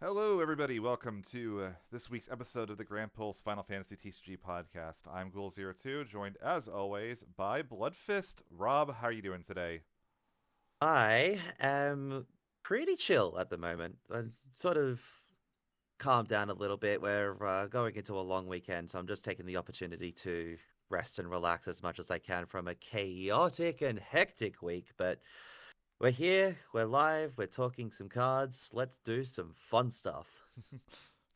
Hello, everybody. Welcome to this week's episode of the Gran Final Fantasy TCG podcast. I'm Ghoul02, joined as always by Bloodfist. Rob, how are you doing today? I am pretty chill at the moment. I'm sort of calmed down a little bit. We're going into a long weekend, so I'm just taking the opportunity to rest and relax as much as I can from a chaotic and hectic week. But we're here, we're live, we're talking some cards. Let's do some fun stuff.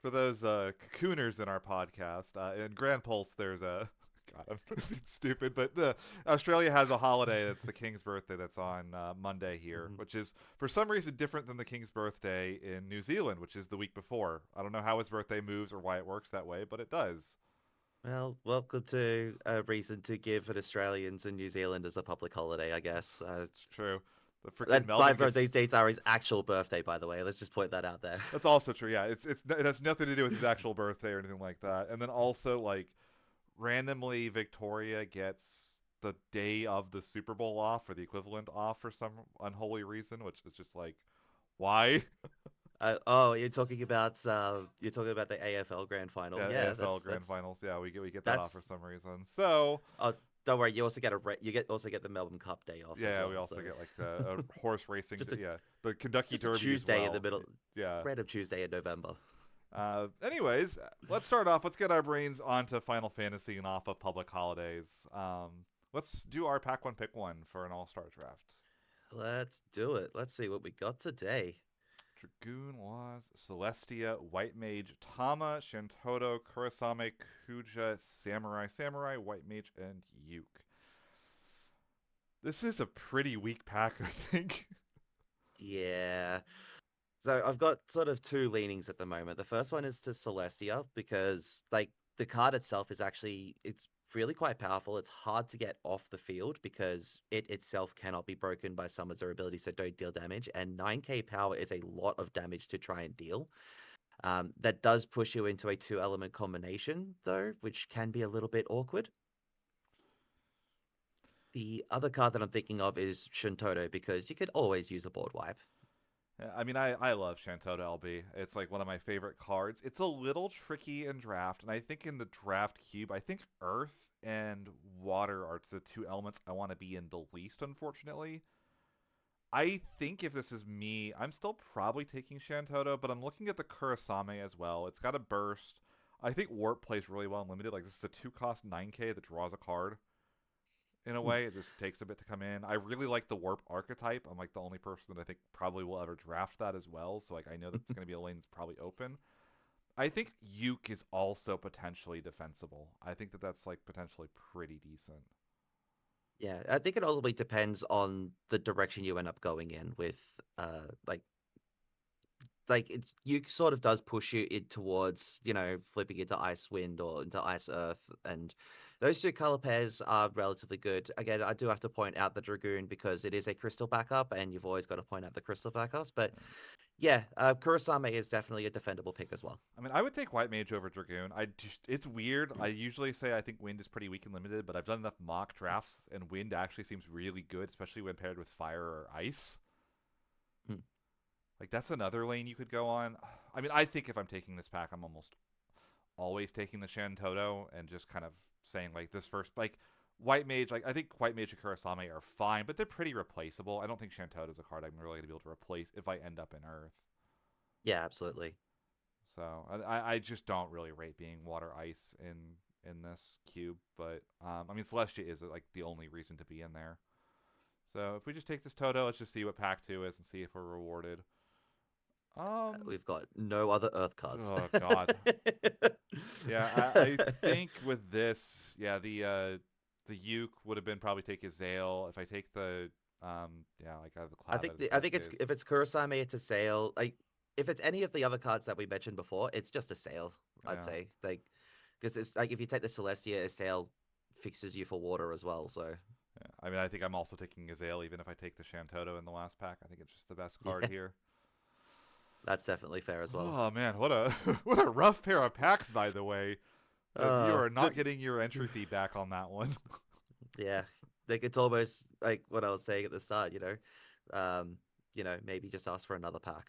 For those cocooners in our podcast, in Grand Pulse, there's a. God, I'm stupid, but Australia has a holiday that's the King's birthday that's on Monday here, Mhm. which is for some reason different than the King's birthday in New Zealand, which is the week before. I don't know how his birthday moves or why it works that way, but it does. Well, welcome to a reason to give an Australians and New Zealanders a public holiday, I guess. It's true. The freaking And Melbourne neither of gets. these dates are his actual birthday, by the way. Let's just point that out there. That's also true. Yeah, it has nothing to do with his actual birthday or anything like that. And then also like randomly Victoria gets the day of the Super Bowl off or the equivalent off for some unholy reason, which is just like why? Oh, you're talking about the AFL Grand Final. Yeah, Yeah, AFL that's Grand that's Finals. Yeah, we get that off for that's. some reason. So Oh, don't worry. You also get the Melbourne Cup day off as yeah, we well. also So get like a horse racing. just a Yeah, the Kentucky just a Derby as Tuesday in the well. middle, Yeah. random Tuesday in November. Anyways, let's start off. Let's get our brains onto Final Fantasy and off of public holidays. Let's do our pack one, pick one for an all star draft. Let's do it. Let's see what we got today. Dragoon was Celestia, White Mage, Tama, Shantoto, Kurasame, Kuja, Samurai, White Mage, and Yuke. This is a pretty weak pack, I think. Yeah. So I've got sort of two leanings at the moment. The first one is to Celestia because like the card itself is actually it's really quite powerful. It's hard to get off the field because it itself cannot be broken by summons or abilities that don't deal damage. And 9k power is a lot of damage to try and deal. That does push you into a two element combination though, which can be a little bit awkward. The other card that I'm thinking of is Shuntoto because you could always use a board wipe. I mean, I love Shantoto LB. It's like one of my favorite cards. It's a little tricky in draft, and I think in the draft cube, I think Earth and Water are the two elements I want to be in the least, unfortunately. I think if this is me, I'm still probably taking Shantoto, but I'm looking at the Kurasame as well. It's got a burst. I think Warp plays really well in limited. Like this is a two cost 9k that draws a card in a Hmm. way. It just takes a bit to come in. I really like the Warp archetype. I'm like the only person that I think probably will ever draft that as well. So like I know that's going to be a lane that's probably open. I think Uke is also potentially defensible. I think that that's like potentially pretty decent. Yeah, I think it ultimately depends on the direction you end up going in with like it's you sort of does push you it towards flipping into ice wind or into ice earth, and those two color pairs are relatively good. Again, I do have to point out the dragoon because it is a crystal backup and you've always got to point out the crystal backups, but yeah, Kurosame is definitely a defendable pick as well. I mean, I would take White Mage over Dragoon. It's weird. I usually say I think Wind is pretty weak and limited, but I've done enough mock drafts, and Wind actually seems really good, especially when paired with Fire or Ice. Hmm. Like that's another lane you could go on. I mean, I think if I'm taking this pack, I'm almost always taking the Shantoto and just kind of saying like this first like White Mage. Like I think White Mage and Kurasame are fine, but they're pretty replaceable. I don't think Shantoto is a card I'm really gonna be able to replace if I end up in Earth. Yeah, absolutely. So I just don't really rate being water ice in this cube, but I mean Celestia is like the only reason to be in there. So if we just take this Toto, let's just see what pack two is and see if we're rewarded. Um, We've got no other earth cards. oh god, yeah, I think with this, yeah, the Uke would have been probably take Azale. If I take the yeah, like the I Cloud think at his I think it's birthdays. if it's Kurosame, it's a sale. Like if it's any of the other cards that we mentioned before, it's just a sale. I'd Yeah. say like because it's like if you take the Celestia, a sale fixes you for water as well. So Yeah. I mean, I think I'm also taking Azale, even if I take the Shantoto in the last pack. I think it's just the best card yeah, here. that's definitely fair as well. Oh man, what a what a rough pair of packs, by the way. You are not Good. getting your entry fee back on that one. Yeah, like it's almost like what I was saying at the start. Um, maybe just ask for another pack.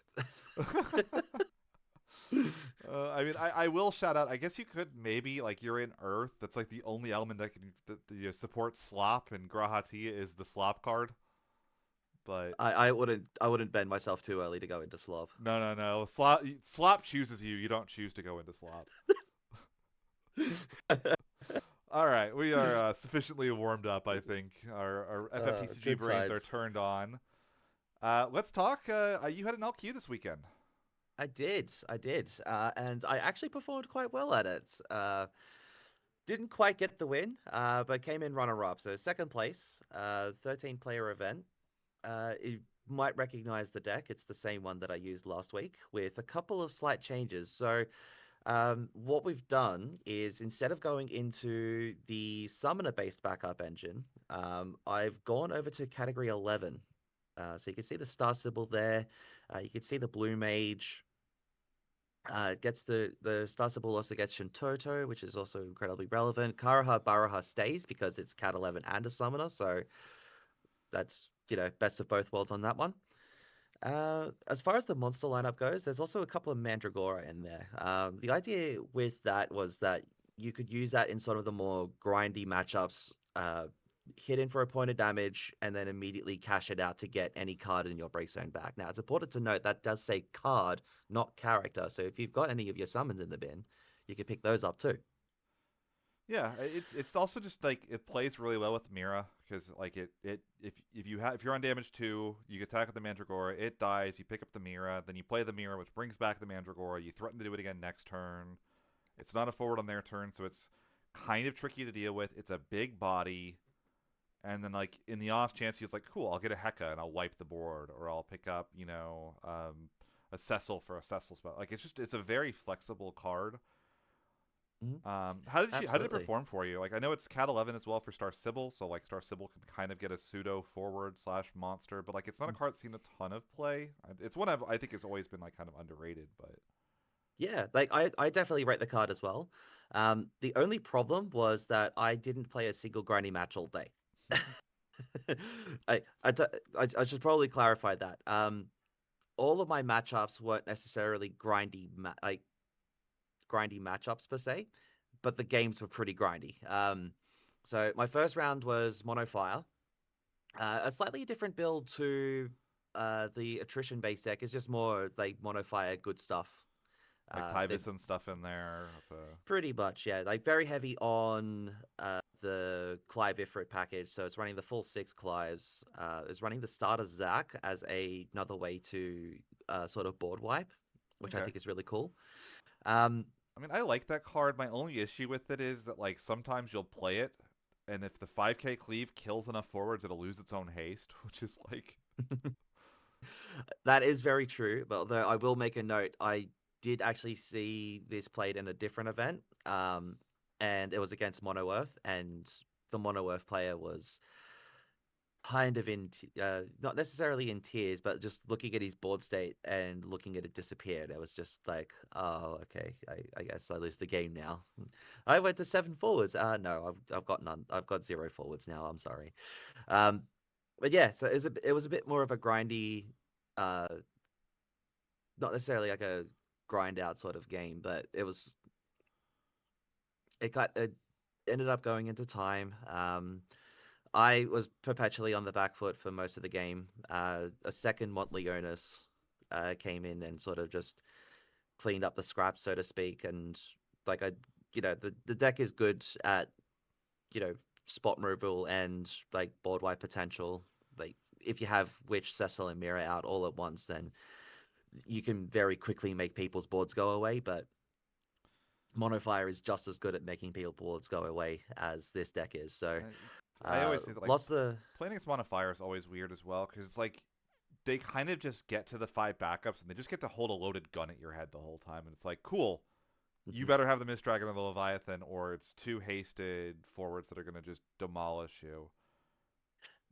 I mean, I will shout out. I guess you could maybe like you're in Earth. That's like the only element that can support slop, and Grahati is the slop card. But I wouldn't bend myself too early to go into slop. no. Slop chooses you. You don't choose to go into slop. All right, we are sufficiently warmed up. I think our FFTCG Good brains are times. turned on. Let's talk. You had an LQ this weekend. I did, and I actually performed quite well at it. Didn't quite get the win, but came in runner-up. So second place, 13-player event. You might recognize the deck. It's the same one that I used last week with a couple of slight changes. So what we've done is instead of going into the summoner-based backup engine, I've gone over to category 11. So you can see the star symbol there. You can see the blue mage. Gets the star symbol also gets Shintoto, which is also incredibly relevant. Karaha Baraha stays because it's Cat 11 and a summoner, so that's best of both worlds on that one. As far as the monster lineup goes, there's also a couple of Mandragora in there. The idea with that was that you could use that in sort of the more grindy matchups, hit in for a point of damage, and then immediately cash it out to get any card in your break zone back. Now, it's important to note that does say card, not character. So if you've got any of your summons in the bin, you can pick those up too. Yeah, it's also just like it plays really well with Mira because like it if you're on damage 2, you attack with the Mandragora, it dies, you pick up the Mira, then you play the Mira, which brings back the Mandragora. You threaten to do it again next turn. It's not a forward on their turn, so it's kind of tricky to deal with. It's a big body, and then like in the off chance he's like, cool, I'll get a Heka and I'll wipe the board, or I'll pick up a Cecil for a Cecil spell. Like it's a very flexible card. Mhm. How did it Absolutely. perform for you? Like I know it's Cat 11 as well for Star Sybil, so like Star Sybil can kind of get a pseudo forward slash monster, but like it's not a card that's seen a ton of play. It's one I think has always been like kind of underrated, but Yeah, like I definitely rate the card as well. The only problem was that I didn't play a single grindy match all day. I, I, d- I should probably clarify that. All of my matchups weren't necessarily grindy matchups per se, but the games were pretty grindy. So my first round was Mono Fire, a slightly different build to the attrition based deck. It's just more like Mono Fire, good stuff. like They've Tyvis and stuff in there. Pretty much, yeah. Like very heavy on the Clive Ifrit package. So it's running the full 6 Clives. It's running the starter Zac as another way to sort of board wipe, which I Okay. think is really cool. Um, I mean, I like that card. My only issue with it is that like sometimes you'll play it, and if the 5K cleave kills enough forwards, it'll lose its own haste, which is like that is very true. But although I will make a note, I did actually see this played in a different event, and it was against Mono Earth, and the Mono Earth player was kind of not necessarily in tears, but just looking at his board state and looking at it disappeared. It was just like, oh, okay, I guess I lose the game now. I went to 7 forwards. No, I've got none. I've got 0 forwards now. I'm sorry. Um, but yeah, so it was a bit more of a grindy, uh, not necessarily like a grind out sort of game, but it ended up going into time. I was perpetually on the back foot for most of the game. A second Montleonis came in and sort of just cleaned up the scraps, so to speak. And like the deck is good at you know spot removal and like board wipe potential. Like if you have Witch, Cecil, and Mira out all at once, then you can very quickly make people's boards go away. But Monofire is just as good at making people's boards go away as this deck is. So I always think that like lost the playing against Fire is always weird as well because it's like they kind of just get to the 5 backups and they just get to hold a loaded gun at your head the whole time, and it's like cool. You better have the Mist Dragon and the Leviathan, or it's 2 hasted forwards that are going to just demolish you.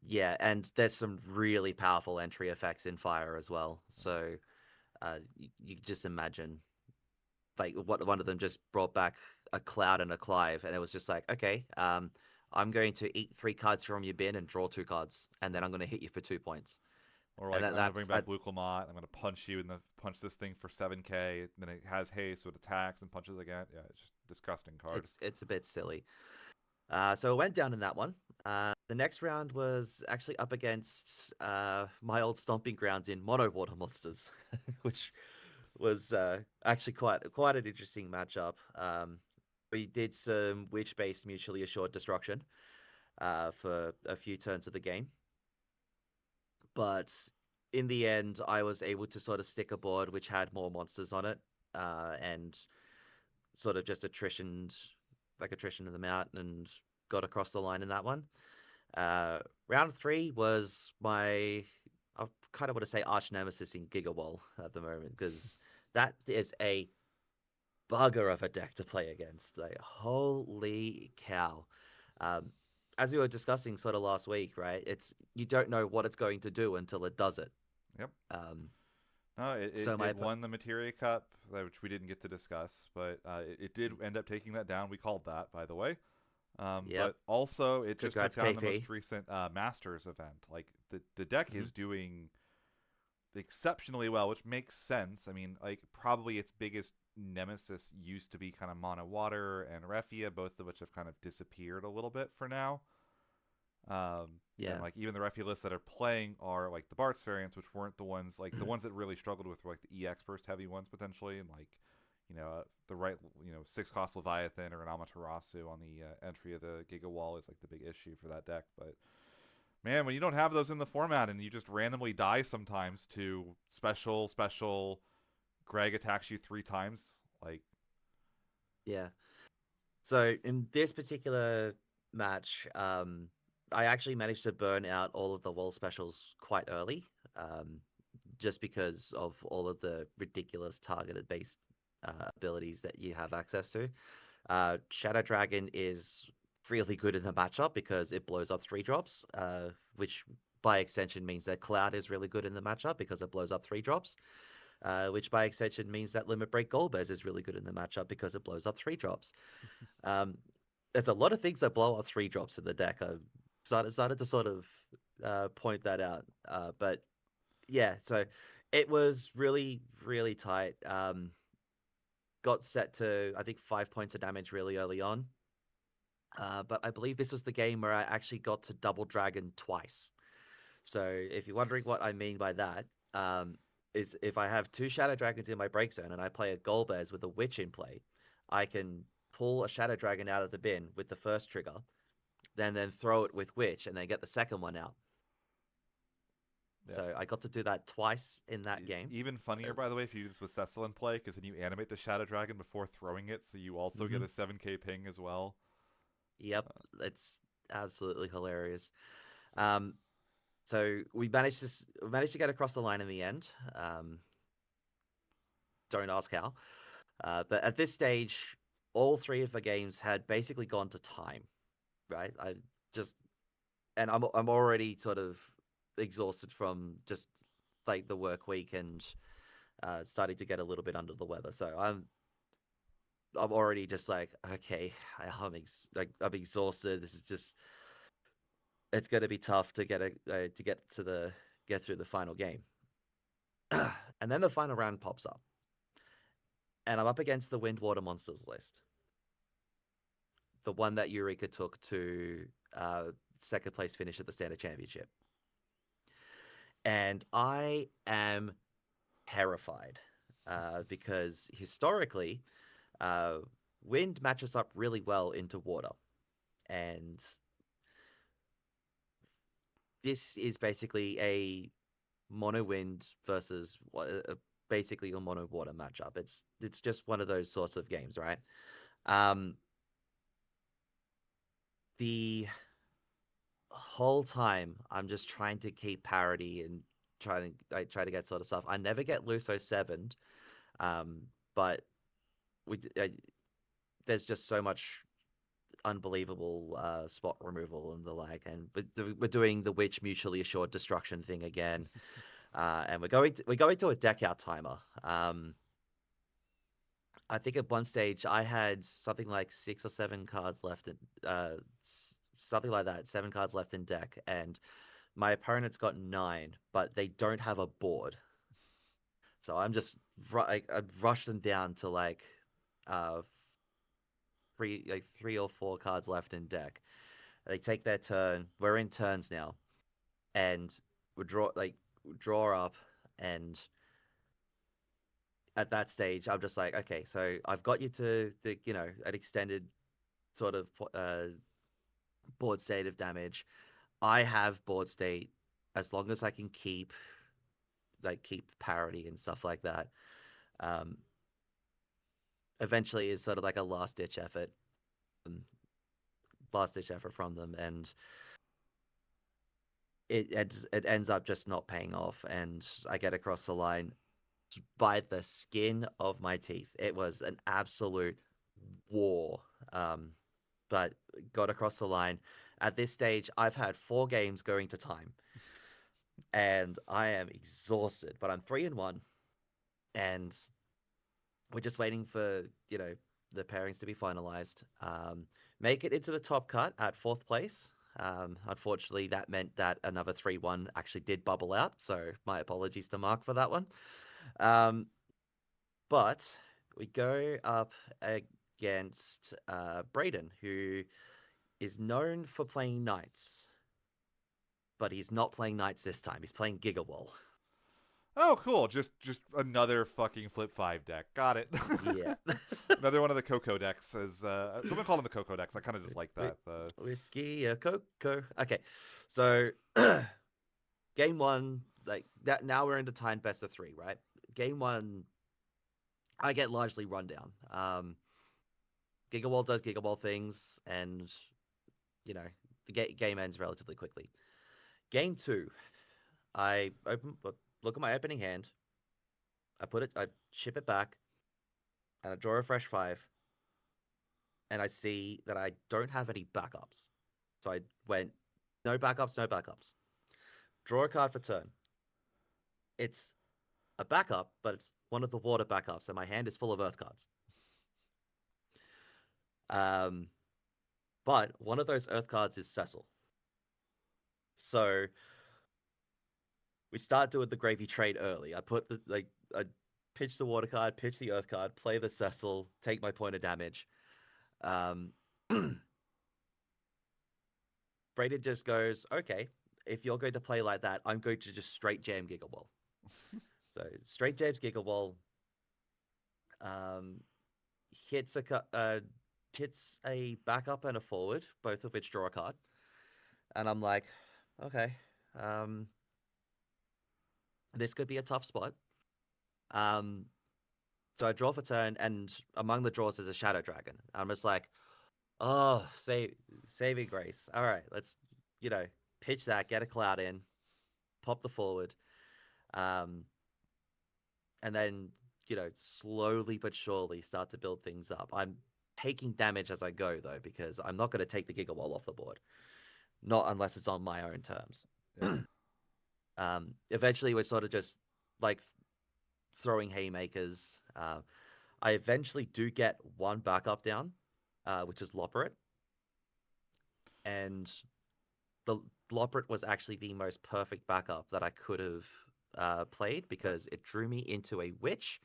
Yeah, and there's some really powerful entry effects in fire as well. So you can just imagine, like, what one of them just brought back a Cloud and a Clive, and it was just like, okay, I'm going to eat 3 cards from your bin and draw 2 cards, and then I'm going to hit you for 2 points. Or And like then I'm gonna that's bring back Blue Clamont. I'm gonna punch you and then punch this thing for 7K. Then it has haste, so it attacks and punches again. Yeah, it's just disgusting card. it's a bit silly. So it went down in that one. The next round was actually up against my old stomping grounds in Mono Water Monsters, which was actually quite an interesting matchup. We did some witch-based mutually assured destruction for a few turns of the game, but in the end, I was able to sort of stick a board which had more monsters on it, and sort of just attrition them out and got across the line in that one. Round three was I kind of want to say arch nemesis in Gigawall at the moment because that is a bugger of a deck to play against. Like, holy cow. Um, as we were discussing sort of last week, right? It's you don't know what it's going to do until it does it. Yep. Um, No, it, it, so my it won the Materia Cup, which we didn't get to discuss, but it did end up taking that down. We called that, by the way. Yep, But also, it just took congrats down the KP. most recent Masters event. Like the deck Hmm. is doing exceptionally well, which makes sense. I mean, like probably its biggest nemesis used to be kind of Mono Water and Refia, both of which have kind of disappeared a little bit for now. And Yeah. like even the Refia lists that are playing are like the Bart's variants, which weren't the ones like the ones that really struggled with were like the EX burst heavy ones potentially, and like the right 6 cost Leviathan or an Amaterasu on the entry of the Giga Wall is like the big issue for that deck. But man, when you don't have those in the format and you just randomly die sometimes to special Greg attacks you 3 times, like Yeah. So in this particular match, I actually managed to burn out all of the wall specials quite early, just because of all of the ridiculous targeted based abilities that you have access to. Shadow Dragon is really good in the matchup because it blows up 3 drops, which by extension means that Cloud is really good in the matchup because it blows up 3 drops, which by extension means that Limit Break Golbez is really good in the matchup because it blows up 3 drops. Um, there's a lot of things that blow up 3 drops in the deck. I've started to sort of point that out. But yeah, so it was really, really tight. Got set to, I think, 5 points of damage really early on. But I believe this was the game where I actually got to double dragon twice. So if you're wondering what I mean by that, is if I have 2 Shadow Dragons in my break zone and I play a Golbez with a Witch in play, I can pull a Shadow Dragon out of the bin with the first trigger, then throw it with Witch and then get the second one out. yeah. So I got to do that twice in that game. Even funnier, by the way, if you do this with Cecil in play, because then you animate the Shadow Dragon before throwing it, so you also get Mm-hmm. a 7K ping as well. Yep, it's absolutely hilarious. So, Um, so we managed to get across the line in the end. Don't ask how. But at this stage, all 3 of the games had basically gone to time. Right, I just and I'm already sort of exhausted from just like the work week and starting to get a little bit under the weather. So I'm already just like, okay, I'm exhausted. This is just it's going to be tough to get through the final game. And then the final round pops up, and I'm up against the Windwater Monsters list, the one that Eureka took to second place finish at the Standard Championship, and I am terrified because historically, uh, wind matches up really well into water, and this is basically a mono wind versus basically a mono water matchup. It's just one of those sorts of games, right? Um, the whole time I'm just trying to keep parity and I try to get sort of stuff. I never get Luso 7, um, but there's just so much unbelievable spot removal and the like, and we're doing the witch mutually assured destruction thing again, and we're going to a deck out timer. I think at one stage I had something like 6 or 7 cards left in something like that, 7 cards left in deck, and My opponent's got 9, but they don't have a board. So I'm just I rush them down to uh three or four cards left in deck. They take their turn. We're in turns now, and we draw up, and at that stage, I'm just like, okay, so I've got you to the an extended sort of board state of damage. I have board state as long as I can keep parity and stuff like that. Um, Eventually, is sort of like a um, last ditch effort from them, and it ends up just not paying off, and I get across the line by the skin of my teeth. It was an absolute war, um, but got across the line. At this stage, I've had 4 games going to time, and I am exhausted. But I'm 3-1, and we're just waiting for the pairings to be finalized. Make it into the top cut at 4th place. Unfortunately, that meant that another 3-1 actually did bubble out. So my apologies to Mark for that one. But we go up against Braden, who is known for playing knights, but he's not playing knights this time. He's playing Gigawall. Oh, cool. Just another fucking flip 5 deck. Got it. Yeah. Another one of the Coco decks. As someone called them the Coco decks. I kind of just like Whi- that. The Whiskey, Coco. Okay, so game one, like that. Now we're into time best of 3, right? Game one, I get largely run down. Gigawall does Gigawall things, and you know the game ends relatively quickly. Game two, look at my opening hand. I ship it back, and I draw a fresh 5, and I see that I don't have any backups. So I went no backups, no backups. Draw a card for turn. It's a backup, but it's one of the water backups, and my hand is full of earth cards. Um, but one of those earth cards is Cecil. So we start doing the gravy trade early. I pitch the water card, pitch the earth card, play the Cecil, take my point of damage. Um, Braden just goes, okay, if you're going to play like that, I'm going to just straight jam Gigawall. So straight jams Gigawall, um, hits hits a backup and a forward, both of which draw a card. And I'm like, okay, um, this could be a tough spot. Um, so I draw for turn, and among the draws is a Shadow Dragon. I'm just like, oh, saving grace. All right, let's you know pitch that, get a cloud in, pop the forward, um, and then slowly but surely start to build things up. I'm taking damage as I go though, because I'm not going to take the Gigawall off the board, not unless it's on my own terms. yeah. Eventually, we're sort of just like throwing haymakers. I eventually do get one backup down, which is Loperate, and the Loperate was actually the most perfect backup that I could have played, because it drew me into a Witch,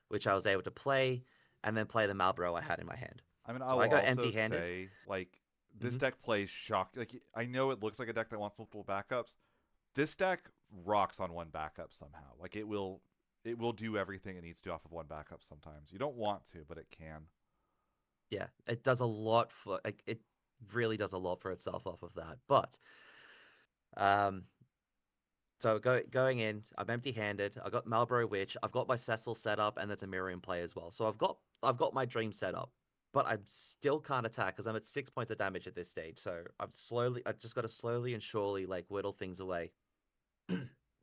which I was able to play, and then play the Malboro I had in my hand. I mean, I So will I go also empty-handed. say, like, this Hmm. deck plays shock. Like, I know it looks like a deck that wants multiple backups. This deck rocks on one backup somehow. Like, it will do everything it needs to off of one backup sometimes. You don't want to, but it can. Yeah, it does a lot for it really does a lot for itself off of that. But um, so going in, I'm empty-handed. I got Malboro Witch. I've got my Cecil set up, and there's a mirror in play as well. So I've got my dream set up, but I still can't attack because I'm at 6 points of damage at this stage. So I just got to slowly and surely whittle things away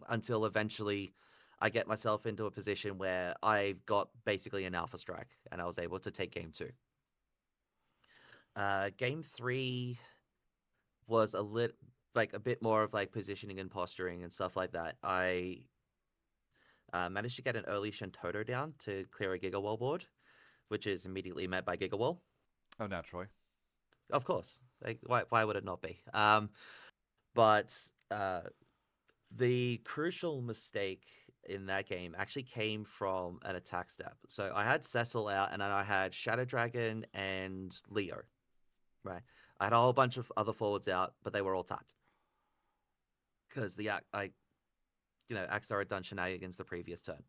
until eventually I get myself into a position where I've got basically an alpha strike, and I was able to take game two. Game three was a bit more of positioning and posturing and stuff like that. I managed to get an early Shantoto down to clear a Gigawall board, which is immediately met by Gigawall. Oh, naturally. Of course, why would it not be? But Uh, the crucial mistake in that game actually came from an attack step. So I had Cecil out, and then I had Shadow Dragon and Leo. Right, I had a whole bunch of other forwards out, but they were all tapped because the I Axar had done shenanigans the previous turn.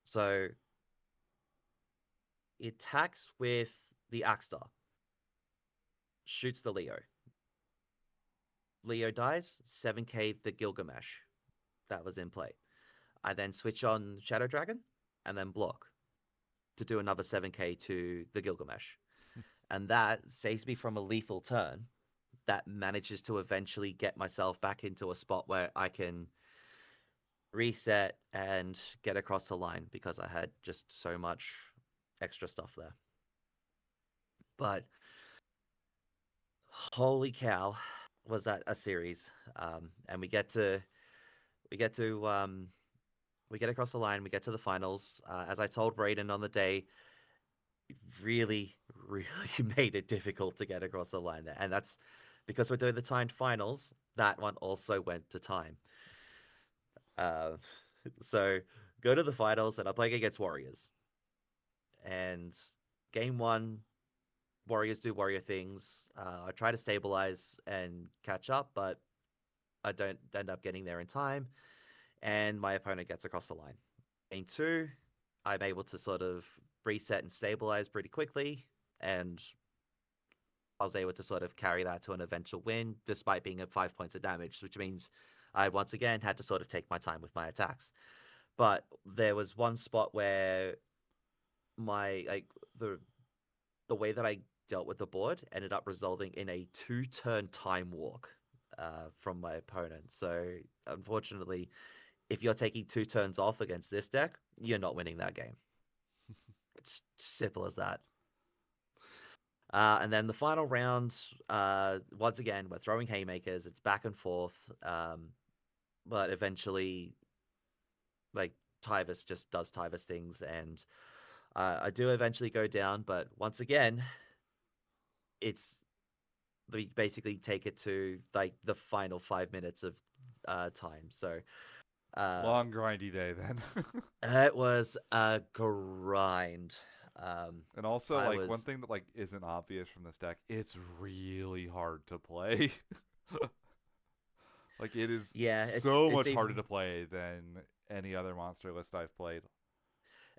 So it attacks with the Axstar, shoots the Leo. Leo dies, 7k the Gilgamesh that was in play. I then switch on Shadow Dragon and then block to do another 7k to the Gilgamesh. And that saves me from a lethal turn that manages to eventually get myself back into a spot where I can reset and get across the line because I had just so much extra stuff there. But holy cow, was that a series? And we get to we get across the line, we get to the finals. As I told Brayden on the day, really, really made it difficult to get across the line there. And that's because we're doing the timed finals. That one also went to time. Uh, so go to the finals, and I'm playing against Warriors. And game one, Warriors do Warrior things. I try to stabilize and catch up, but I don't end up getting there in time. And my opponent gets across the line. Game two, I'm able to sort of reset and stabilize pretty quickly. And I was able to sort of carry that to an eventual win, despite being at 5 points of damage, which means I once again had to sort of take my time with my attacks. But there was one spot where my the way that I dealt with the board ended up resulting in a 2-turn time walk from my opponent. So unfortunately, if you're taking 2 turns off against this deck, you're not winning that game. It's simple as that. And then the final round, once again, we're throwing haymakers. It's back and forth. But eventually, like, Tyvus just does Tyvus things. And I do eventually go down. But once again, it's we basically take it to, like, the final 5 minutes of time. So uh, Long grindy day then. it was a grind. And also, I like, one was thing that like isn't obvious from this deck, it's really hard to play. Like, it is Yeah, so it's much harder even to play than any other monster list I've played.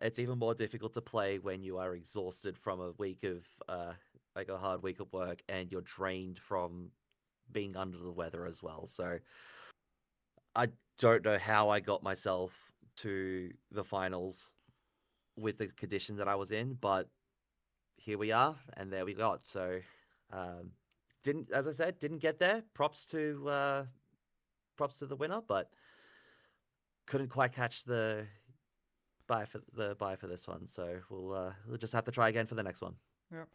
it's even more difficult to play when you are exhausted from a week of like a hard week of work, and you're drained from being under the weather as well. So I don't know how I got myself to the finals with the condition that I was in, but here we are, and there we got. So um, didn't, as I said, didn't get there. Props to the winner, but couldn't quite catch the buy for this one. So we'll just have to try again for the next one. Yep.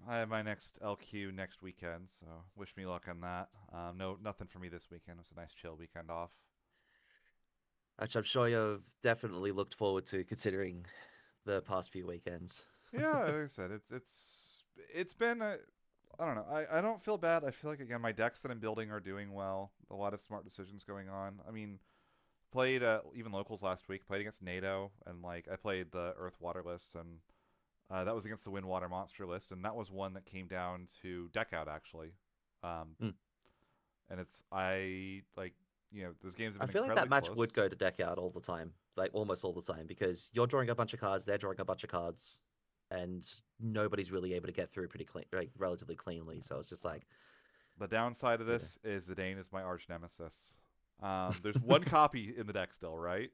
I have my next LQ next weekend, so wish me luck on that. No, nothing for me this weekend. It's a nice chill weekend off. Which I'm sure you've definitely looked forward to, considering the past few weekends. Yeah, like I said, it's been a, I don't know. I don't feel bad. I feel like again my decks that I'm building are doing well. A lot of smart decisions going on. I mean, played even locals last week. Played against NATO, and like I played the Earth Water list, and that was against the Wind Water Monster list, and that was one that came down to deck out actually. Um, Mm. and it's I like those games have I been feel like that incredibly match would close. go to deck out all the time, like almost all the time, because you're drawing a bunch of cards, they're drawing a bunch of cards, and nobody's really able to get through pretty clean, like relatively cleanly. So it's just like, The downside of yeah, this is Zidane is my arch nemesis. There's one copy in the deck still, right?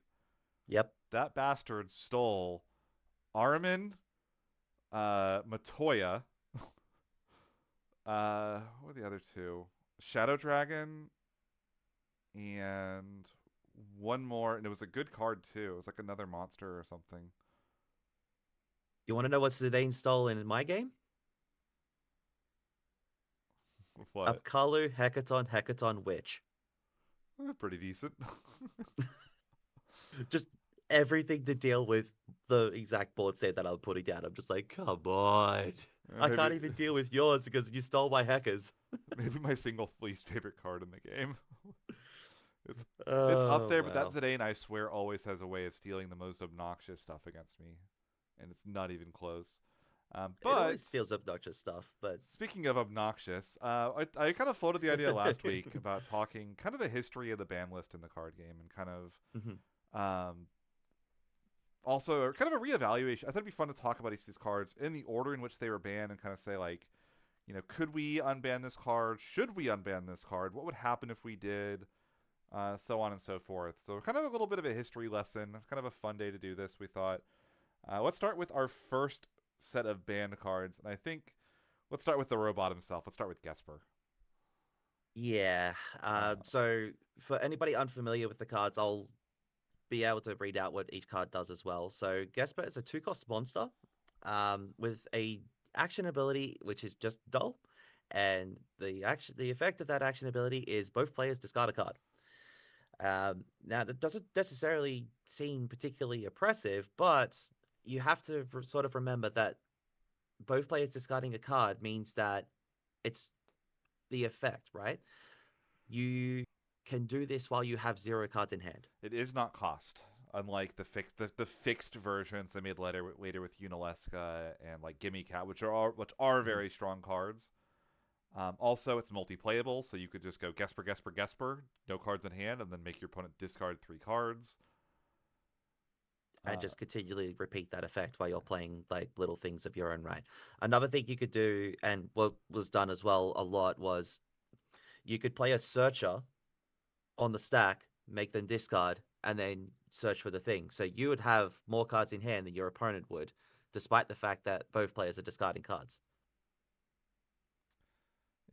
yep. That bastard stole Armin, Matoya, what are the other two? Shadow Dragon and one more, and it was a good card too. It was like another monster or something. You want to know what Zidane stole in my game? What? Upkalu, Hecaton, Witch. Pretty decent. Just everything to deal with the exact board state that I'm putting down. I'm just like, come on. I Maybe can't even deal with yours because you stole my hackers. maybe my single least favorite card in the game. It's it's up Oh there, but that wow. Zidane I swear always has a way of stealing the most obnoxious stuff against me, and it's not even close. It always But steals obnoxious stuff, but speaking of obnoxious, I kind of floated the idea last week about talking kind of the history of the ban list in the card game and kind Mhm. of also kind of a reevaluation. I thought it'd be fun to talk about each of these cards in the order in which they were banned and kind of say like, could we unban this card? Should we unban this card? What would happen if we did? So on and so forth. So kind of a little bit of a history lesson. Kind of a fun day to do this. We thought. Let's start with our first set of banned cards, and I think let's start with the robot himself. Let's start with Gesper. Yeah. Uh, So for anybody unfamiliar with the cards, I'll be able to read out what each card does as well. So Gesper is a 2-cost monster with a action ability which is just dull, and the effect of that action ability is both players discard a card. Now that doesn't necessarily seem particularly oppressive, but you have to sort of remember that both players discarding a card means that it's the effect, right? You can do this while you have 0 cards in hand. it is not cost, unlike the fixed versions they made later with Unalesca and like Gimme Cat, which are Mhm. very strong cards. Also, it's multiplayable, so you could just go Gesper, Gesper, Gesper, no cards in hand, and then make your opponent discard 3 cards. And Uh, just continually repeat that effect while you're playing like little things of your own right. Another thing you could do, and what was done as well a lot, was you could play a searcher on the stack, make them discard, and then search for the thing. So you would have more cards in hand than your opponent would, despite the fact that both players are discarding cards.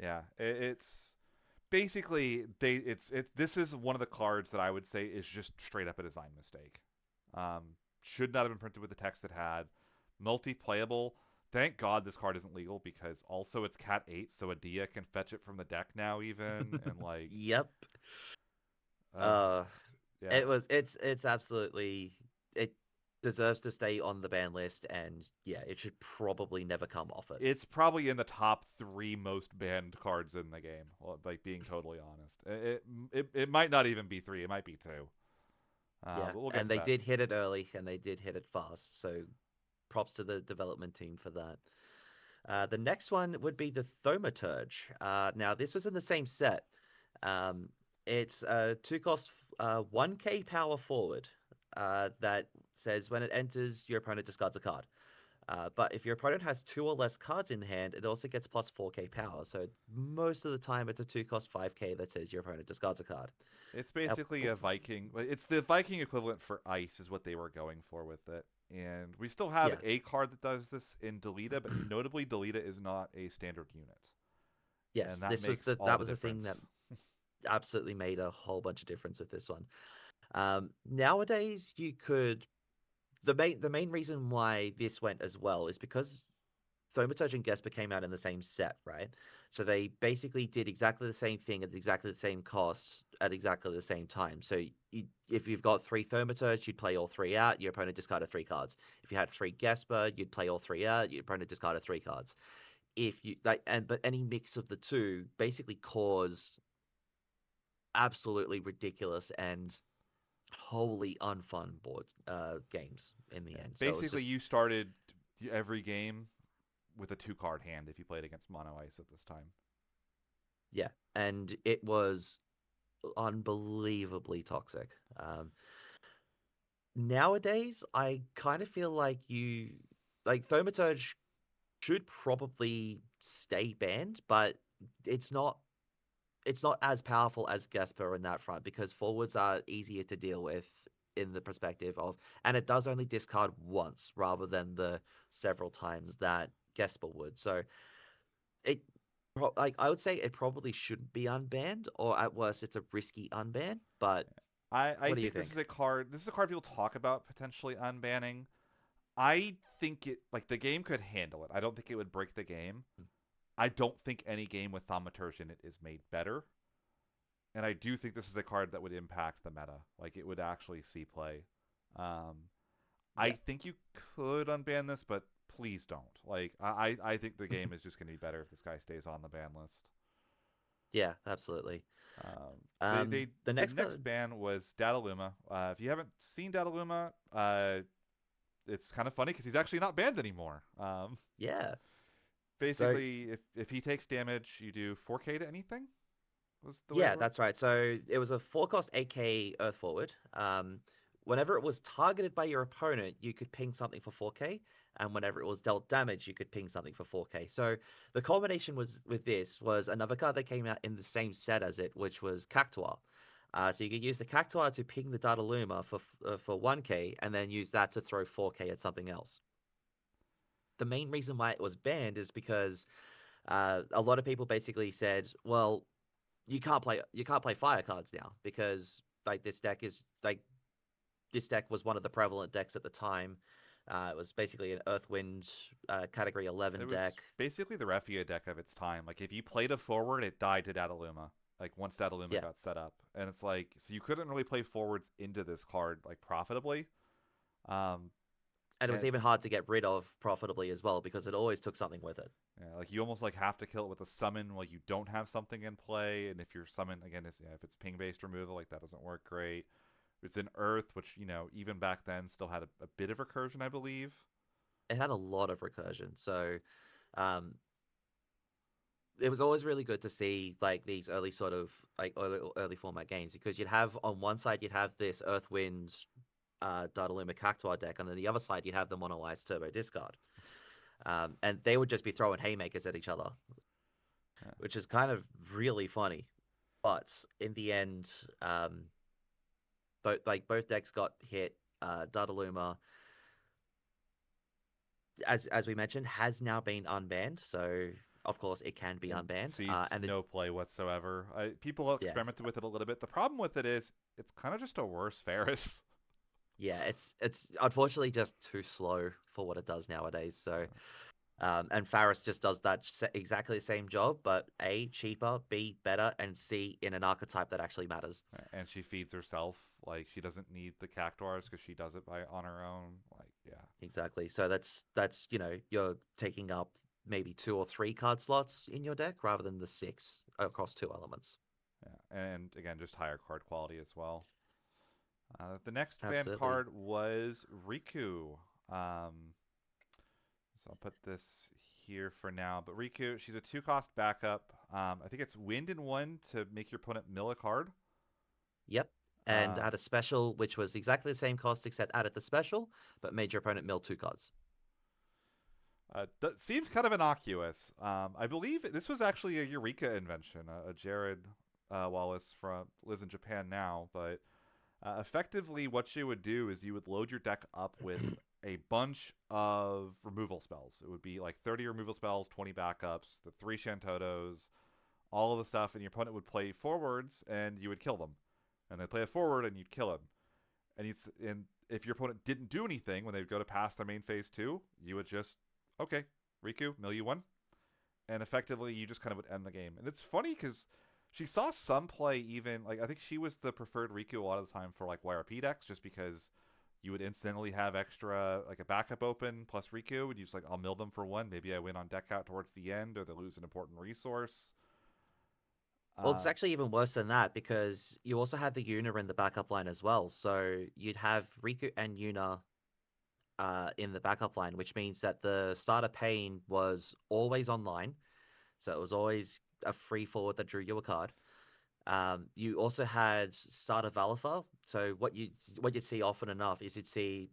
yeah, it's basically this is one of the cards that I would say is just straight up a design mistake. Should not have been printed with the text it had. Multiplayable. Thank God this card isn't legal because also it's Cat 8, so Adia can fetch it from the deck now even and like Yep. uh Uh yeah. it's absolutely, it deserves to stay on the ban list, and yeah, it should probably never come off it. It's probably in the top 3 most banned cards in the game, like being totally honest. It might not even be 3, it might be 2. Yeah, But we'll get and to they that. did hit it early and they did hit it fast. So props to the development team for that. The next one would be the Thaumaturge. Now, this was in the same set. Um, it's 2-cost 1k power forward that says when it enters, your opponent discards a card. But if your opponent has 2 or less cards in hand, it also gets plus 4k power. So most of the time, it's a 2-cost 5k that says your opponent discards a card. It's Now, basically a Viking. It's the Viking equivalent for ice, is what they were going for with it. And we still have yeah, a card that does this in Delita, but notably, Delita is not a standard unit, and yes, that makes all that the was the thing that difference. absolutely made a whole bunch of difference with this one. Nowadays, you could the main reason why this went as well is because Thaumaturge and Gesper came out in the same set, right? So they basically did exactly the same thing at exactly the same cost at exactly the same time. So if you've got 3 Thaumaturge, you'd play all 3 out. Your opponent discarded 3 cards. If you had 3 Gesper, you'd play all 3 out. Your opponent discarded 3 cards. If you like, and but any mix of the two basically caused absolutely ridiculous and wholly unfun board games in the Yeah. end. So it was Basically, just you started every game with a 2 card hand if you played against Mono Ice at this time. yeah, and it was unbelievably toxic. Nowadays, I kind of feel like Thaumaturge should probably stay banned, but it's not it's not as powerful as Gesper in that front because forwards are easier to deal with in the perspective of, and it does only discard once rather than the several times that Gesper would. So it, like, I would say it probably shouldn't be unbanned, or at worst, it's a risky unban. But I what do you think this is think? a card. This is a card people talk about potentially unbanning. I think it like the game could handle it. I don't think it would break the game. I don't think any game with Thaumaturge in it is made better. And I do think this is a card that would impact the meta. Like it would actually see play. I Yeah. think you could unban this, but please don't. Like I think the game is just going to be better if this guy stays on the ban list. Yeah, absolutely. Um, they The the next next card, ban was Dataluma. If you haven't seen Dataluma, it's kind of funny because he's actually not banned anymore. yeah. So Basically, if he takes damage, you do 4K to anything. Was the way it yeah, worked? that's right. So it was a 4-cost 8K Earth Forward. Whenever it was targeted by your opponent, you could ping something for 4K, and whenever it was dealt damage, you could ping something for 4K. So the combination was with this was another card that came out in the same set as it, which was Cactuar. So you could use the Cactuar to ping the Dataluma for 1K, and then use that to throw 4K at something else. The main reason why it was banned is because a lot of people basically said, well, you can't play fire cards now because like this deck was one of the prevalent decks at the time. It was basically an Earthwind category It 11 was deck. basically the Refia deck of its time. Like if you played a forward, it died to Dataluma. Like once Dataluma Yeah, got set up, and it's like so you couldn't really play forwards into this card like profitably. Um, and it was and even hard to get rid of profitably as well because it always took something with it. yeah, like you almost like have to kill it with a summon while you don't have something in play. And if your summon again is if it's ping based removal, like that doesn't work great. It's in Earth, which even back then still had a bit of recursion, I believe. It had a lot of recursion, so um, it was always really good to see like these early sort of like early format games because you'd have on one side you'd have this Earthwind Dataluma Cactuar deck, and on the other side you'd have the Mono Ice Turbo discard. And they would just be throwing haymakers at each other, Yeah. which is kind of really funny. But in the end, both decks got hit. Dataluma, as we mentioned, has now been unbanned, so of course it can be And unbanned. sees And no play whatsoever. People yeah, experimented with it a little bit. The problem with it is it's kind of just a worse Ferris. yeah, it's unfortunately just too slow for what it does nowadays. So and Faris just does that exactly the same job, but A, cheaper, B, better, and C, in an archetype that actually matters. And she feeds herself. Like she doesn't need the cactuars because she does it by on her own. Like yeah, Exactly. So that's you're taking up maybe 2 or 3 card slots in your deck rather than the 6 across 2 elements. yeah, and again just higher card quality as well. The next banned Absolutely. card was Riku. Um, so I'll put this here for now. But Riku, she's a 2-cost backup. I think it's wind in one to make your opponent mill a card. Yep. And Um, add a special, which was exactly the same cost, except added the special, but made your opponent mill 2 cards. that seems kind of innocuous. I believe this was actually a Eureka invention. Jared Wallace from lives in Japan now, but effectively what you would do is you would load your deck up with a bunch of removal spells. It would be like 30 removal spells, 20 backups, the 3 Shantotos, all of the stuff, and your opponent would play forwards and you would kill them. And they'd play a forward and you'd kill him. And if your opponent didn't do anything when they'd go to pass their main phase 2, you would just, okay, Riku, mill you one. And effectively you just kind of would end the game. And it's funny because she saw some play even like I think she was the preferred Riku a lot of the time for like YRP decks just because you would instantly have extra like a backup open plus Riku and you just like I'll mill them for one. Maybe I win on deck out towards the end or they lose an important resource. Well, it's Uh, actually even worse than that because you also had the Yuna in the backup line as well. So you'd have Riku and Yuna in the backup line, which means that the starter pane was always online. So it was always a free forward that drew you a card. You also had starter Valifer. So what you'd see often enough is you'd see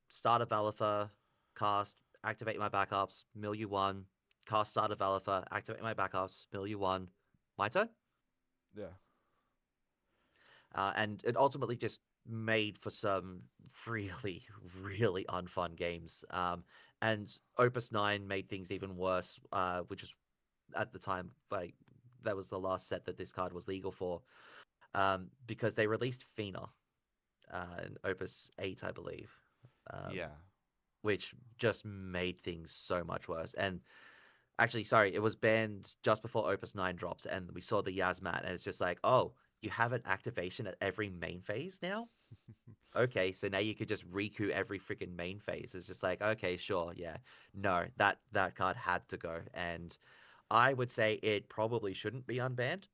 starter Valifer, cast, activate my backups, mill you one, cast starter Valifer, activate my backups, mill you one, my turn. yeah, And it ultimately just made for some really, really unfun games. And Opus 9 made things even worse, which is at the time, like, that was the last set that this card was legal for, because they released Fina in Opus 8, I believe, um, yeah, which just made things so much worse. And actually, sorry, it was banned just before Opus 9 drops, and we saw the Yasmat, and it's just like, oh, you have an activation at every main phase now? okay, so now you could just Riku every freaking main phase. It's just like, okay, sure, yeah. No, that card had to go. And I would say it probably shouldn't be unbanned.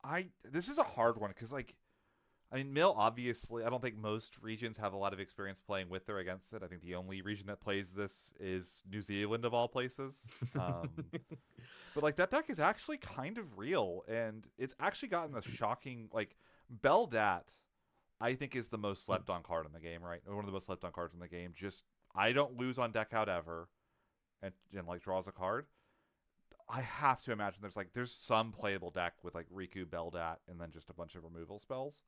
I this is a hard one because like I mean, Mill obviously. I don't think most regions have a lot of experience playing with or against it. I think the only region that plays this is New Zealand of all places. Um, but like that deck is actually kind of real, and it's actually gotten a shocking like Beldat. I think is the most slept on card in the game, right? One of the most slept on cards in the game. Just I don't lose on deck out ever, and like draws a card. I have to imagine there's some playable deck with like Riku, Beldat, and then just a bunch of removal spells.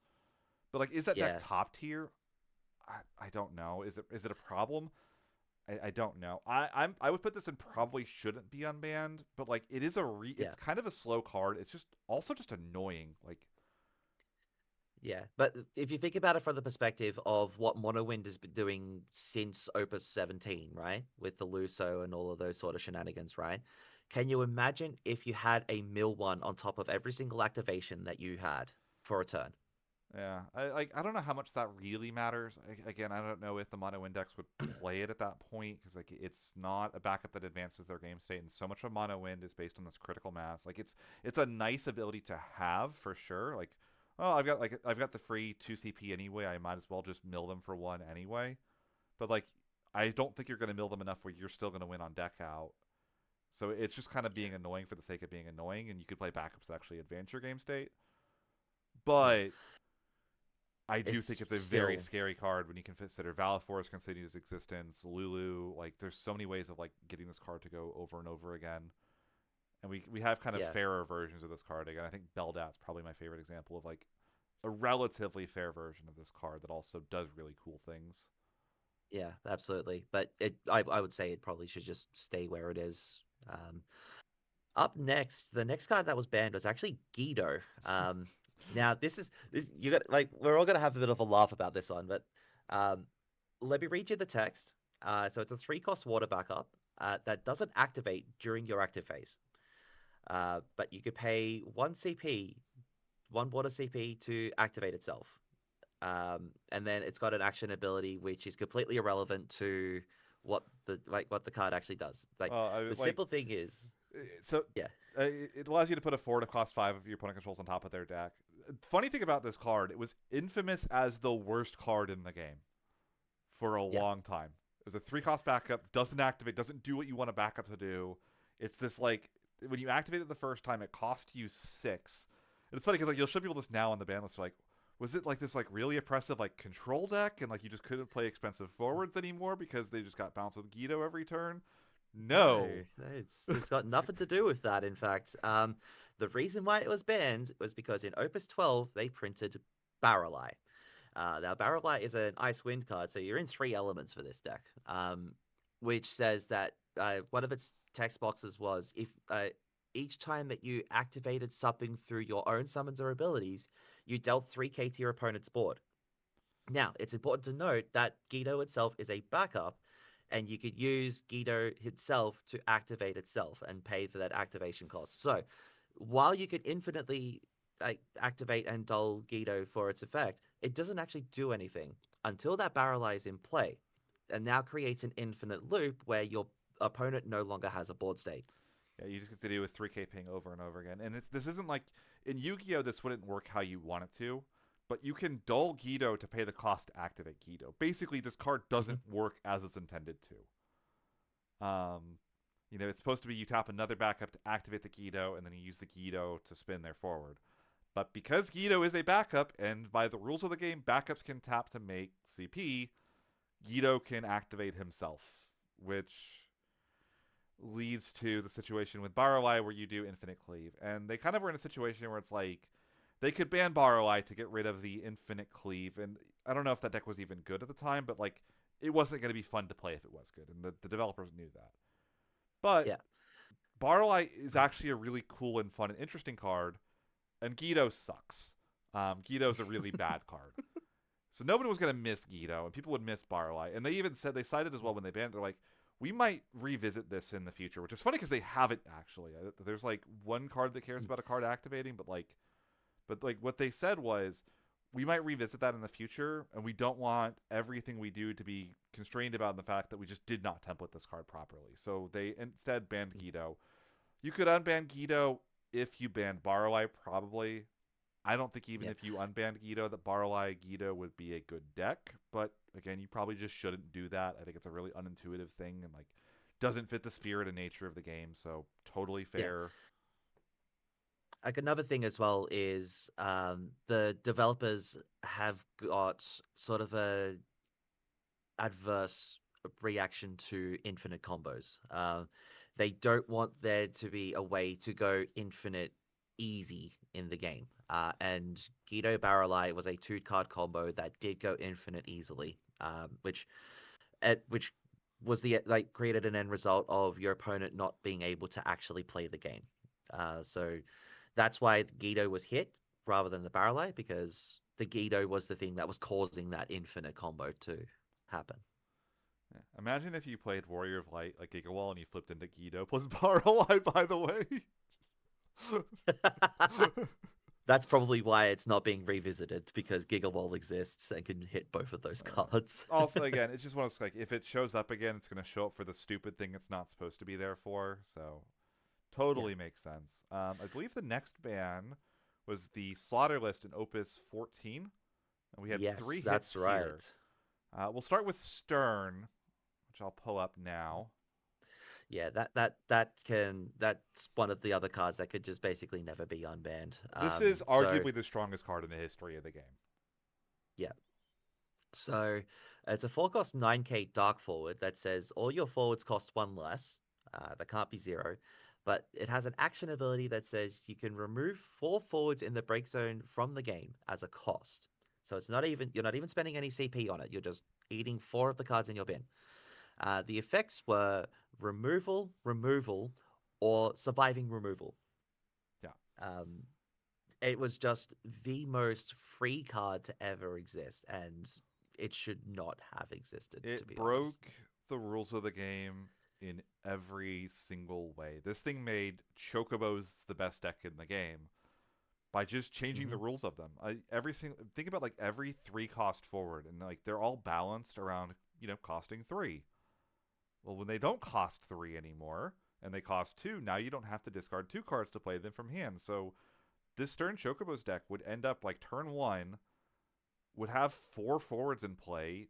But like, is that deck Yeah, top tier? I don't know. Is it a problem? I don't know. I would put this in probably shouldn't be unbanned, but like it is yeah. it's kind of a slow card. It's just also just annoying. Like Yeah, but if you think about it from the perspective of what Monowind has been doing since Opus 17, right? With the Luso and all of those sort of shenanigans, right? Can you imagine if you had a mill one on top of every single activation that you had for a turn? yeah, I don't know how much that really matters. Again, I don't know if the mono index would play it at that point because like it's not a backup that advances their game state, and so much of mono wind is based on this critical mass. Like it's a nice ability to have for sure. Like oh, I've got the free 2 CP anyway. I might as well just mill them for 1 anyway. But like I don't think you're going to mill them enough where you're still going to win on deck out. So it's just kind of Yeah. being annoying for the sake of being annoying, and you could play backups that actually advance your game state. Yeah. But I do think It's it's a very still, scary card when you can consider Valiforce continuing its existence, Lulu. Like, there's so many ways of like getting this card to go over and over again, and we have kind of yeah. fairer versions of this card again. I think Beldat's probably my favorite example of like a relatively fair version of this card that also does really cool things. Yeah, absolutely. But I would say it probably should just stay where it is. Up next, the next card that was banned was actually Guido. Now this you got like we're all gonna have a bit of a laugh about this one, but um, let me read you the text. So it's a 3 cost water backup that doesn't activate during your active phase. But you could pay 1 CP, 1 water CP to activate itself. And then it's got an action ability which is completely irrelevant to what the card actually does. Like I the mean, like simple thing is, so. yeah, It allows you to put a 4 to cost 5 of your opponent controls on top of their deck. Funny thing about this card, it was infamous as the worst card in the game for a yeah, long time. It was a 3 cost backup, doesn't activate, doesn't do what you want a backup to do. It's this like when you activate it the first time, it cost you 6. And it's funny because like you'll show people this now on the ban list, like, was it like this like really oppressive like control deck and like you just couldn't play expensive forwards anymore because they just got bounced with Guido every turn? no, No. it's got nothing to do with that. In fact, the reason why it was banned was because in Opus 12 they printed Barrel Eye. Now, Barrel Eye is an Ice Wind card, so you're in 3 elements for this deck, which says that one of its text boxes was if each time that you activated something through your own summons or abilities, you dealt 3K to your opponent's board. Now, it's important to note that Guido itself is a backup, and you could use Guido itself to activate itself and pay for that activation cost. So, while you could infinitely activate and dull Guido for its effect, it doesn't actually do anything until that barrel eye is in play, and now creates an infinite loop where your opponent no longer has a board state. Yeah, you just get to do with 3K ping over and over again. And this isn't like in Yu-Gi-Oh! This wouldn't work how you want it to, but you can dull Guido to pay the cost to activate Guido. Basically, this card doesn't work as it's intended to. It's supposed to be you tap another backup to activate the Guido, and then you use the Guido to spin their forward. But because Guido is a backup, and by the rules of the game, backups can tap to make CP, Guido can activate himself, which leads to the situation with Barroweye where you do infinite cleave. And they kind of were in a situation where it's like they could ban Barroweye to get rid of the infinite cleave. And I don't know if that deck was even good at the time, but like it wasn't going to be fun to play if it was good. And the developers knew that. But Yeah. Barroweye is actually a really cool and fun and interesting card. And Guido sucks. Guido's a really bad card. So nobody was going to miss Guido, and people would miss Barley. And they even said, they cited as well when they banned it, they're like, we might revisit this in the future, which is funny because they haven't actually. There's like one card that cares about a card activating, but like what they said was, we might revisit that in the future, and we don't want everything we do to be constrained about the fact that we just did not template this card properly. So they instead banned Guido. You could unban Guido if you banned Barley, probably. I don't think even Yep. if you unbanned Guido that Barley Guido would be a good deck, but again, you probably just shouldn't do that. I think it's a really unintuitive thing and like doesn't fit the spirit and nature of the game, so totally Yeah. fair. Like another thing as well is the developers have got sort of a adverse reaction to infinite combos. They don't want there to be a way to go infinite easy in the game. And Guido Barrelite was a 2-card combo that did go infinite easily, which was the like created an end result of your opponent not being able to actually play the game. So that's why Guido was hit rather than the Barrelite, because the Guido was the thing that was causing that infinite combo to happen. Yeah. Imagine if you played Warrior of Light like Gigawall and you flipped into Guido plus Barley, by the way. That's probably why it's not being revisited, because Gigawall exists and can hit both of those cards. Also, again, it's just one of those like if it shows up again, it's going to show up for the stupid thing it's not supposed to be there for. So Yeah. totally makes sense. I believe the next ban was the Slaughter List in Opus 14, and we had Yes, 3 hits that's right. here. We'll start with Stern, which I'll pull up now. Yeah, that's one of the other cards that could just basically never be unbanned. This is So arguably the strongest card in the history of the game. yeah, so it's a 4-cost 9K Dark Forward that says all your forwards cost 1 less. That can't be 0, but it has an action ability that says you can remove 4 forwards in the break zone from the game as a cost. So it's not even you're not even spending any CP on it. You're just eating 4 of the cards in your bin. The effects were removal, removal, or surviving removal. Yeah. Um, it was just the most free card to ever exist, and it should not have existed, to It be honest. broke the rules of the game in every single way. This thing made Chocobos the best deck in the game by just changing Mm-hmm. the rules of them. Every single think about like every 3 cost forward, and like they're all balanced around costing 3. Well, when they don't cost 3 anymore and they cost 2, now you don't have to discard 2 cards to play them from hand. So this Stern Chocobos deck would end up like turn 1 would have 4 forwards in play,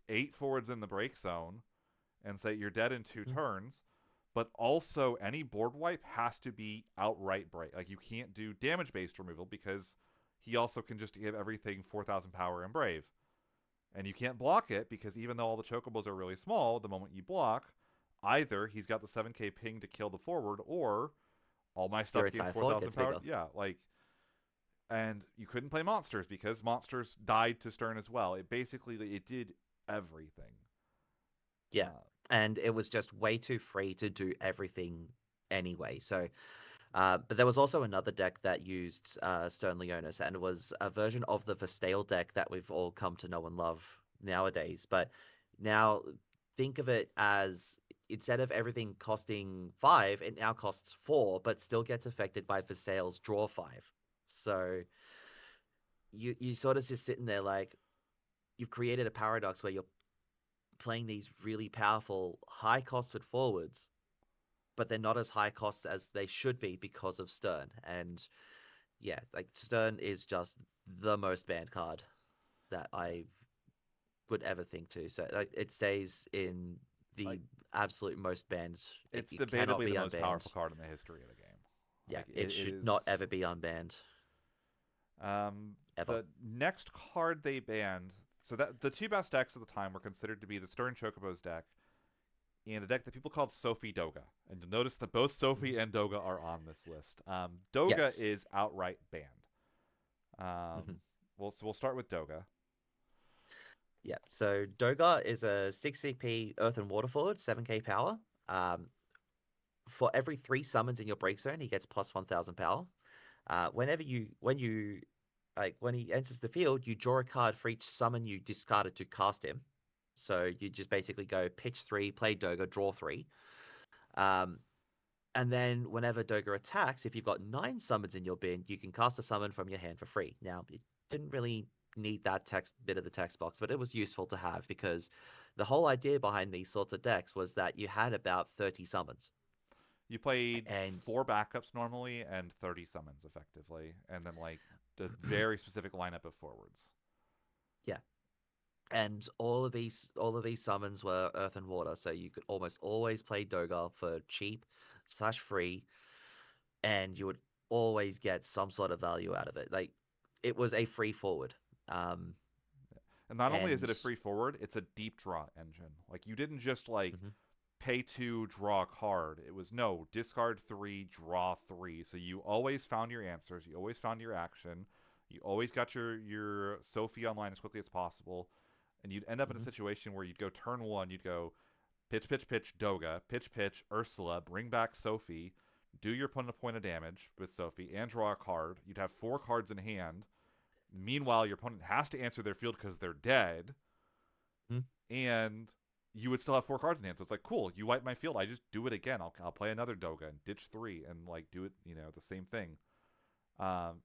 8 forwards in the break zone, and say you're dead in 2 turns. But also, any board wipe has to be outright break. Like you can't do damage based removal because he also can just give everything 4,000 power and brave. And you can't block it because even though all the chocobos are really small, the moment you block, either he's got the 7k ping to kill the forward, or all my Your stuff gains entire forward 4,000 gets power. bigger. Yeah, like and you couldn't play monsters because monsters died to Stern as well. It did everything. Yeah. Uh, And it was just way too free to do everything anyway. So, but there was also another deck that used Stern Leonis, and it was a version of the Vestale deck that we've all come to know and love nowadays. But now think of it as instead of everything costing 5, it now costs 4, but still gets affected by Vestale's draw 5. So you sort of just sitting there like you've created a paradox where you're playing these really powerful high costed forwards, but they're not as high cost as they should be because of Stern. And yeah, like Stern is just the most banned card that I would ever think to. So like it stays in the like absolute most banned. it's It cannot debatably be the most unbanned. powerful card in the history of the game. Yeah, Like it it should is. not ever be unbanned ever. The next card they banned. So that the 2 best decks at the time were considered to be the Stern Chocobos deck and a deck that people called Sophie Doga. And you'll notice that both Sophie Mhm. and Doga are on this list. Doga Yes. is outright banned. Hmm. We'll start with Doga. Yeah. So Dogar is a 6 CP Earth and Water forward, 7k power. Um, for every 3 summons in your break zone, he gets plus 1,000 power. When he enters the field, you draw a card for each summon you discarded to cast him. So you just basically go pitch 3, play Doga, draw 3. Um, and then whenever Doga attacks, if you've got 9 summons in your bin, you can cast a summon from your hand for free. Now, it didn't really need that text bit of the text box, but it was useful to have because the whole idea behind these sorts of decks was that you had about 30 summons. You played And 4 backups normally and 30 summons effectively, and then like a very specific lineup of forwards. yeah, and all of these summons were earth and water, so you could almost always play Dogar for cheap slash free, and you would always get some sort of value out of it. Like it was a free forward. Um, And not only is and it a free forward, it's a deep draw engine. Like you didn't just like Mhm. pay 2, draw a card. It was no, discard 3, draw 3. So you always found your answers. You always found your action. You always got your Sophie online as quickly as possible. And you'd end up in a Mhm. situation where you'd go turn 1, you'd go pitch, pitch, pitch, Doga, pitch, pitch, Ursula, bring back Sophie, do your opponent a point of damage with Sophie, and draw a card. You'd have 4 cards in hand. Meanwhile, your opponent has to answer their field because they're dead, Mhm. and you would still have 4 cards in hand. So it's like, cool, you wipe my field. I just do it again. I'll play another Doga and ditch 3 and like do it, the same thing. Um,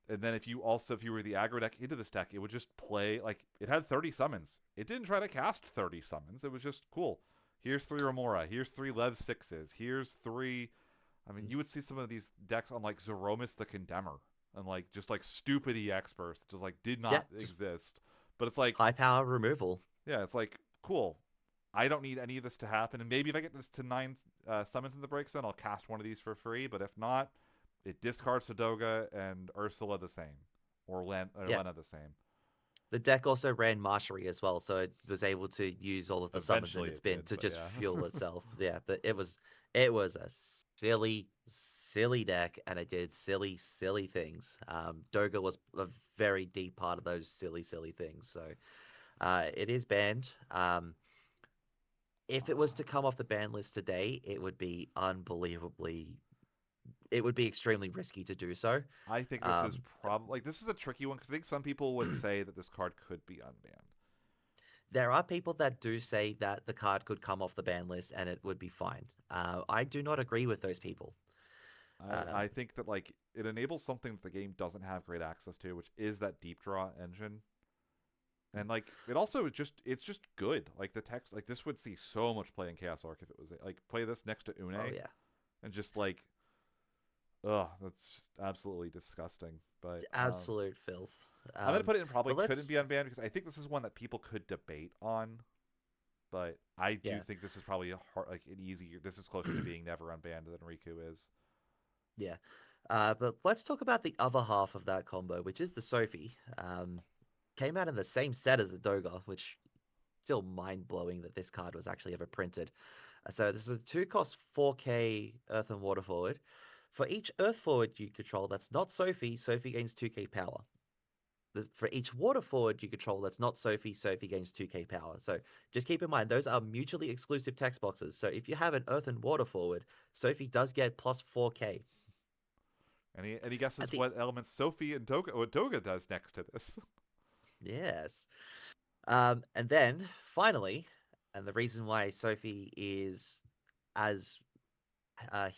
and then if you were the aggro deck into this deck, it would just play like it had 30 summons. It didn't try to cast 30 summons. It was just cool. Here's 3 Remora. Here's 3 Lev 6s. Here's 3. I mean, Mhm. you would see some of these decks on like Zeromus the Condemner and like just like stupid EX burst that just like did Yeah, not just exist. But it's like, high power removal. yeah, it's like cool. I don't need any of this to happen, and maybe if I get this to 9 summons in the break zone, I'll cast one of these for free. But if not, it discards Sadoga and Ursula the same, or Yeah. Lena the same. The deck also ran Mastery as well, so it was able to use all of the summons in Eventually its it bin did, to but just yeah. fuel itself. Yeah, but it was a silly, silly deck, and it did silly, silly things. Doga was a very deep part of those silly, silly things. So it is banned. If it was to come off the ban list today, it would be unbelievably. It would be extremely risky to do so. I think this is Um, probably like this is a tricky one because I think some people would say that this card could be unbanned. There are people that do say that the card could come off the ban list and it would be fine. I do not agree with those people. I think that like it enables something that the game doesn't have great access to, which is that deep draw engine. And like it also it's just good. Like the text like this would see so much play in Chaos Arc if it was like play this next to Oh Une yeah, and just like ugh, that's just absolutely disgusting. But absolute filth. I'm gonna put it in probably But couldn't be let's unbanned because I think this is one that people could debate on. But I do yeah think this is probably a hard, like an easier. This is closer to being never unbanned than Riku is. yeah. But let's talk about the other half of that combo, which is the Sophie. Came out in the same set as the Doga, which still mind blowing that this card was actually ever printed. So this is a 2-cost 4K Earth and Water forward. For each Earth forward you control that's not Sophie, Sophie gains 2K power. For each water forward you control that's not Sophie, Sophie gains 2K power. So just keep in mind, those are mutually exclusive text boxes. So if you have an Earth and Water forward, Sophie does get plus 4K. Any At guesses the what elements Sophie and Doga what Doga does next to this? Yes. And then finally, and the reason why Sophie is as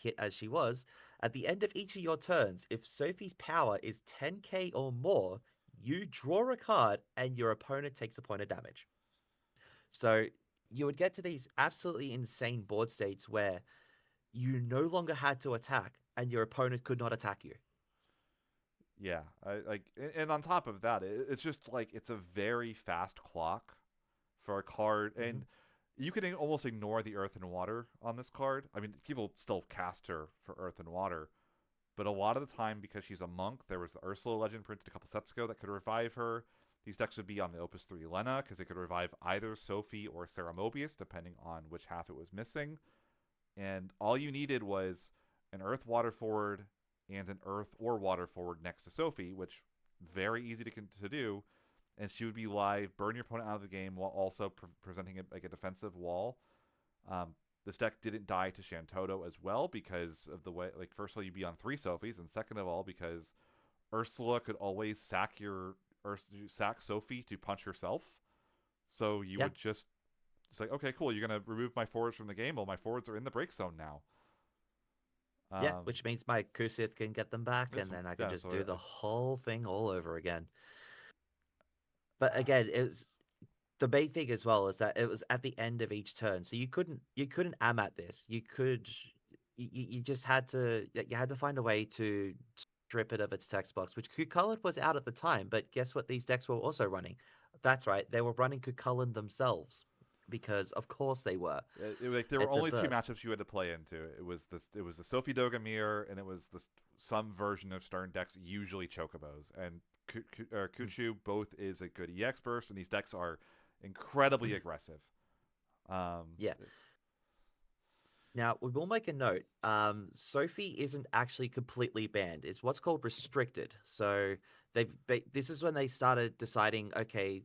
hit as she was, at the end of each of your turns, if Sophie's power is 10k or more, you draw a card and your opponent takes a point of damage. So you would get to these absolutely insane board states where you no longer had to attack and your opponent could not attack you. Yeah, I like, and on top of that, it's just like it's a very fast clock for a card, Hmm. and you can almost ignore the Earth and Water on this card. I mean, people still cast her for Earth and Water, but a lot of the time, because she's a monk, there was the Ursula legend printed a couple sets ago that could revive her. These decks would be on the Opus 3 Lena because it could revive either Sophie or Sarah Mobius, depending on which half it was missing. And all you needed was an Earth Water forward and an Earth or Water forward next to Sophie, which very easy to do. And she would be live, burn your opponent out of the game while also presenting like a defensive wall. Um, this deck didn't die to Shantoto as well because of the way, like, first of all, you'd be on 3 Sophies, and second of all, because Ursula could always sack Sophie to punch herself. So you Yeah. would just it's like, okay, cool, you're gonna remove my forwards from the game. Well, my forwards are in the break zone now. Yeah, Um, which means my Kusith can get them back, this and then I can yeah, just so do the whole thing all over again. But again, it was the main thing as well is that it was at the end of each turn, so you couldn't am at this. You just had to find a way to strip it of its text box, which Cucullin was out at the time. But guess what? These decks were also running. That's right, they were running Cucullin themselves because of course they were. like there were It's a only two burst. matchups you had to play into. It was the Sophie Dogomir, and it was this some version of Stern decks, usually Chocobos. And Mm. Kuchu both is a good EX burst, and these decks are incredibly aggressive. Um, Yeah. Now, we will make a note. Sophie isn't actually completely banned. It's what's called restricted. So this is when they started deciding, okay,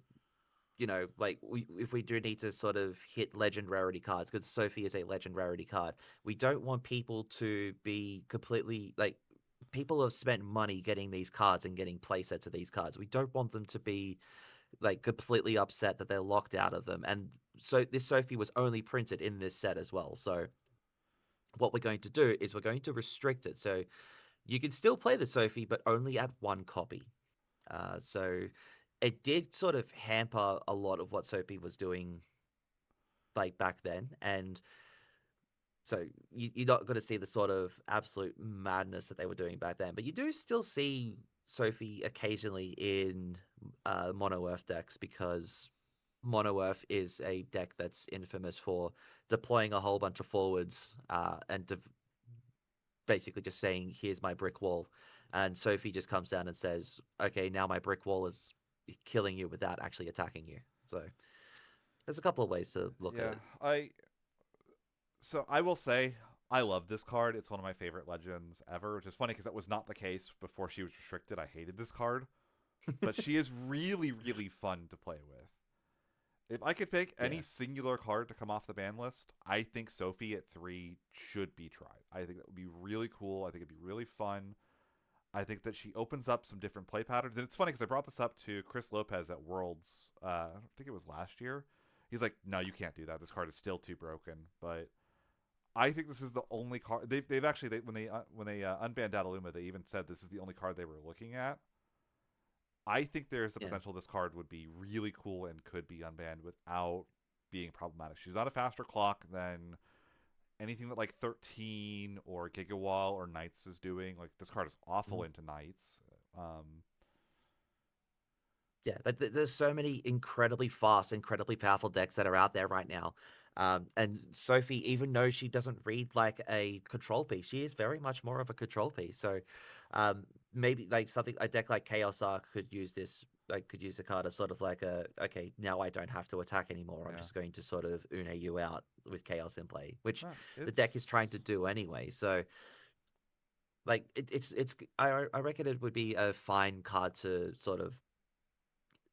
like if we do need to sort of hit legend rarity cards, because Sophie is a legend rarity card, we don't want people to be completely like people have spent money getting these cards and getting playsets of these cards. We don't want them to be like completely upset that they're locked out of them. And so this Sophie was only printed in this set as well. So what we're going to do is we're going to restrict it. So you can still play the Sophie, but only at one copy. So it did sort of hamper a lot of what Sophie was doing like back then. And so you're not going to see the sort of absolute madness that they were doing back then. But you do still see Sophie occasionally in Mono Earth decks because Mono Earth is a deck that's infamous for deploying a whole bunch of forwards and basically just saying, "Here's my brick wall," and Sophie just comes down and says, "Okay, now my brick wall is killing you without actually attacking you." So there's a couple of ways to look at yeah, it. I will say I love this card. It's one of my favorite legends ever, which is funny because that was not the case before she was restricted. I hated this card, but she is really really fun to play with. If I could pick any Yeah, singular card to come off the ban list, I think Sophie at 3 should be tried. I think that would be really cool. I think it'd be really fun. I think that she opens up some different play patterns. And it's funny because I brought this up to Chris Lopez at Worlds, I think it was last year. He's like, no, you can't do that. This card is still too broken. But I think this is the only card. They've actually, when they unbanned Dataluma, they even said this is the only card they were looking at. I think there's the yeah. potential this card would be really cool and could be unbanned without being problematic. She's not a faster clock than anything that like 13 or Gigawall or Knights is doing. Like this card is awful Mhm. into Knights. Um, Yeah, there's so many incredibly fast, incredibly powerful decks that are out there right now. And Sophie, even though she doesn't read like a control piece, she is very much more of a control piece. So maybe like something a deck like Chaos Arc could use this, like could use the card as sort of like a okay, now I don't have to attack anymore. I'm yeah, just going to sort of une you out with Chaos in play, which the deck is trying to it's do anyway. So like it's I reckon it would be a fine card to sort of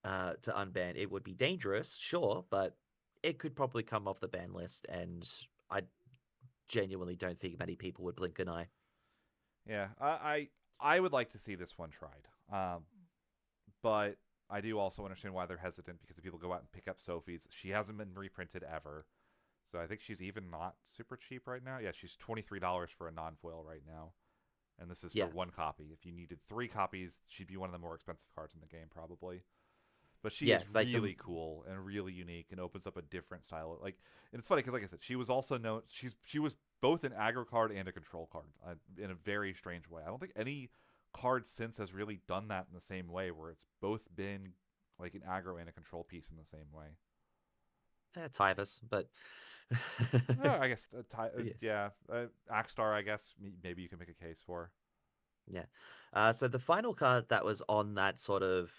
to unban. It would be dangerous, sure, but it could probably come off the ban list, and I genuinely don't think many people would blink an eye. yeah. I would like to see this one tried. But I do also understand why they're hesitant because if people go out and pick up Sophie's, she hasn't been reprinted ever. So I think she's even not super cheap right now. Yeah, she's $23 for a non-foil right now. And this is for Yeah, one copy. If you needed 3 copies, she'd be one of the more expensive cards in the game, probably. But she yeah, is like the really cool and really unique and opens up a different style. Like, and it's funny because, like I said, she was also known. She was both an aggro card and a control card in a very strange way. I don't think any card since has really done that in the same way, where it's both been like an aggro and a control piece in the same way. Tyvus, but I guess yeah, yeah, Axstar. I guess maybe you can make a case for. yeah. So the final card that was on that sort of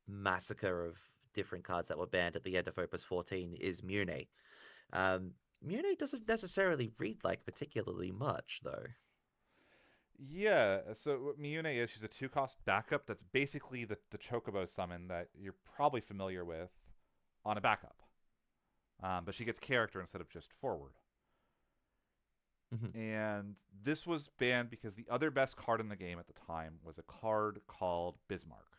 massacre of different cards that were banned at the end of Opus 14 is Mune. Mune doesn't necessarily read like particularly much, though. Yeah, so what Miyune is, she's a 2 cost backup that's basically the Chocobo summon that you're probably familiar with on a backup. But she gets character instead of just forward. Mhm. And this was banned because the other best card in the game at the time was a card called Bismarck.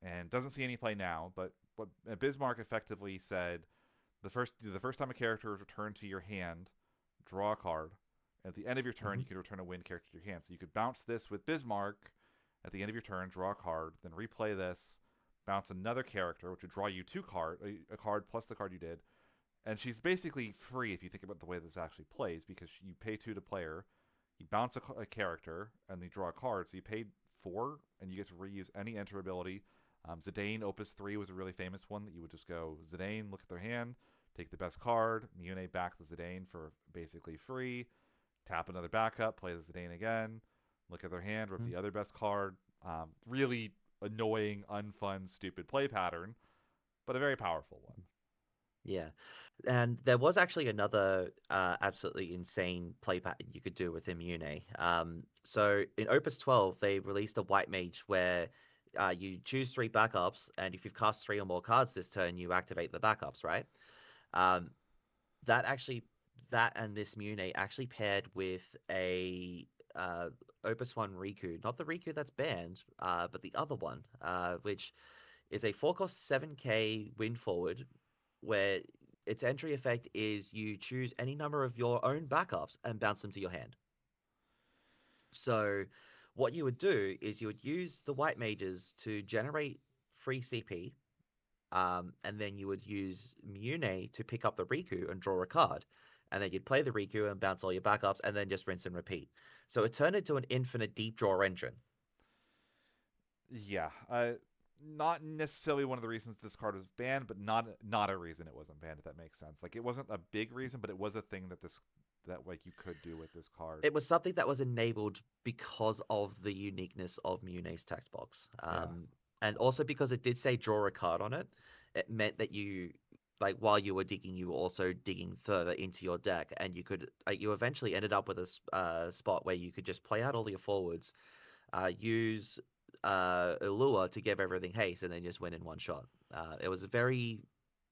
And doesn't see any play now, but what Bismarck effectively said the first time a character is returned to your hand, draw a card, At the end of your turn, Hmm. you can return a wind character to your hand. So you could bounce this with Bismarck at the end of your turn, draw a card, then replay this, bounce another character, which would draw you a card plus the card you did, and she's basically free if you think about the way this actually plays because you pay 2 to play her, you bounce a character, and you draw a card. So you paid 4, and you get to reuse any enter ability. Zidane Opus 3 was a really famous one that you would just go Zidane, look at their hand, take the best card, Mune back the Zidane for basically free, tap another backup, play the Zidane again, look at their hand, rip the other best card. Really annoying, unfun, stupid play pattern, but a very powerful one. Yeah. And there was actually another absolutely insane play pattern you could do with Immune. So in Opus 12, they released a white mage where you choose 3 backups, and if you've cast 3 or more cards this turn, you activate the backups, right? Um, that actually, that and this Mune actually paired with a uh, Opus 1 Riku, not the Riku that's banned, but the other one, which is a 4-cost 7k win forward, where its entry effect is you choose any number of your own backups and bounce them to your hand. So, what you would do is you would use the white mages to generate free CP, and then you would use Mune to pick up the Riku and draw a card. And then you'd play the Riku and bounce all your backups, and then just rinse and repeat. So it turned into an infinite deep draw engine. Yeah, not necessarily one of the reasons this card was banned, but not a reason it wasn't banned. If that makes sense. Like it wasn't a big reason, but it was a thing that like you could do with this card. It was something that was enabled because of the uniqueness of Mune's text box. Yeah. And also because it did say draw a card on it, it meant that you, like, while you were digging, you were also digging further into your deck, and you could, like, you eventually ended up with a spot where you could just play out all your forwards, use Allure to give everything haste, and then just win in one shot. It was a very,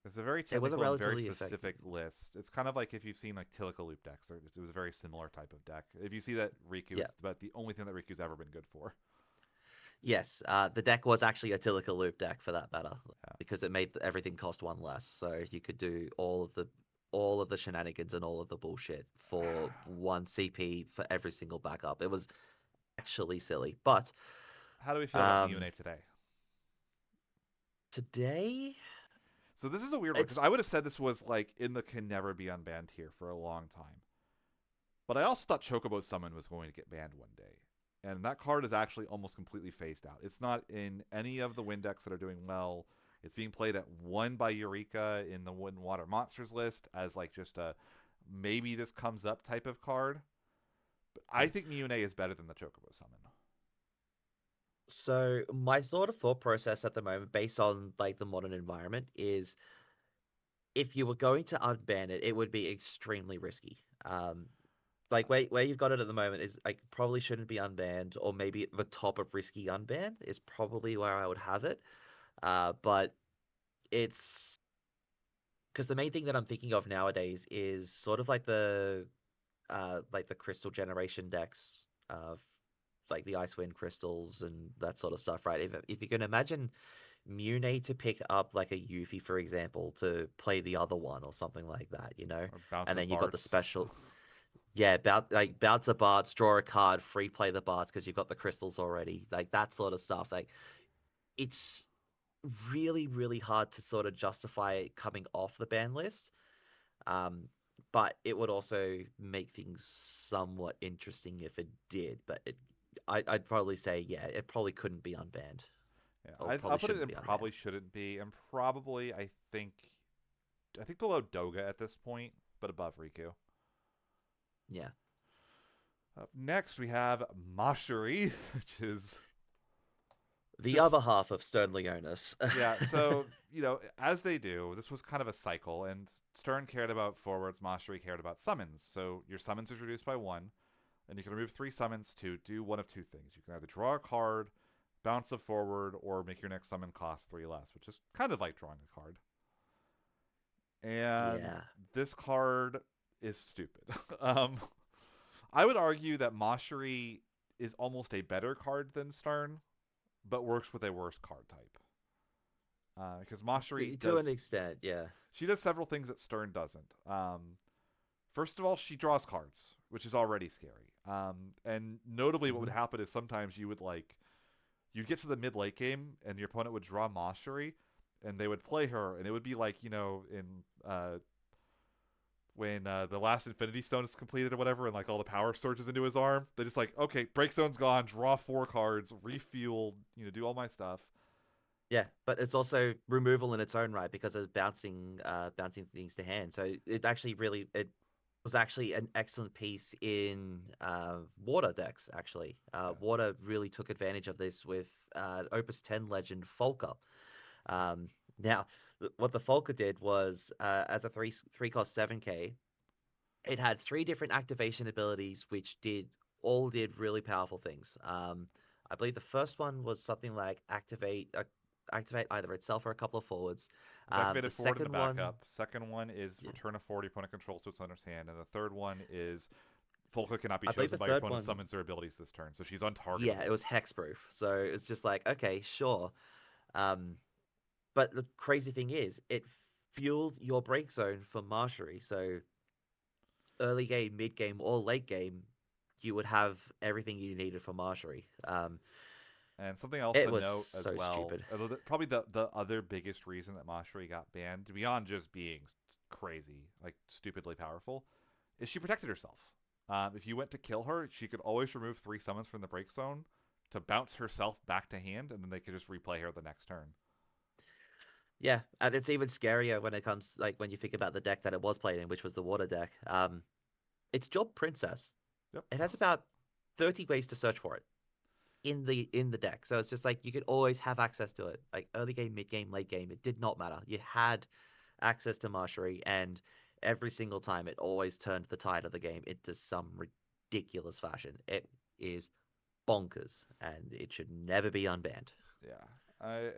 It's a very it was a technical and very relatively effective. specific list. It's kind of like if you've seen like Tilica loop decks. It was a very similar type of deck. If you see that Riku, Yeah. it's about the only thing that Riku's ever been good for. Yes, the deck was actually a Tilica loop deck for that matter, Yeah. because it made everything cost 1 less, so you could do all of the shenanigans and all of the bullshit for 1 CP for every single backup. It was actually silly, but How do we feel about um, Miune today? today So this is a weird one because it's I would have said this was like in the can never be unbanned tier for a long time. But I also thought Chocobo Summon was going to get banned one day. And that card is actually almost completely phased out. It's not in any of the win decks that are doing well. It's being played at 1 by Eureka in the Wind Water Monsters list as like just a maybe this comes up type of card. But I think Miune is better than the Chocobo Summon. so my sort of thought process at the moment, based on like the modern environment, is if you were going to unban it, it would be extremely risky. Like where you've got it at the moment is like probably shouldn't be unbanned, or maybe at the top of risky unbanned is probably where I would have it. But it's because the main thing that I'm thinking of nowadays is sort of like the crystal generation decks of like the Icewind crystals and that sort of stuff, right? If you can imagine Mune to pick up like a Yuffie, for example, to play the other one or something like that, you know? Or Bounce And of then you got the Barts. special. Yeah, bounce a Barts, draw a card, free play the Barts because you've got the crystals already, like that sort of stuff. Like it's really, really hard to sort of justify it coming off the ban list. Um, but it would also make things somewhat interesting if it did. But I'd probably say, yeah, it probably couldn't be unbanned, Yeah, or I'll probably put it shouldn't in be unbanned. probably shouldn't be, and probably I think below Doga at this point, but above Riku. Yeah, Up next we have Mashuri, which is the just other half of Stern Leonis. yeah. So as they do, this was kind of a cycle, and Stern cared about forwards, Mashuri cared about summons. So your summons is reduced by 1, and you can remove 3 summons to do one of 2 things. You can either draw a card, bounce a forward, or make your next summon cost 3 less, which is kind of like drawing a card. And Yeah. this card is stupid. um, I would argue that Mashuri is almost a better card than Stern, but works with a worse card type. Because Mashuri To an does extent, yeah. she does several things that Stern doesn't. First of all, she draws cards. which is already scary. And notably, what would Hmm. happen is sometimes you'd get to the mid late game and your opponent would draw Mastery, and they would play her, and it would be like in when the last Infinity Stone is completed or whatever, and like all the power surges into his arm. They just like, okay, Break Zone's gone, draw 4 cards, refuel, do all my stuff. Yeah, but it's also removal in its own right because it's bouncing things to hand. So it was actually an excellent piece in water decks. Actually, Yeah, water really took advantage of this with Opus 10 legend Folker. Um, now, what the Folker did was as a three cost 7K, it had 3 different activation abilities, which did really powerful things. I believe the first one was something like activate either itself or a couple of forwards. it's The activated forward in the second one, backup. Second one is yeah, return a forward your opponent controls to its owner's hand, and the third one is Folka cannot be I believe the chosen by your third opponent one, summons their abilities this turn, so she's yeah, it untargetable. was hexproof. So it's just like, okay, sure. Um, but the crazy thing is, it fueled your break zone for Mastery. So early game, mid game, or late game, you would have everything you needed for Mastery. And something else It to was note as so well, stupid. probably the other biggest reason that Mastery got banned, beyond just being crazy, like stupidly powerful, is she protected herself. If you went to kill her, she could always remove 3 summons from the break zone to bounce herself back to hand, and then they could just replay her the next turn. Yeah, and it's even scarier when it comes like when you think about the deck that it was played in, which was the water deck. It's Job Princess. Yep. It has about 30 ways to search for it in the deck. So it's just like you could always have access to it. Like early game, mid game, late game, it did not matter. You had access to Mastery, and every single time it always turned the tide of the game into some ridiculous fashion. It is bonkers, and it should never be unbanned. Yeah.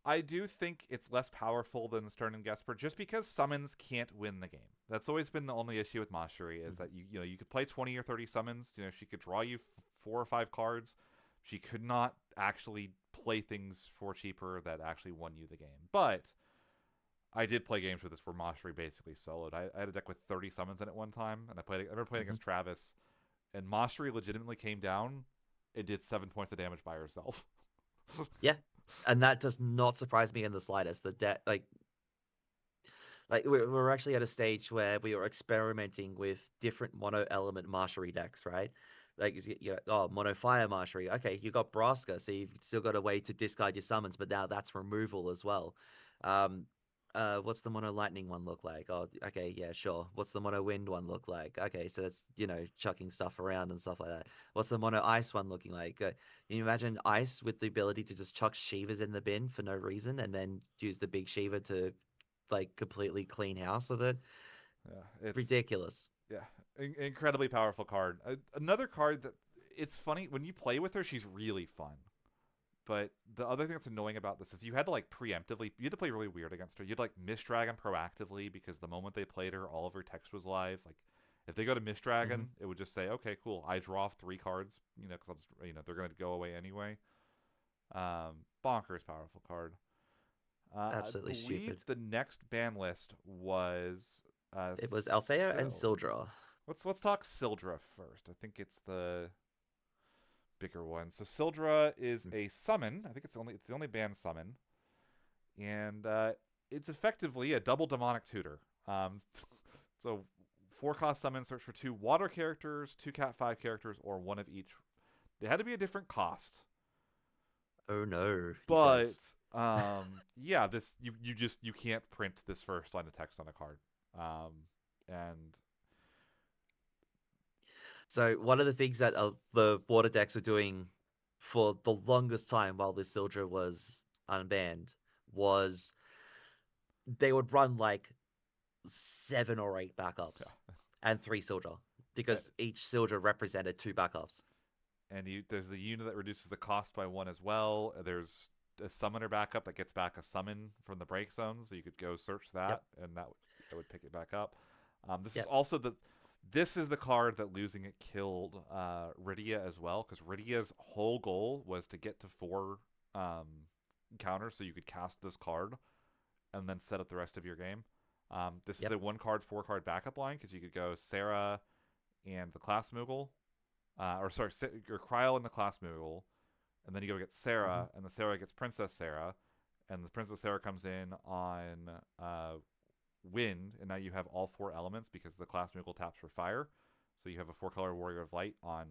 I do think it's less powerful than Stern and Gesper just because summons can't win the game. That's always been the only issue with Mastery is Mhm. that you could play 20 or 30 summons. She could draw you 4 or 5 cards. She could not actually play things for cheaper that actually won you the game. But I did play games with this where Mastery basically soloed. I had a deck with 30 summons in it one time, and I remember playing Mhm. against Travis, and Mastery legitimately came down. It did 7 points of damage by herself. Yeah, and that does not surprise me in the slightest. The deck, like we're actually at a stage where we are experimenting with different mono element mastery decks, right? Like oh, mono fire mastery. Okay, you got Braska, so you've still got a way to discard your summons, but now that's removal as well. Um, what's the mono lightning one look like? Oh, okay, yeah, sure. What's the mono wind one look like? Okay, so that's chucking stuff around and stuff like that. What's the mono ice one looking like? Can you imagine ice with the ability to just chuck Shivas in the bin for no reason and then use the big Shiva to like completely clean house with it? Yeah, it's Ridiculous. yeah, incredibly powerful card. Another card that it's funny when you play with her, she's really fun. But the other thing that's annoying about this is you had to like preemptively, you had to play really weird against her. You'd like Miss Dragon proactively because the moment they played her, all of her text was live. Like if they go to Miss Hmm. Dragon, it would just say, okay, cool, I draw 3 cards, because I'll just, they're gonna go away anyway. Bonkers powerful card. I Absolutely believe stupid. the next ban list was It was Althea and Sil. Sildra. Let's talk Sildra first. I think it's the bigger one. So Sildra is Mm. a summon. I think it's the only banned summon, and it's effectively a double demonic tutor. So 4 cost summon, search for 2 water characters, 2 cat 5 characters, or one of each. They had to be a different cost, Oh no, he but says. yeah, this you can't print this first line of text on a card, and So one of the things that the water decks were doing for the longest time while this Sildra was unbanned was they would run like 7 or 8 backups yeah, and 3 Sildra uh, because each Sildra represented 2 backups. and there's the unit that reduces the cost by 1 as well. There's a summoner backup that gets back a summon from the break zone, so you could go search Yep, that, and that would pick it back up. This is yep, also this is the card that losing it killed Rydia as well, because Rydia's whole goal was to get to 4 counters, so you could cast this card and then set up the rest of your game. This is yep, a 1 card 4 card backup line because you could go Sarah, and the class Moogle, or sorry, your Kryl and the class Moogle, and then you go get Hmm. Sarah, and the Sarah gets Princess Sarah, and the Princess Sarah comes in on Wind, and now you have all four elements because the class Moogle taps for fire, so you have a four-color Warrior of Light on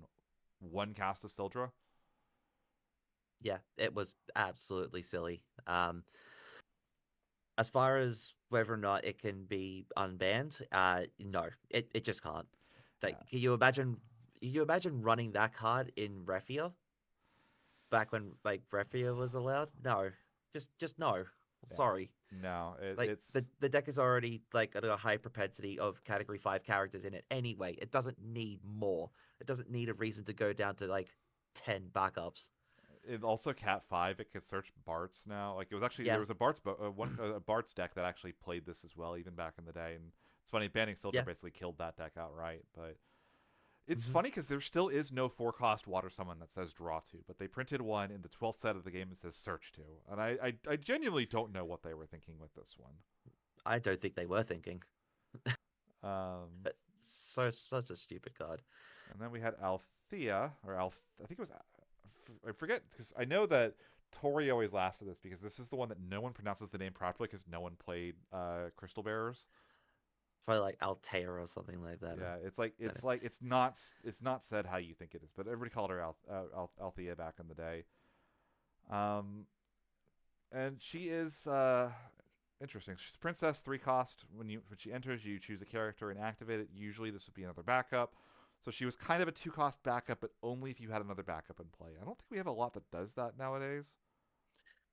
one cast of Sildra. Yeah, it was absolutely silly. As far as whether or not it can be unbanned, no, it just can't. Like, Yeah, can you imagine? Can you imagine running that card in Refia back when like Refia was allowed? No, just no. yeah. Sorry. No, Like it's the deck is already like at a high propensity of Category 5 characters in it anyway. It doesn't need more. It doesn't need a reason to go down to like 10 backups. it also Cat 5. It could search Bart's now. Like it was actually there Yeah. was a Bart's a Bart's deck that actually played this as well, even back in the day. And it's funny, banning Sildra Yeah. basically killed that deck outright. But it's Hmm. funny because there still is no four cost water summon that says draw to, but they printed one in the 12th set of the game that says search to, and I genuinely don't know what they were thinking with this one. I don't think they were thinking. Um, So such a stupid card. and then we had Althea or I think it was I forget because I know that Tori always laughs at this because this is the one that no one pronounces the name properly because no one played Crystal Bearers. Probably like Altair or something like that. Yeah, Don't know. it's not said how you think it is, but everybody called her Althea back in the day. Um, and she is interesting. She's a princess, three cost. When she enters, you choose a character and activate it. Usually, this would be another backup. So she was kind of a two cost backup, but only if you had another backup in play. I don't think we have a lot that does that nowadays.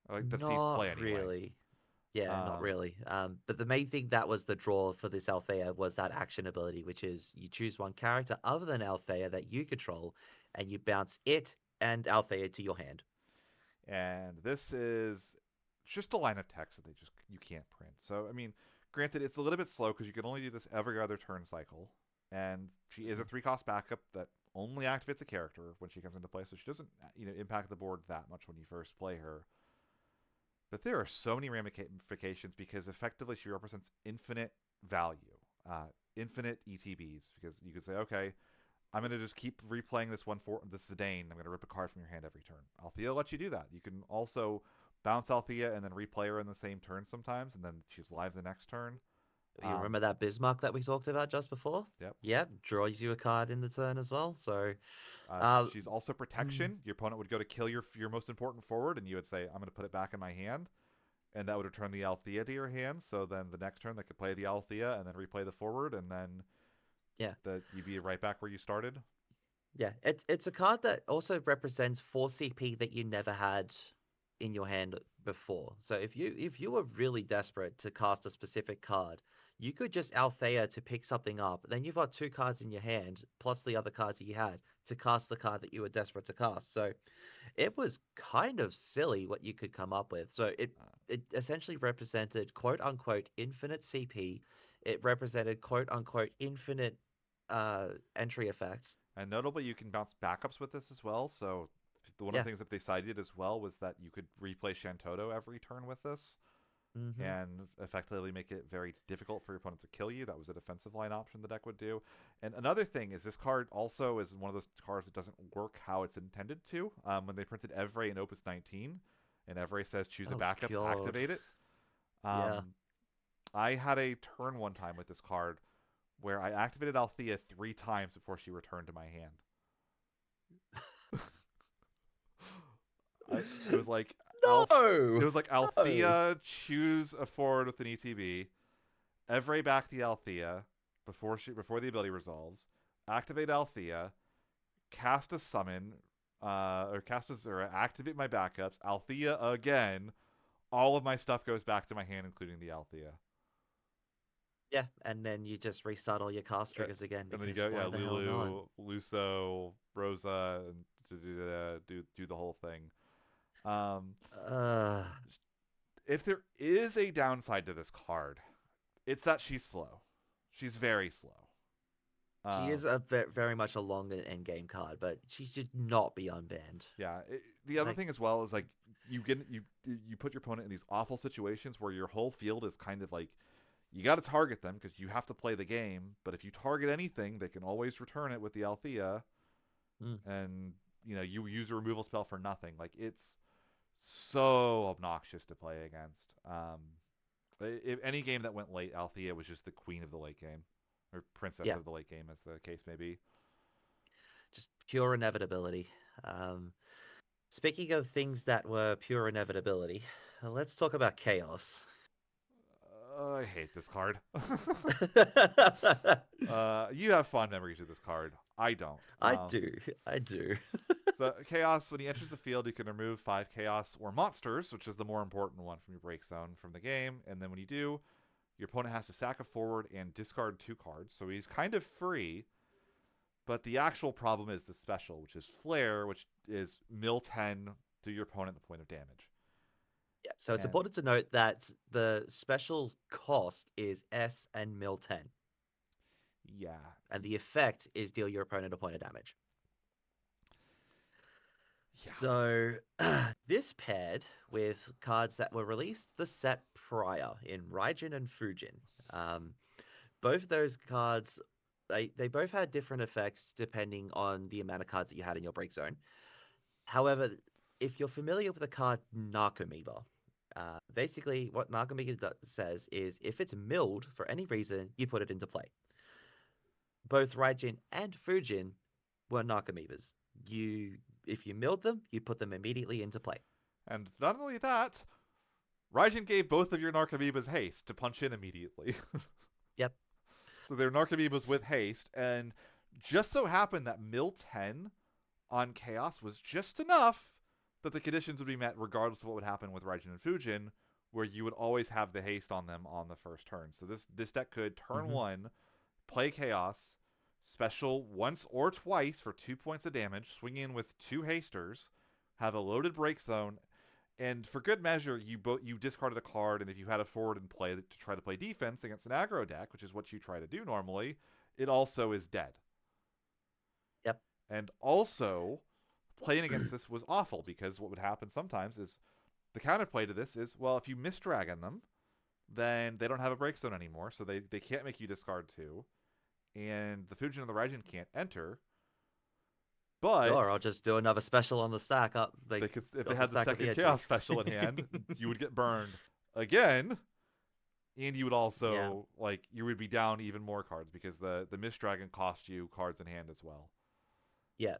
Like that sees Not play anyway. really. Yeah, not Um, really. But the main thing that was the draw for this Althea was that action ability, which is you choose one character other than Althea that you control, and you bounce it and Althea to your hand. and this is just a line of text that they just you can't print. So I mean, granted, it's a little bit slow because you can only do this every other turn cycle, and she is a Mhm. three cost backup that only activates a character when she comes into play, so she doesn't impact the board that much when you first play her. But there are so many ramifications because effectively she represents infinite value, infinite ETBs. Because you could say, okay, I'm going to just keep replaying this Zidane. I'm going to rip a card from your hand every turn. Althea lets you do that. You can also bounce Althea and then replay her in the same turn sometimes, and then she's live the next turn. You Um, remember that Bismarck that we talked about just before? yep. Yep, draws you a card in the turn as well. So, Uh, uh, she's also mm, protection. Your opponent would go to kill your most important forward, and you would say, "I'm going to put it back in my hand," and that would return the Althea to your hand. So then the next turn they could play the Althea and then replay the forward, and then yeah, you'd be right back where you started. yeah. It's a card that also represents 4 CP that you never had in your hand before. So if you were really desperate to cast a specific card, you could just Althea to pick something up. Then you've got two cards in your hand plus the other cards that you had to cast the card that you were desperate to cast. So it was kind of silly what you could come up with. So it Uh, it essentially represented quote unquote infinite CP. It represented quote unquote infinite entry effects. and notably, you can bounce backups with this as well. So one of Yeah. the things that they cited as well was that you could replay Shantoto every turn with this, Mm-hmm. and effectively make it very difficult for your opponent to kill you. That was a defensive line option the deck would do. And another thing is this card also is one of those cards that doesn't work how it's intended to. When they printed Evray in Opus 19, and Evray says choose a Oh backup, God. activate it. Yeah. Um, I had a turn one time with this card where I activated Althea 3 times before she returned to my hand. It was like it No. was like No. Althea choose a forward with an ETB, Evray back the Althea before the ability resolves, activate Althea, cast a summon, or cast a Zura, activate my backups, Althea again. All of my stuff goes back to my hand, including the Althea. Yeah, and then you just restart all your cast Uh, triggers again and then you because go, yeah, why the hell not? Lulu, Luso, Rosa, and to do the whole thing. Um, Uh, if there is a downside to this card, it's that she's slow. She's very slow. she Um, is very much a long end game card, but she should not be unbanned. yeah. The other Like, thing as well is like you put your opponent in these awful situations where your whole field is kind of like You got to target them because you have to play the game. But if you target anything, they can always return it with the Althea, Mm. and you use a removal spell for nothing. Like it's so obnoxious to play against. If any game that went late, Althea was just the queen of the late game, or princess Yeah, of the late game, as the case may be. just pure inevitability. Um, Speaking of things that were pure inevitability, let's talk about chaos. I hate this card. You have fond memories of this card. I don't. I do. I do. So chaos, when he enters the field, you can remove 5 chaos or monsters, which is the more important one from your break zone from the game. And then when you do, your opponent has to sack a forward and discard 2 cards. So he's kind of free. But the actual problem is the special, which is Flare, which is mill 10 to your opponent at the point of damage. Yeah, so it's And important to note that the special's cost is S and mil 10, yeah, and the effect is deal your opponent a point of damage. yeah. So this paired with cards that were released the set prior in Raijin and Fujin. Um, both those cards, they both had different effects depending on the amount of cards that you had in your break zone. However, if you're familiar with the card Narcomoeba, basically what Narcomoeba says is if it's milled for any reason, you put it into play. Both Raijin and Fujin were Narcomoebas. If you milled them, you put them immediately into play. And not only that, Raijin gave both of your Narcomoebas haste to punch in immediately. Yep. So they're Narcomoebas with haste, and just so happened that mill 10 on Chaos was just enough that the conditions would be met regardless of what would happen with Raijin and Fujin, where you would always have the haste on them on the first turn. So this deck could turn Mm-hmm. 1, play Chaos, special once or twice for 2 points of damage, swing in with 2 hasters, have a loaded break zone, and for good measure, you discarded a card, and if you had a forward in play to try to play defense against an aggro deck, which is what you try to do normally, it also is dead. Yep. And also, playing against this was awful because what would happen sometimes is the counterplay to this is, well, if you misdragon them, then they don't have a break zone anymore, so they can't make you discard 2, and the Fujin and the Raijin can't enter. But Sure, I'll just do another special on the stack. Up, they they could, if they got the had the stack at the second edge. Chaos special in hand, you would get burned again, and you would Yeah. also you would be down even more cards because the Mist Dragon cost you cards in hand as well. Yeah.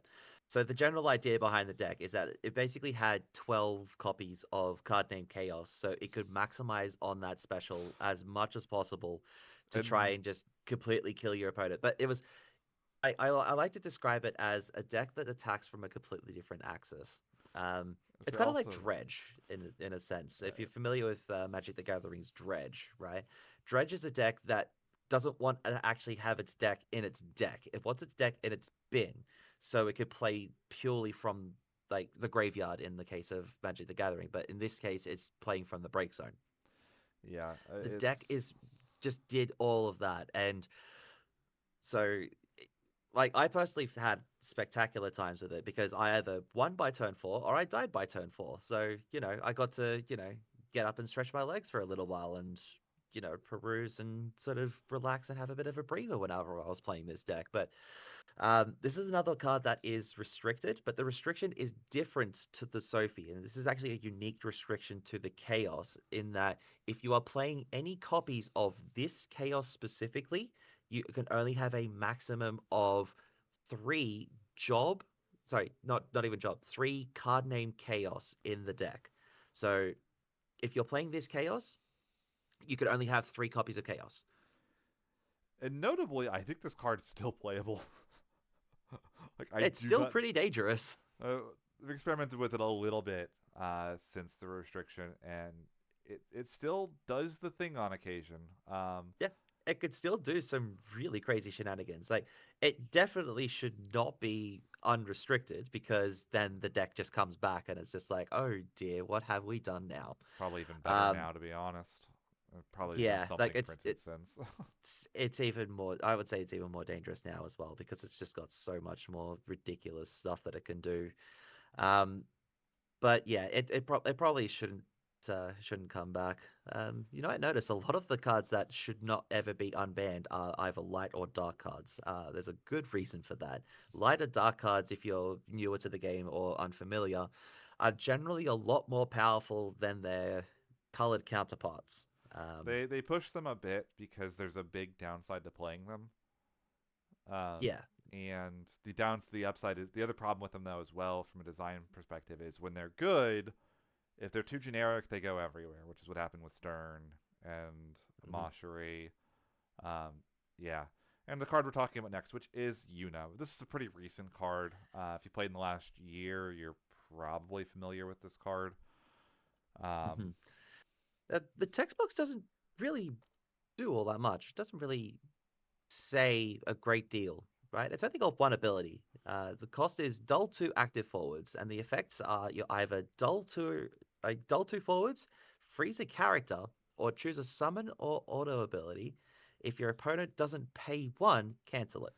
So the general idea behind the deck is that it basically had 12 copies of card name Chaos, so it could maximize on that special as much as possible to try And and just completely kill your opponent. But it was I like to describe it as a deck that attacks from a completely different axis. It's so kind of like also, Dredge in a sense. If uh, you're familiar with Magic the Gathering's Dredge, right? Dredge is a deck that doesn't want to actually have its deck in its deck. It wants its deck in its bin, so it could play purely from like the graveyard in the case of Magic the Gathering. But in this case, it's playing from the break zone. yeah, The deck it's is just did all of that, and so like I personally had spectacular times with it because I either won by turn 4 or I died by turn 4. So, I got to, get up and stretch my legs for a little while and, peruse and sort of relax and have a bit of a breather whenever I was playing this deck. But this is another card that is restricted, but the restriction is different to the Sophie. And this is actually a unique restriction to the Chaos in that if you are playing any copies of this Chaos specifically, you can only have a maximum of 3 job. Sorry, not even job. 3 card name Chaos in the deck. So if you're playing this Chaos, you could only have 3 copies of Chaos. and notably, I think this card is still playable. I It's do still not. pretty dangerous. I've experimented with it a little bit since the restriction, and it still does the thing on occasion. Yeah, it could still do some really crazy shenanigans. Like, it definitely should not be unrestricted because then the deck just comes back and it's just like, oh dear, what have we done now? It's probably even better Um, now, to be honest. Probably been yeah, like something it's printed it, since. it's even more. I would say it's even more dangerous now as well because it's just got so much more ridiculous stuff that it can do. Um, but yeah, it probably shouldn't shouldn't come back. I notice a lot of the cards that should not ever be unbanned are either light or dark cards. There's a good reason for that. Light or dark cards, if you're newer to the game or unfamiliar, are generally a lot more powerful than their colored counterparts. They push them a bit because there's a big downside to playing them. Yeah. And the upside is the other problem with them though as well from a design perspective is when they're good, if they're too generic, they go everywhere, which is what happened with Stern and Mhm. Mashiri. Yeah. And the card we're talking about next, which is Yuno. This is a pretty recent card. If you played in the last year, you're probably familiar with this card. Um, Mhm. The text box doesn't really do all that much. It doesn't really say a great deal, right? It's only got one ability. The cost is dull two active forwards, and the effects are you're either dull two forwards, freeze a character, or choose a summon or auto ability. If your opponent doesn't pay one, cancel it.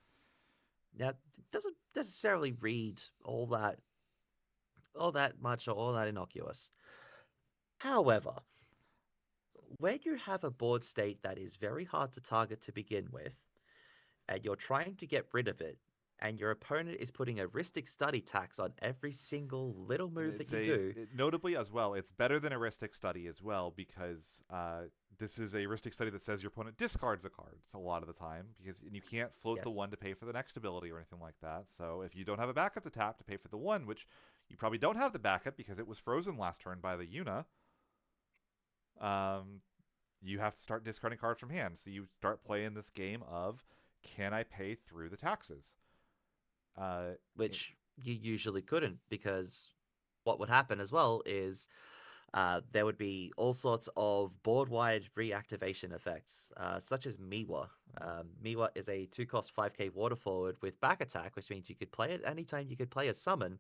Now, it doesn't necessarily read all that much or all that innocuous. However, when you have a board state that is very hard to target to begin with, and you're trying to get rid of it, and your opponent is putting a heuristic study tax on every single little move that it's you do. notably as well. It's better than a heuristic study as well because this is a heuristic study that says your opponent discards a card a lot of the time because and you can't float the Yes, one to pay for the next ability or anything like that. So if you don't have a backup to tap to pay for the one, which you probably don't have the backup because it was frozen last turn by the Yuna, um, you have to start discarding cards from hand. So you start playing this game of can I pay through the taxes? Uh, which you usually couldn't, because what would happen as well is there would be all sorts of board wide reactivation effects, such as Miwa. Miwa is a 2-cost 5k water forward with back attack, which means you could play it anytime you could play a summon.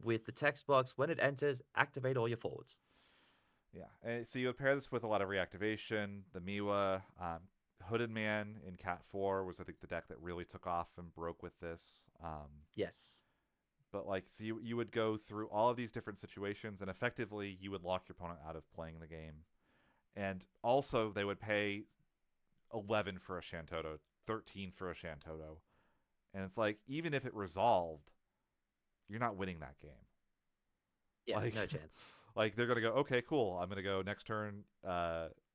With the text box, when it enters, activate all your forwards. Yeah, and so you pair this with a lot of reactivation. The Miwa, Hooded Man in Cat 4 was, I think, the deck that really took off and broke with this. Yes. But, like, so you would go through all of these different situations, and effectively you would lock your opponent out of playing the game. And also, they would pay 11 for a Shantoto, 13 for a Shantoto. And it's like, even if it resolved, you're not winning that game. Yeah, Like, no chance. like they're gonna go, okay, cool. I'm gonna go next turn.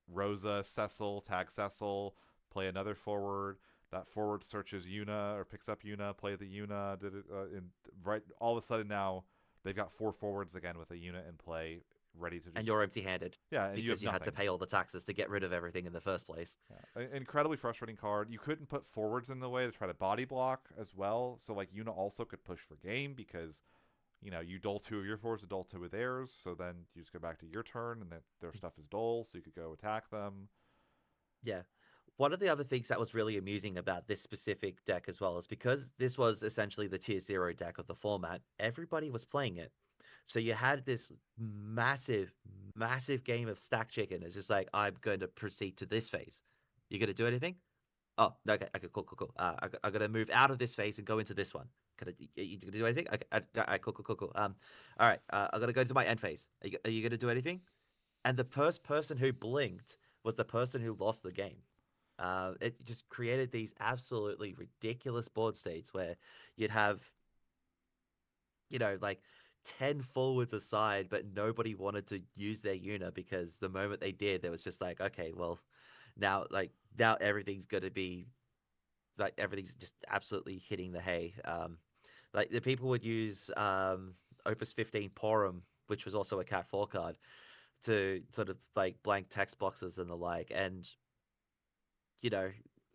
Rosa, Cecil, tag Cecil, play another forward. That forward searches Yuna or picks up Yuna, play the Yuna. Did it, and right, all of a sudden now they've got four forwards again with a Yuna in play, ready to And just you're empty-handed yeah, and you have because you had to nothing. pay all the taxes to get rid of everything in the first place. Yeah. Incredibly frustrating card. You couldn't put forwards in the way to try to body block as well. So like Yuna also could push for game because you dull two of your forwards, dull two of theirs, so then you just go back to your turn, and that their stuff is dull, so you could go attack them. Yeah. One of the other things that was really amusing about this specific deck as well is because this was essentially the tier 0 deck of the format, everybody was playing it. So you had this massive, massive game of stack chicken. It's just like, I'm going to proceed to this phase. You going to do anything? Oh, no, okay, okay, cool, cool, cool. I got to move out of this phase and go into this one. You gonna do anything? Okay, all right, cool, cool, cool, cool. All right, I gotta go to my end phase. Are you gonna do anything? And the first person who blinked was the person who lost the game. It just created these absolutely ridiculous board states where you'd have, like 10 forwards aside, but nobody wanted to use their unit because the moment they did, there was just like, okay, well, now everything's going to be like everything's just absolutely hitting the hay. Like the people would use Opus 15 Porum, which was also a Cat 4 card, to sort of like blank text boxes and the like. And, you know,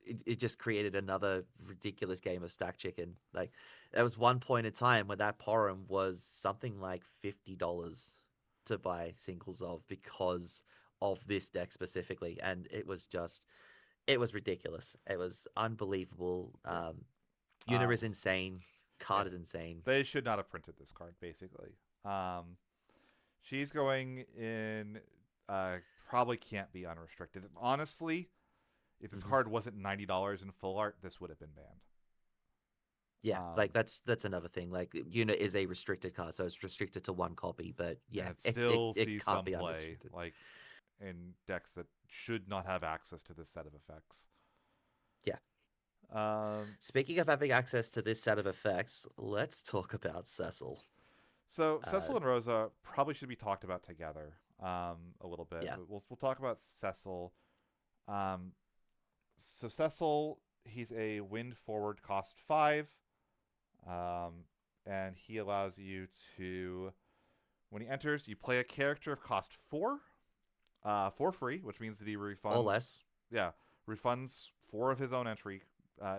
it just created another ridiculous game of stack chicken. Like there was one point in time when that Porum was something like $50 to buy singles of because of this deck specifically. And it was ridiculous. It was unbelievable. Yeah. Una Uh, is insane. yeah. Card is insane. They should not have printed this card, basically. Um, she's going in. Probably can't be unrestricted. Honestly, if this Hmm. card wasn't $90 in full art, this would have been banned. Yeah, like Um, that's another thing. Like unit is a restricted card, so it's restricted to one copy. But and yeah, it it it, still it sees can't some be play, unrestricted. like in decks that should not have access to this set of effects. Yeah. Um, Speaking of having access to this set of effects, let's talk about Cecil. so Uh, Cecil and Rosa probably should be talked about together a little bit. yeah, We'll talk about Cecil. Um, so Cecil, he's a wind forward cost 5, um, and he allows you to, when he enters, you play a character of cost 4 for free, which means that he or refunds, less. yeah, refunds 4 of his own entry,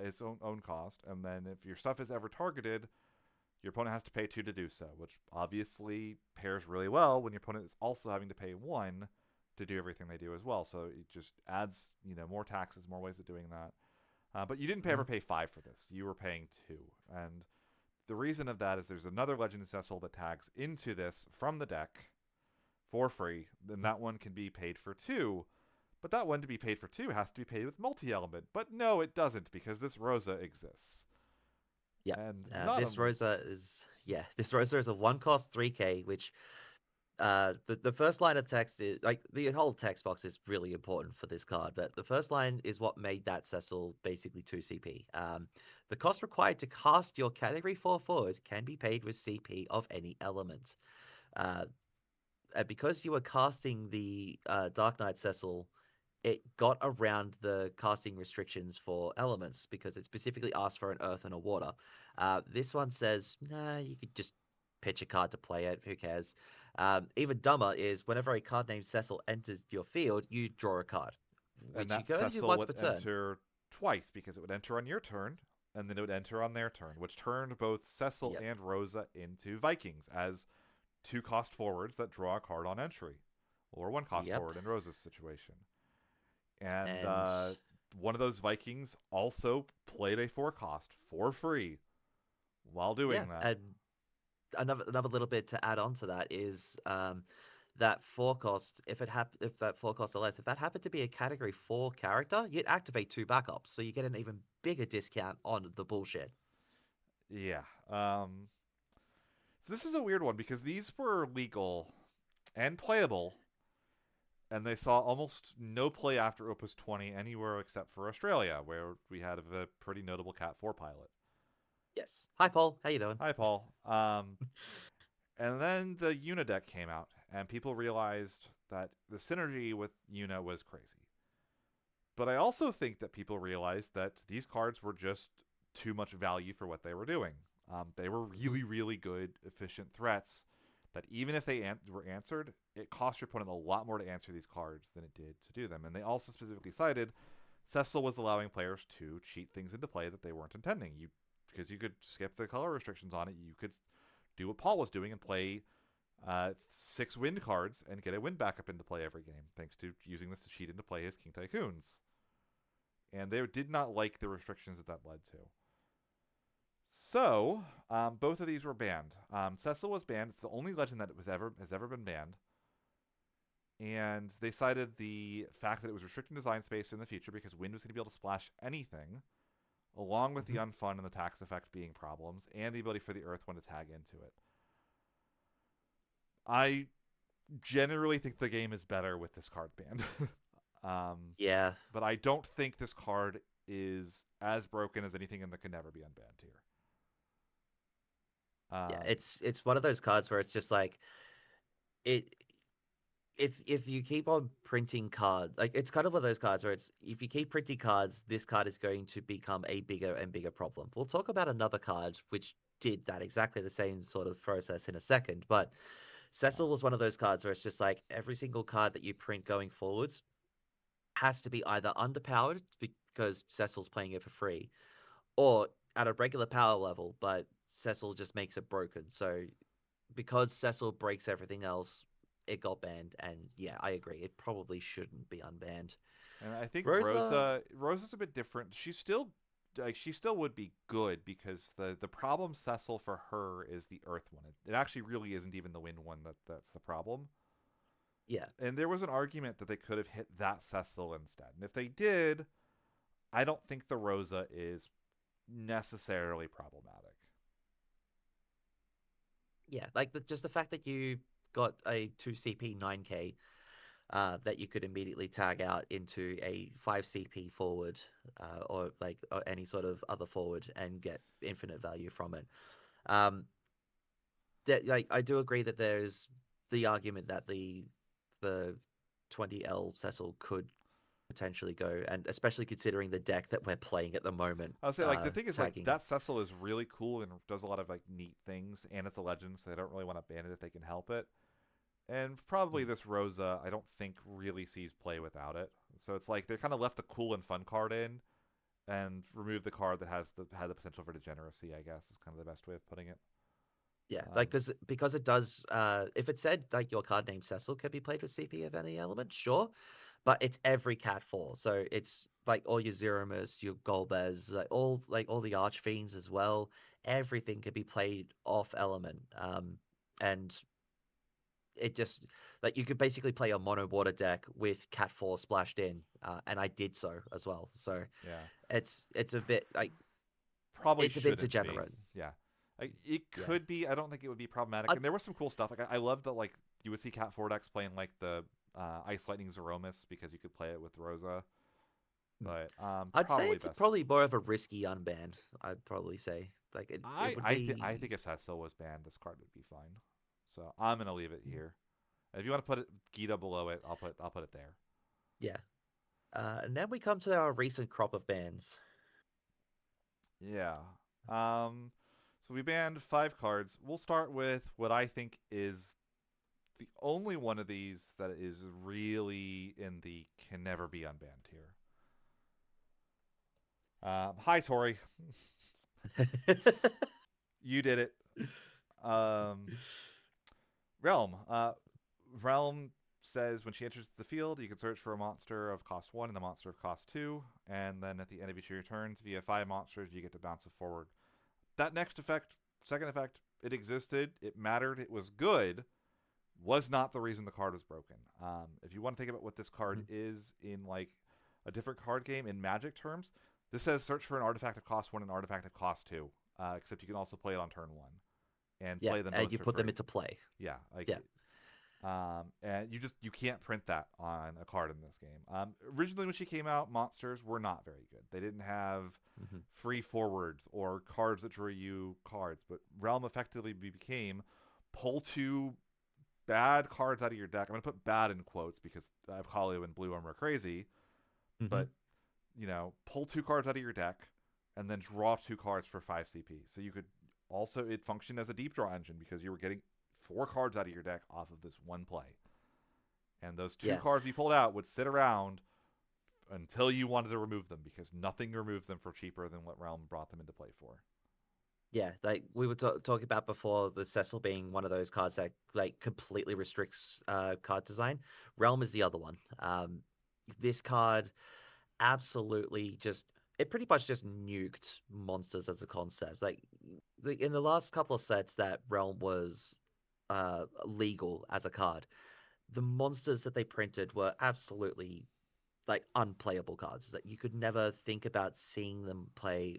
his own cost, and then if your stuff is ever targeted, your opponent has to pay 2 to do so, which obviously pairs really well when your opponent is also having to pay 1 to do everything they do as well. So it just adds, more taxes, more ways of doing that. But you didn't ever Mhm. pay 5 for this. You were paying 2. And the reason of that is there's another Legend Cecil that tags into this from the deck for free. Then that one can be paid for 2. But that one to be paid for 2 has to be paid with multi-element. But no, it doesn't because this Rosa exists. Yeah. And This Rosa is this Rosa is a one cost 3K, which the first line of text is like the whole text box is really important for this card, but the first line is what made that Cecil basically 2 CP. The cost required to cast your category 4 forwards can be paid with CP of any element. Uh, because you were casting the Dark Knight Cecil, it got around the casting restrictions for elements because it specifically asked for an earth and a water. This one says, nah, you could just pitch a card to play it. Who cares? Even dumber is whenever a card named Cecil enters your field, you draw a card, and which you that can only do Cecil once would per turn. enter twice because it would enter on your turn and then it would enter on their turn, which turned both Cecil Yep. and Rosa into Vikings as 2 cost forwards that draw a card on entry, or 1 cost Yep. forward in Rosa's situation. And And one of those Vikings also played a 4 cost for free while yeah, doing that. and another little bit to add on to that is that forecast. If that forecast or less, if that happened to be a category 4 character, you'd activate 2 backups, so you get an even bigger discount on the bullshit. Yeah. So this is a weird one because these were legal and playable, and they saw almost no play after Opus 20 anywhere except for Australia, where we had a pretty notable Cat 4 pilot. Yes. Hi, Paul. How you doing? Hi, Paul. And then the Una deck came out, and people realized that the synergy with Una was crazy. But I also think that people realized that these cards were just too much value for what they were doing. They were really, really good, efficient threats that even if they were answered, it cost your opponent a lot more to answer these cards than it did to do them. And they also specifically cited Cecil was allowing players to cheat things into play that they weren't intending. Because you could skip the color restrictions on it. You could do what Paul was doing and play 6 wind cards and get a wind backup into play every game, thanks to using this to cheat into play his King Tycoons. And they did not like the restrictions that led to. So, both of these were banned. Cecil was banned. It's the only legend that has ever been banned. And they cited the fact that it was restricting design space in the future because Wind was going to be able to splash anything, along with the Mhm. unfun and the tax effect being problems, and the ability for the Earth One to tag into it. I generally think the game is better with this card banned. um, Yeah. but I don't think this card is as broken as anything in the can never be unbanned tier. Yeah. Um, It's one of those cards where it's just like it. If you keep on printing cards, like it's kind of one of those cards where it's if you keep printing cards, this card is going to become a bigger and bigger problem. We'll talk about another card which did that exactly the same sort of process in a second, but Cecil was one of those cards where it's just like every single card that you print going forwards has to be either underpowered because Cecil's playing it for free, or at a regular power level, but Cecil just makes it broken. So because Cecil breaks everything else, it got banned. And yeah, I agree. It probably shouldn't be unbanned. and I think Rosa, Rosa's a bit different. She still would be good because the problem Cecil for her is the Earth one. It actually really isn't even the Wind one that's the problem. yeah, And there was an argument that they could have hit that Cecil instead. And if they did, I don't think the Rosa is necessarily problematic. Yeah, like just the fact that you got a 2 CP 9K that you could immediately tag out into a 5 CP forward or any sort of other forward and get infinite value from it. Um, that like I do agree that there's the argument that the 20L Cecil could potentially go, and especially considering the deck that we're playing at the moment, I would say like the thing is like tagging. that Cecil is really cool and does a lot of like neat things, and it's a legend, so they don't really want to ban it if they can help it. And probably Mm, this Rosa, I don't think really sees play without it. So it's like they kind of left the cool and fun card in and removed the card that had the potential for degeneracy. I guess is kind of the best way of putting it. yeah, like Um, because it does. If it said like your card name Cecil can be played with CP of any element, sure, but it's every Cat 4, so it's like all your Zeromus, your Golbez, like all the Archfiends as well. Everything can be played off element. And it just like you could basically play a mono water deck with Cat 4 splashed in, and I did so as well. So yeah, it's a bit like probably it's a bit shouldn't be. degenerate. Yeah, it Yeah. could be. I don't think it would be problematic. I'd, And there was some cool stuff. Like I love that like you would see Cat 4 decks playing like the Ice Lightning Zeromus because you could play it with Rosa. mm, But I'd say probably it's best. probably more of a risky unban. I'd probably say like it would I think be. if Cecil was banned, this card would be fine. So I'm gonna leave it here. If you want to put it Gita below it, I'll put it there. Yeah. And then we come to our recent crop of bans. Yeah. Um. So we banned 5 cards. We'll start with what I think is the only one of these that is really in the can never be unbanned here. Hi Tori, you did it. Um, Realm. Realm says when she enters the field, you can search for a monster of cost 1 and a monster of cost 2, and then at the end of each of your turns, via 5 monsters, you get to bounce it forward. That next effect, second effect, it existed, it mattered, it was good, was not the reason the card was broken. If you want to think about what this card Mhm. is in like a different card game in Magic terms, this says search for an artifact of cost 1 and an artifact of cost 2, except you can also play it on turn 1 and Yeah, play them and both you for put them free. into play. Yeah, like Yeah. and you can't print that on a card in this game. Originally, when she came out, monsters were not very good. They didn't have Hmm. free forwards or cards that drew you cards, but Realm effectively became pull 2 bad cards out of your deck. I'm gonna put bad in quotes because Apollo and Blue Armor are crazy, Hmm. but pull 2 cards out of your deck and then draw 2 cards for 5 CP. So you could also it functioned as a deep draw engine because you were getting 4 cards out of your deck off of this one play. And those two Yeah. cards you pulled out would sit around until you wanted to remove them because nothing removes them for cheaper than what Realm brought them into play for. Yeah, like we were talking about before, the Cecil being one of those cards that like completely restricts card design. Realm is the other one. This card absolutely just it pretty much just nuked monsters as a concept. Like in the last couple of sets that Realm was legal as a card, the monsters that they printed were absolutely like unplayable cards that you could never think about seeing them play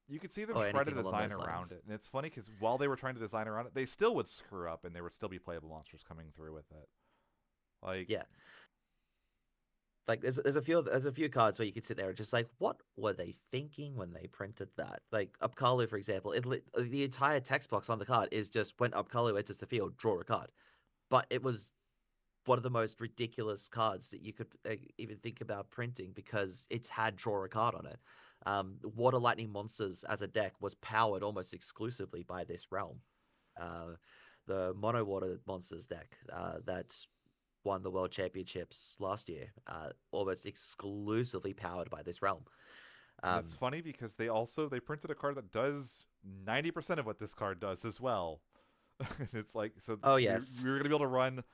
You could see them or try to anything along design those around lines. it. And it's funny because while they were trying to design around it, they still would screw up and there would still be playable monsters coming through with it. Like, Yeah, like there's a few cards where you could sit there and just like, what were they thinking when they printed that? Like Upkalu, for example, the entire text box on the card is just when Upkalu enters the field, draw a card. But it was one of the most ridiculous cards that you could even think about printing because it's had draw a card on it. Water Lightning Monsters as a deck was powered almost exclusively by this realm. Uh, the Mono Water Monsters deck that won the World Championships last year, almost exclusively powered by this realm. and it's Um, funny because they printed a card that does 90% of what this card does as well. It's like so oh we yes, were gonna be able to run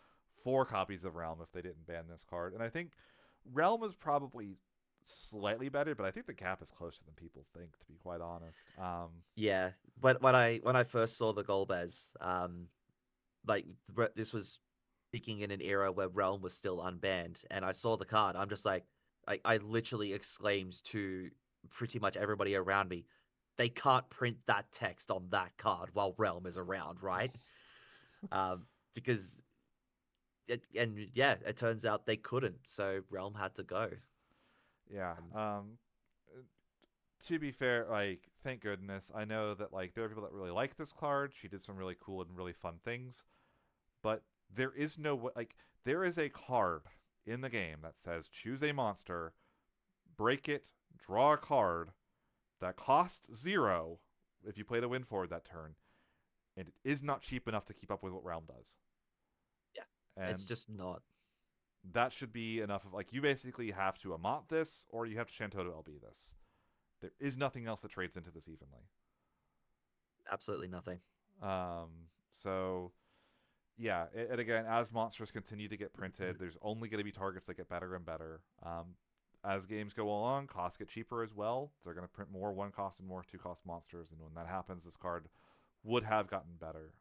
4 copies of Realm if they didn't ban this card, and I think Realm is probably slightly better, but I think the gap is closer than people think. To be quite honest, yeah. But when I first saw the Golbez, like this was speaking in an era where Realm was still unbanned, and I saw the card. I'm just like, I literally exclaimed to pretty much everybody around me, they can't print that text on that card while Realm is around, right? Because and yeah, it turns out they couldn't, so Realm had to go. Yeah. Um, To be fair, like, thank goodness. I know that like there are people that really like this card. She did some really cool and really fun things, but there is no like there is a card in the game that says choose a monster, break it, draw a card that costs 0 if you play to win forward that turn, and it is not cheap enough to keep up with what Realm does. yeah, it's And just not. that should be enough of like you basically have to Amont this or you have to Shantoto LB this. There is nothing else that trades into this evenly. Absolutely nothing. So yeah, and again, as monsters continue to get printed, there's only going to be targets that get better and better. As games go along, costs get cheaper as well. They're going to print more one cost and more two cost monsters, and when that happens, this card would have gotten better.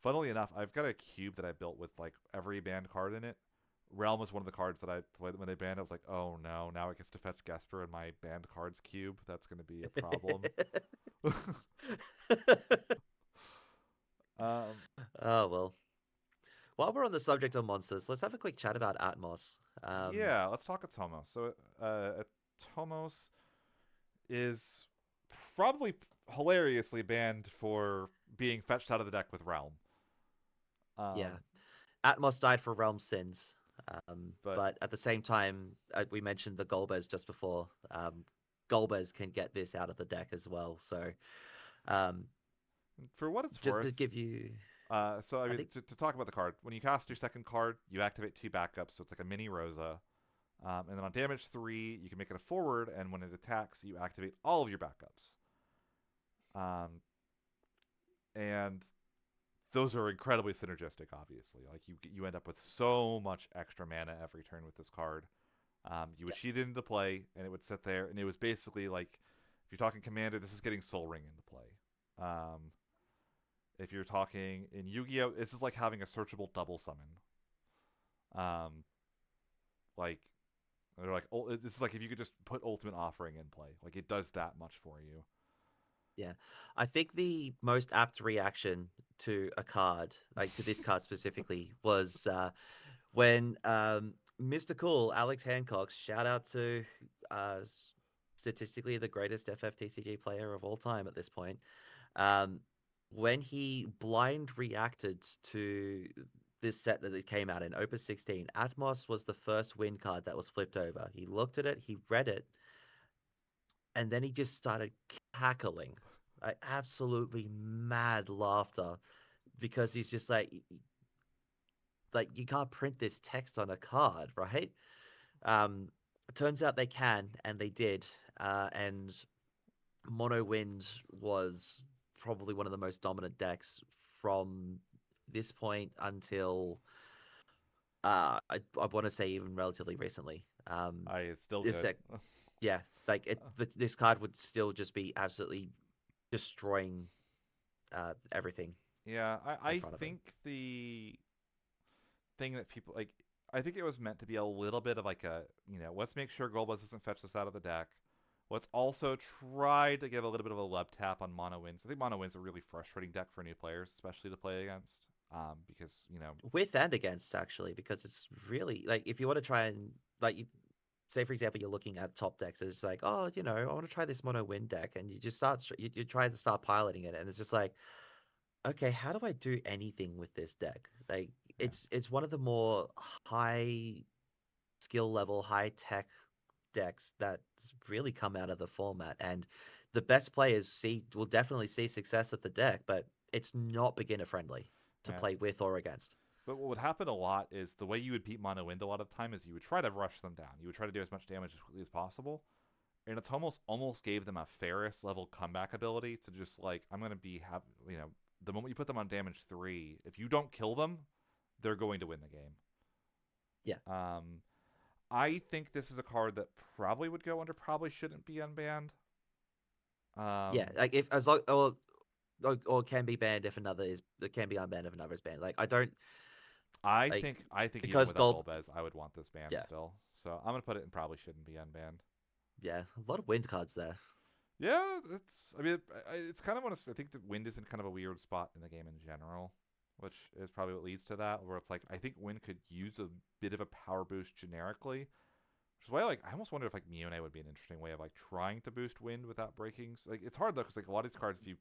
Funnily enough, I've got a cube that I built with like every banned card in it. Realm is one of the cards that I played when they banned. I was like, oh no, now it gets to fetch Gesper in my banned cards cube. That's going to be a problem. um, Oh well. While we're on the subject of monsters, let's have a quick chat about Atmos. yeah, let's talk Atomos. So, Atomos is probably hilariously banned for being fetched out of the deck with Realm. Um, Yeah, Atmos died for Realm Sins, but but at the same time, we mentioned the Golbez just before. Golbez can get this out of the deck as well. So, um, for what it's just to worth, give you, so I I mean, think, to talk about the card, when you cast your second card, you activate 2 backups, so it's like a mini Rosa. And then on damage 3, you can make it a forward, and when it attacks, you activate all of your backups. And those are incredibly synergistic. Obviously, like you end up with so much extra mana every turn with this card. You would yeah, cheat it into play, and it would sit there, and it was basically like, if you're talking Commander, this is getting Soul Ring into play. Um, if you're talking in Yu-Gi-Oh, this is like having a searchable double summon. Um, like they're like, this is like if you could just put Ultimate Offering in play, like it does that much for you. yeah. I think the most apt reaction to a card, like to this card specifically, was when Mr. Cool, Alex Hancock, shout out to uh, statistically the greatest FFTCG player of all time at this point, um, when he blind reacted to this set that it came out in, Opus 16, Atmos was the first win card that was flipped over. He looked at it, he read it, and then he just started cackling. Like absolutely mad laughter because he's just like you can't print this text on a card, right? It turns out they can, and they did. And Mono Wind was probably one of the most dominant decks from this point until I want to say even relatively recently. It's still This good. deck, yeah, like this card would still just be absolutely destroying everything Yeah, in I front of him. think the thing that people like, I think it was meant to be a little bit of like a, let's make sure Golbez doesn't fetch this out of the deck. Let's also try to give a little bit of a lub tap on Mono Winds. I think Mono Winds a really frustrating deck for new players, especially to play against, because With and against actually, because it's really like if you want to try and like you say for example you're looking at top decks, it's like, oh, I want to try this mono win deck, and you just you try to start piloting it, and it's just like, okay, how do I do anything with this deck? Like yeah, it's one of the more high skill level, high tech decks that's really come out of the format, and the best players see will definitely see success with the deck, but it's not beginner friendly to yeah. play with or against. But what would happen a lot is the way you would beat Mono Wind a lot of the time is you would try to rush them down. You would try to do as much damage as quickly as possible, and it's almost gave them a Ferris level comeback ability to just like, I'm gonna be the moment you put them on damage 3, if you don't kill them, they're going to win the game. Yeah. Um, I think this is a card that probably would go under probably shouldn't be unbanned. Yeah, Um, like if as long or can be banned if another is it can be unbanned if another is banned. Like I don't like I think even because without gold. Golbez, I would want this banned Yeah, still. So I'm gonna put it in probably shouldn't be unbanned. Yeah, a lot of wind cards there. Yeah, it's. I mean, it's kind of one of. I think that wind is in kind of a weird spot in the game in general, which is probably what leads to that. Where it's like I think wind could use a bit of a power boost generically, which is why like I almost wonder if like Mione would be an interesting way of like trying to boost wind without breaking. Like it's hard though because like a lot of these cards, if you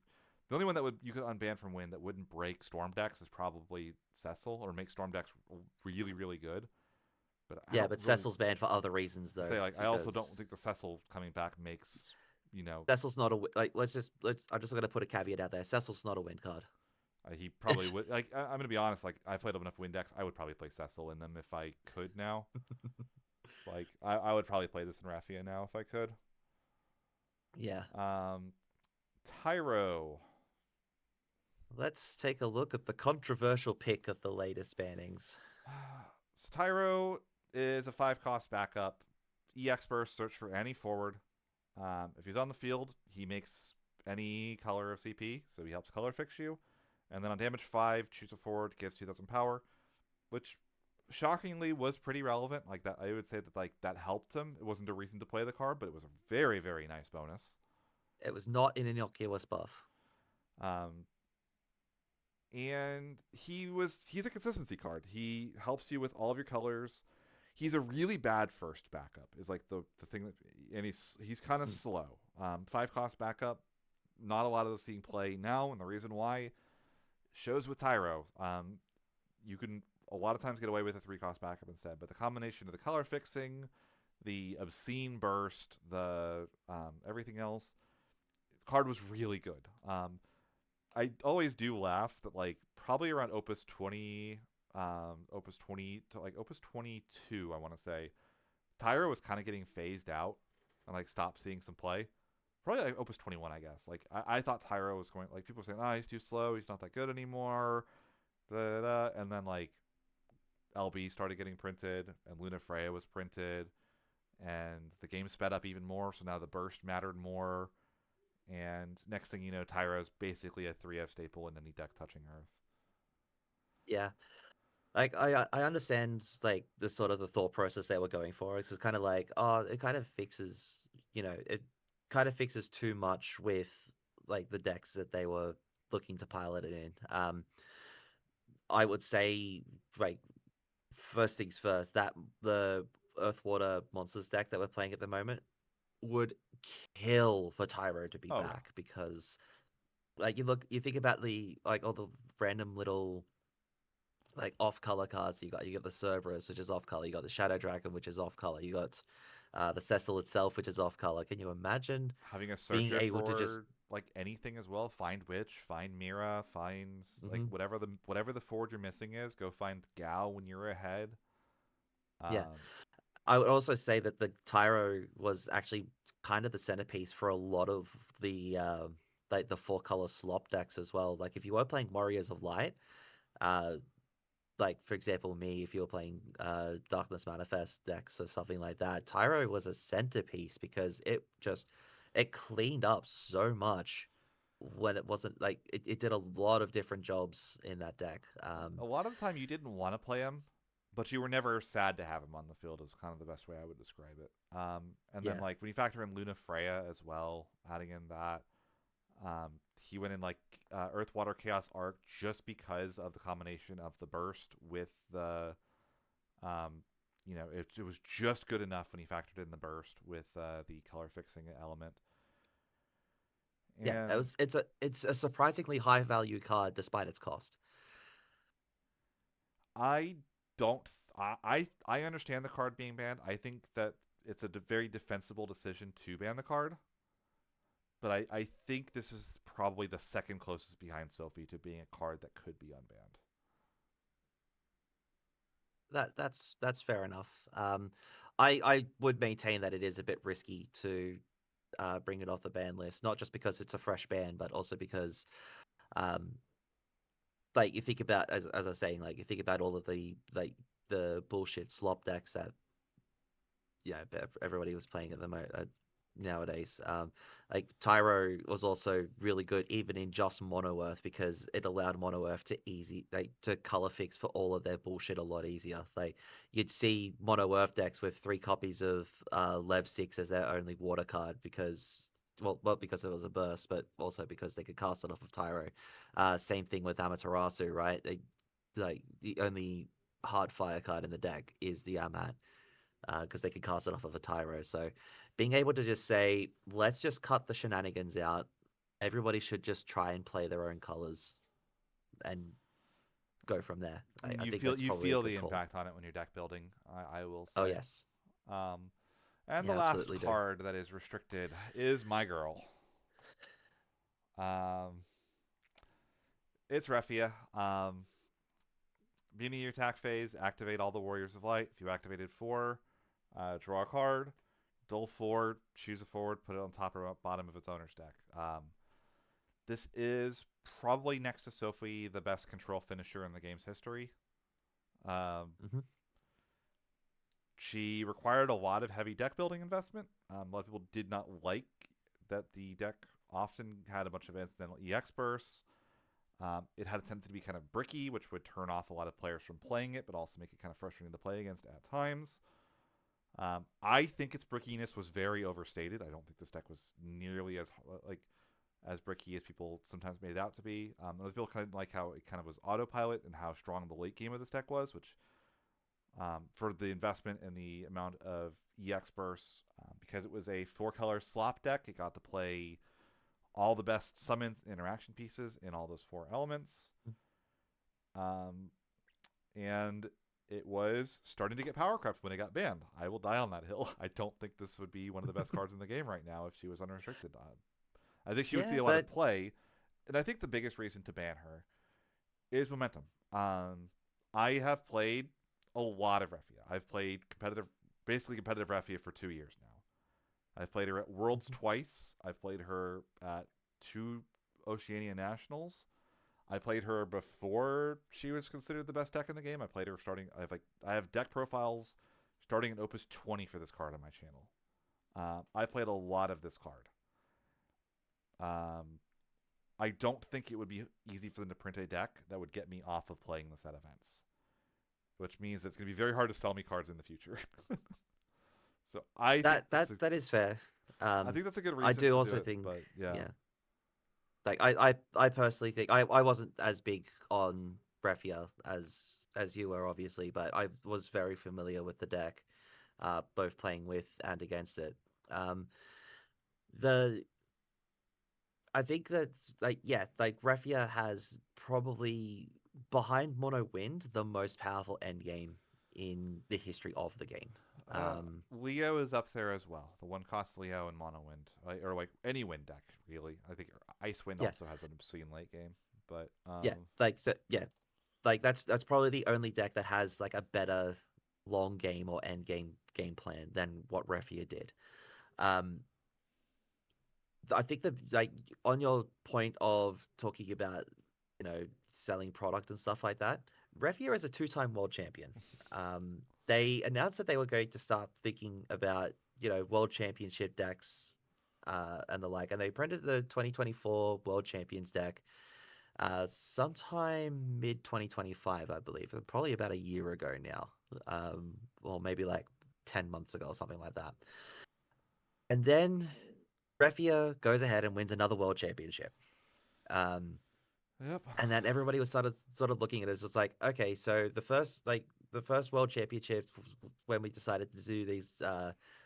the only one that would you could unban from wind that wouldn't break storm decks is probably Cecil or make storm decks really really good. But I Yeah, don't but really Cecil's banned for other reasons though, say like I also don't because think the Cecil coming back makes Cecil's not a like. Let's. I'm just gonna put a caveat out there. Cecil's not a win card. he probably would. Like I'm gonna be honest. Like I played enough Wind decks. I would probably play Cecil in them if I could now. Like I would probably play this in Raffia now if I could. Yeah. Um, Tyro. Let's take a look at the controversial pick of the latest bannings. So Tyro is a 5 cost backup. EX burst. Search for any forward. If he's on the field, he makes any color of CP, so he helps color fix you. And then on damage 5, choose a forward, gives 2,000 power, which shockingly was pretty relevant. Like that, I would say that like that helped him. It wasn't a reason to play the card, but it was a very very nice bonus. It was not an innocuous buff. Um, and he's a consistency card. He helps you with all of your colors. He's a really bad first backup. Is like the thing that, and he's kind of Mm. slow. 5 cost backup. Not a lot of those seeing play now, and the reason why shows with Tyro. You can a lot of times get away with a 3 cost backup instead, but the combination of the color fixing, the obscene burst, the everything else, the card was really good. I always do laugh that like probably around Opus 20, Opus 20 to like Opus 22, I want to say, Tyro was kind of getting phased out and like stopped seeing some play. Probably like Opus 21, I guess. Like I thought Tyro was going like people were saying, oh, he's too slow, he's not that good anymore. Da, da, da. And then like LB started getting printed, and Luna Freya was printed, and the game sped up even more. So now the burst mattered more. And next thing you know, Tyra's basically a 3F staple in any deck touching Earth. Yeah. Like I understand like the sort of the thought process they were going for. It's kind of like, oh, it kind of fixes, it kind of fixes too much with like the decks that they were looking to pilot it in. I would say like first things first, that the Earth Water Monsters deck that we're playing at the moment would kill for Tyro to be Oh yeah, back because like you think about the like all the random little like off color cards you got the Cerberus, which is off color, you got the Shadow Dragon, which is off color, you got the Cecil itself, which is off color. Can you imagine having a being searcher able to just for like anything as well. Find Witch, find Mira, find like Mhm. whatever the forward you're missing is. Go find Gao when you're ahead. Yeah. Um, I would also say that the Tyro was actually kind of the centerpiece for a lot of like the four color slop decks as well. Like if you were playing Warriors of Light, uh, like for example, me, if you were playing Darkness Manifest decks or something like that, Tyro was a centerpiece because it cleaned up so much when it wasn't like it did a lot of different jobs in that deck. a lot of the time you didn't want to play him, but you were never sad to have him on the field. Is kind of the best way I would describe it. And then Yeah, like when you factor in Luna Freya as well, adding in that, he went in like Earth, Water, Chaos Arc just because of the combination of the burst with the, um, it was just good enough when he factored in the burst with the color fixing element. yeah. And It's a surprisingly high value card despite its cost. I don't. I understand the card being banned. I think that it's a very defensible decision to ban the card. But I think this is probably the second closest behind Sophie to being a card that could be unbanned. That's fair enough. I would maintain that it is a bit risky to bring it off the ban list, not just because it's a fresh ban, but also because um, like you think about as I was saying, like you think about all of the bullshit slop decks that everybody was playing at the moment. nowadays. Like Tyro was also really good even in just Mono Earth because it allowed Mono Earth to to color fix for all of their bullshit a lot easier. Like you'd see Mono Earth decks with 3 copies of Lev 6 as their only water card because well, because it was a burst, but also because they could cast it off of Tyro. Same thing with Amaterasu, right? They like the only hard fire card in the deck is the Amat because they can cast it off of a Tyro. So being able to just say, let's just cut the shenanigans out. Everybody should just try and play their own colors and go from there. And I you think feel that's you probably a feel good the call. impact on it when you're deck building. I will Oh say. yes, Um, and the yeah, last absolutely do. card that is restricted is my girl. Um, it's Refia. Beginning of your attack phase, activate all the Warriors of Light. If you activated 4, draw a card. Dull 4, choose a forward, put it on top or bottom of its owner's deck. This is probably next to Sophie the best control finisher in the game's history. Um, Hmm. she required a lot of heavy deck building investment. A lot of people did not like that the deck often had a bunch of incidental EX bursts. It had a tendency to be kind of bricky, which would turn off a lot of players from playing it, but also make it kind of frustrating to play against at times. I think its brickiness was very overstated. I don't think this deck was nearly as bricky as people sometimes made it out to be. Other people kind of like how it kind of was autopilot and how strong the late game of this deck was, which for the investment and the amount of EX bursts, because it was a 4 color slop deck, it got to play all the best summon interaction pieces in all those 4 elements. Um, and it was starting to get power crept when it got banned. I will die on that hill. I don't think this would be one of the best cards in the game right now if she was unrestricted. I think she would see Yeah, a lot but of play, and I think the biggest reason to ban her is momentum. I have played a lot of Refia. I've played basically competitive Refia for 2 years now. I've played her at Worlds twice. I've played her at 2 Oceania Nationals. I played her before she was considered the best deck in the game. I played her starting. I have deck profiles starting at Opus 20 for this card on my channel. I played a lot of this card. Um, I don't think it would be easy for them to print a deck that would get me off of playing this at events, which means that it's going to be very hard to sell me cards in the future. So that is fair. I Um, think that's a good I reason do to do also it. think, But yeah, yeah, like I personally think I wasn't as big on Breffia as you were obviously, but I was very familiar with the deck, both playing with and against it. Um, the I think that's like yeah, like Refia has probably behind Mono Wind the most powerful end game in the history of the game. uh, Um, Leo is up there as well. The 1 cost Leo and Mono Wind, or like any wind deck really. I think Ice Wind yeah, also has an obscene late game, but yeah, like that's probably the only deck that has like a better long game or end game plan than what Refia did. Um, I think that like on your point of talking about selling product and stuff like that, Refia is a two-time world champion. They announced that they were going to start thinking about world championship decks and the like, and they printed the 2024 world champions deck sometime mid 2025, I believe, probably about a year ago now, or maybe like 10 months ago or something like that. And then Refia goes ahead and wins another world championship. Um, yep. and then everybody was sort of looking at it as just like, okay, so the first world championship when we decided to do these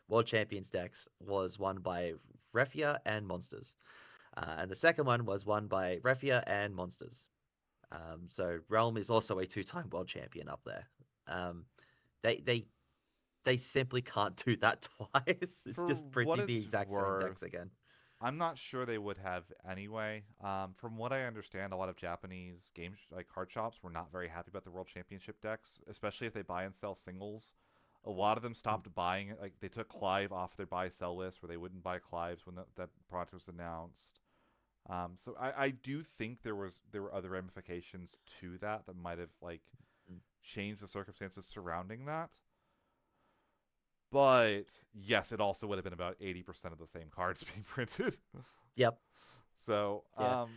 world champions decks was won by Refia and Monsters, and the second one was won by Refia and Monsters. So Realm is also a two-time world champion up there. Um, they they they simply can't do that twice. It's For just what printing the it's exact same worth, decks again. I'm not sure they would have anyway. From what I understand, a lot of Japanese like card shops were not very happy about the World Championship decks, especially if they buy and sell singles. A lot of them stopped buying it. Like they took Clive off their buy sell list, where they wouldn't buy Clives when that product was announced. So I do think there were other ramifications to that might have like Mm. changed the circumstances surrounding that. But yes, it also would have been about 80% of the same cards being printed. Yep. So, Yeah.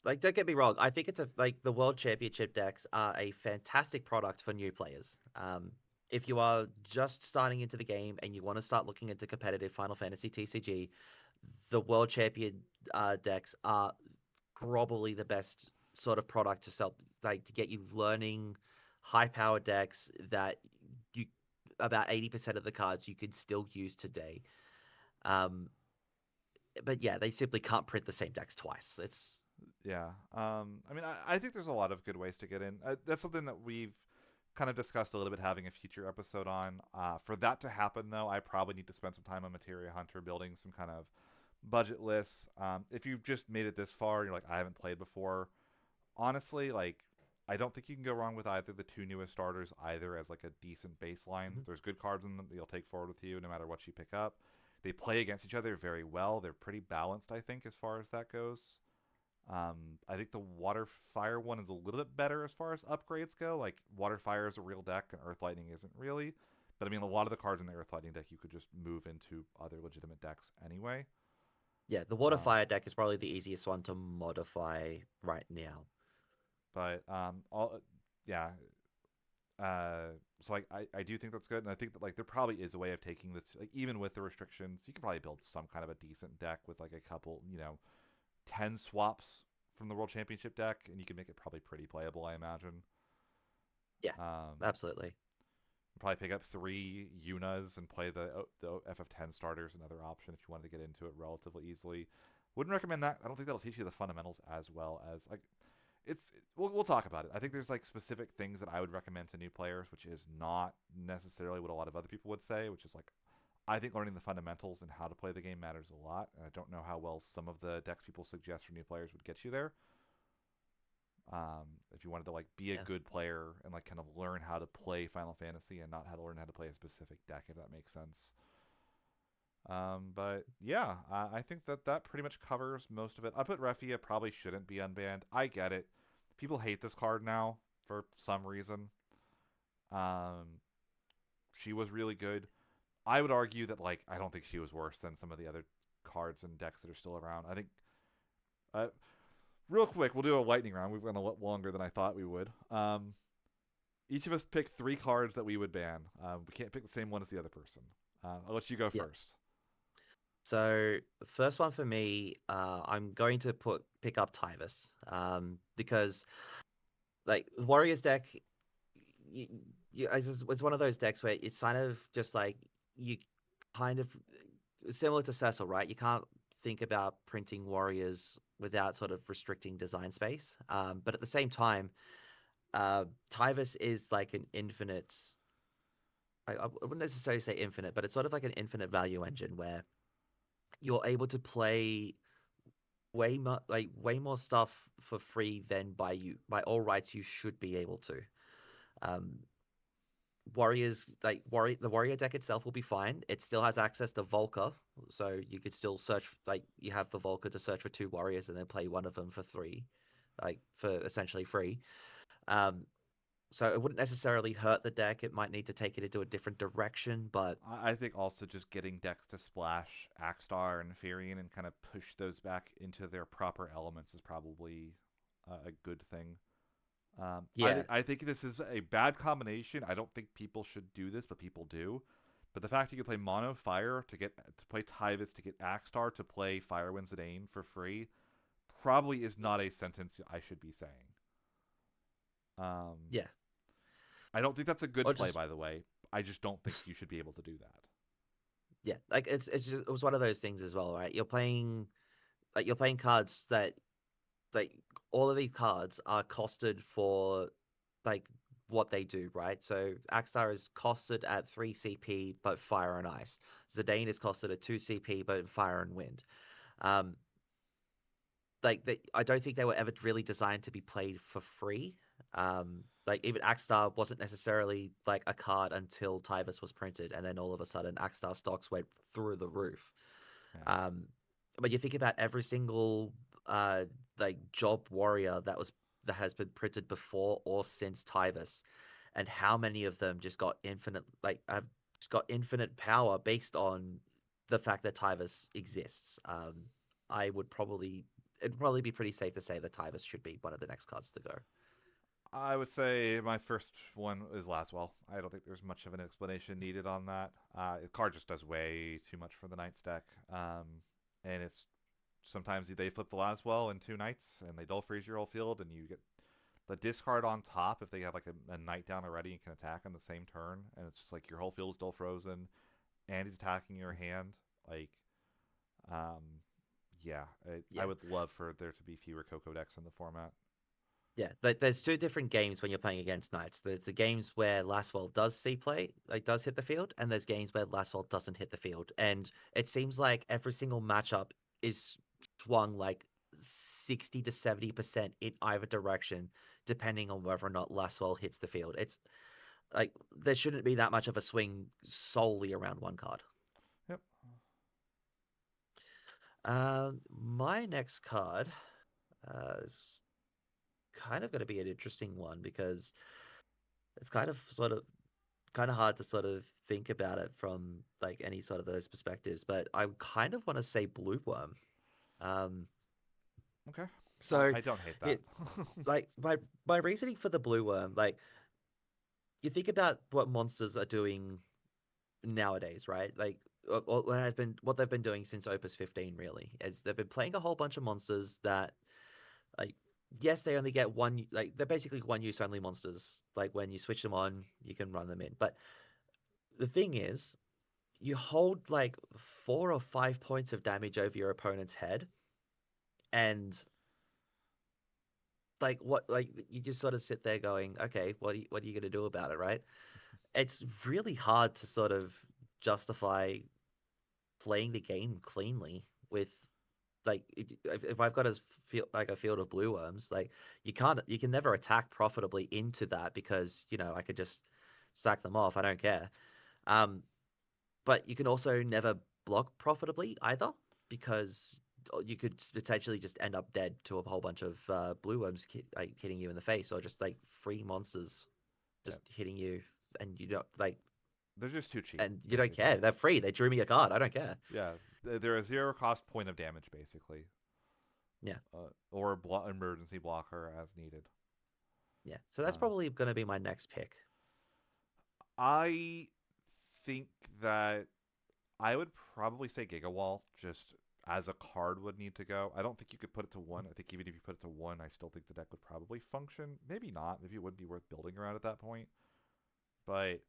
Like, don't get me wrong. I think it's like the World Championship decks are a fantastic product for new players. If you are just starting into the game and you want to start looking into competitive Final Fantasy TCG, the World Champion decks are probably the best sort of product to sell, like to get you learning high powered decks that you about 80% of the cards you can still use today. Um, but yeah, they simply can't print the same decks twice. It's yeah. I mean, I think there's a lot of good ways to get in. That's something that we've kind of discussed a little bit, having a future episode on. For that to happen, though, I probably need to spend some time on Materia Hunter, building some kind of budget lists. If you've just made it this far, and you're like, I haven't played before. Honestly, like, I don't think you can go wrong with either the two newest starters, either as like a decent baseline. Mhm. There's good cards in them that you'll take forward with you no matter what you pick up. They play against each other very well. They're pretty balanced, I think, as far as that goes. I think the Water Fire one is a little bit better as far as upgrades go. Like, Water Fire is a real deck, and Earth Lightning isn't really. But I mean, a lot of the cards in the Earth Lightning deck you could just move into other legitimate decks anyway. Yeah, the Water Um, Fire deck is probably the easiest one to modify right now. but all yeah. So like I do think that's good, and I think that like there probably is a way of taking this, like, even with the restrictions, you can probably build some kind of a decent deck with like a couple, 10 swaps from the World Championship deck, and you can make it probably pretty playable, I imagine. Yeah, Um, absolutely. Probably pick up 3 Yunas and play the FF10 starters, another option if you wanted to get into it relatively easily. Wouldn't recommend that. I don't think that'll teach you the fundamentals as well as like it's. We'll talk about it. I think there's like specific things that I would recommend to new players, which is not necessarily what a lot of other people would say. Which is like, I think learning the fundamentals and how to play the game matters a lot, and I don't know how well some of the decks people suggest for new players would get you there. If you wanted to like be a Yeah. good player and like kind of learn how to play Final Fantasy and not how to learn how to play a specific deck, if that makes sense. But yeah, I think that that pretty much covers most of it. I put Refia probably shouldn't be unbanned. I get it. People hate this card now for some reason. Um, she was really good. I would argue that like I don't think she was worse than some of the other cards and decks that are still around. I think uh, real quick, we'll do a lightning round. We've gone a lot longer than I thought we would. Each of us pick 3 cards that we would ban. We can't pick the same one as the other person. I'll let you go Yeah. first. So the first one for me, I'm going to pick up Tyvis, because like the Warriors deck, you, it's one of those decks where it's kind of just like you kind of similar to Cecil, right? You can't think about printing Warriors without sort of restricting design space. But at the same time, Tyvis is like an infinite. I wouldn't necessarily say infinite, but it's sort of like an infinite value engine where you're able to play way more stuff for free than by all rights you should be able to. Um, Warriors the warrior deck itself will be fine. It still has access to Volca, so you could still search like you have the Volca to search for 2 warriors and then play one of them for 3, like for essentially free. Um, so it wouldn't necessarily hurt the deck. It might need to take it into a different direction, but I think also just getting decks to splash Axstar and Firion and kind of push those back into their proper elements is probably a good thing. yeah, I think this is a bad combination. I don't think people should do this, but people do. But the fact you can play Mono Fire to play Tyvis to get Axstar to play Firewinds and Aim for free probably is not a sentence I should be saying. Um, yeah, I don't think that's a good or play, just by the way. I just don't think you should be able to do that. yeah, like it's just it was one of those things as well, right? You're playing cards that like all of these cards are costed for like what they do, right? So Axstar is costed at 3 CP but fire and ice. Zidane is costed at 2 CP but fire and wind. Um, I don't think they were ever really designed to be played for free. Like even Axstar wasn't necessarily like a card until Tyvis was printed, and then all of a sudden Axstar stocks went through the roof. Yeah. Um, but you think about every single uh like job warrior that has been printed before or since Tyvis, and how many of them just got infinite like have just got infinite power based on the fact that Tyvus exists. I would probably It'd probably be pretty safe to say that Tyvus should be one of the next cards to go. I would say my first one is Laswell. I don't think there's much of an explanation needed on that. The card just does way too much for the Knights deck, and it's sometimes they flip the Laswell in two Knights and they dull freeze your whole field, and you get the discard on top if they have like a Knight down already and can attack on the same turn, and it's just like your whole field is dull frozen, and he's attacking your hand. Like, um, yeah, I Yeah. would love for there to be fewer Coco decks in the format. Yeah, there's two different games when you're playing against Knights. There's the games where Lastwell does see play, like does hit the field, and there's games where Lastwell doesn't hit the field. And it seems like every single matchup is swung like 60 to 70% in either direction, depending on whether or not Lastwell hits the field. It's like there shouldn't be that much of a swing solely around one card. Yep. My next card is kind of going to be an interesting one because it's kind of hard to sort of think about it from like any sort of those perspectives, but I kind of want to say blue worm. Um, Okay. so I don't hate that. it like my reasoning for the blue worm, like you think about what monsters are doing nowadays, right? Like what they've been doing since Opus 15 really is they've been playing a whole bunch of monsters that like yes they only get one like they're basically one use only monsters. Like when you switch them on, you can run them in. But the thing is you hold like 4 or 5 points of damage over your opponent's head, and like you just sort of sit there going, okay, what are you gonna do about it, right? It's really hard to sort of justify playing the game cleanly with like if I've got a field of blue worms, like you can never attack profitably into that because I could just sack them off. I don't care. Um, but you can also never block profitably either because you could potentially just end up dead to a whole bunch of blue worms like hitting you in the face or just like free monsters Yeah, just hitting you and you don't like they're just too cheap, and you don't care. basically. They're free. They drew me a card. I don't care. Yeah, they're a zero cost point of damage, basically, Yeah, or emergency blocker as needed. yeah. So that's Uh, probably going to be my next pick. I think that I would probably say Gigawall just as a card would need to go. I don't think you could put it to one. I think even if you put it to one, I still think the deck would probably function. Maybe not. Maybe it wouldn't be worth building around at that point. But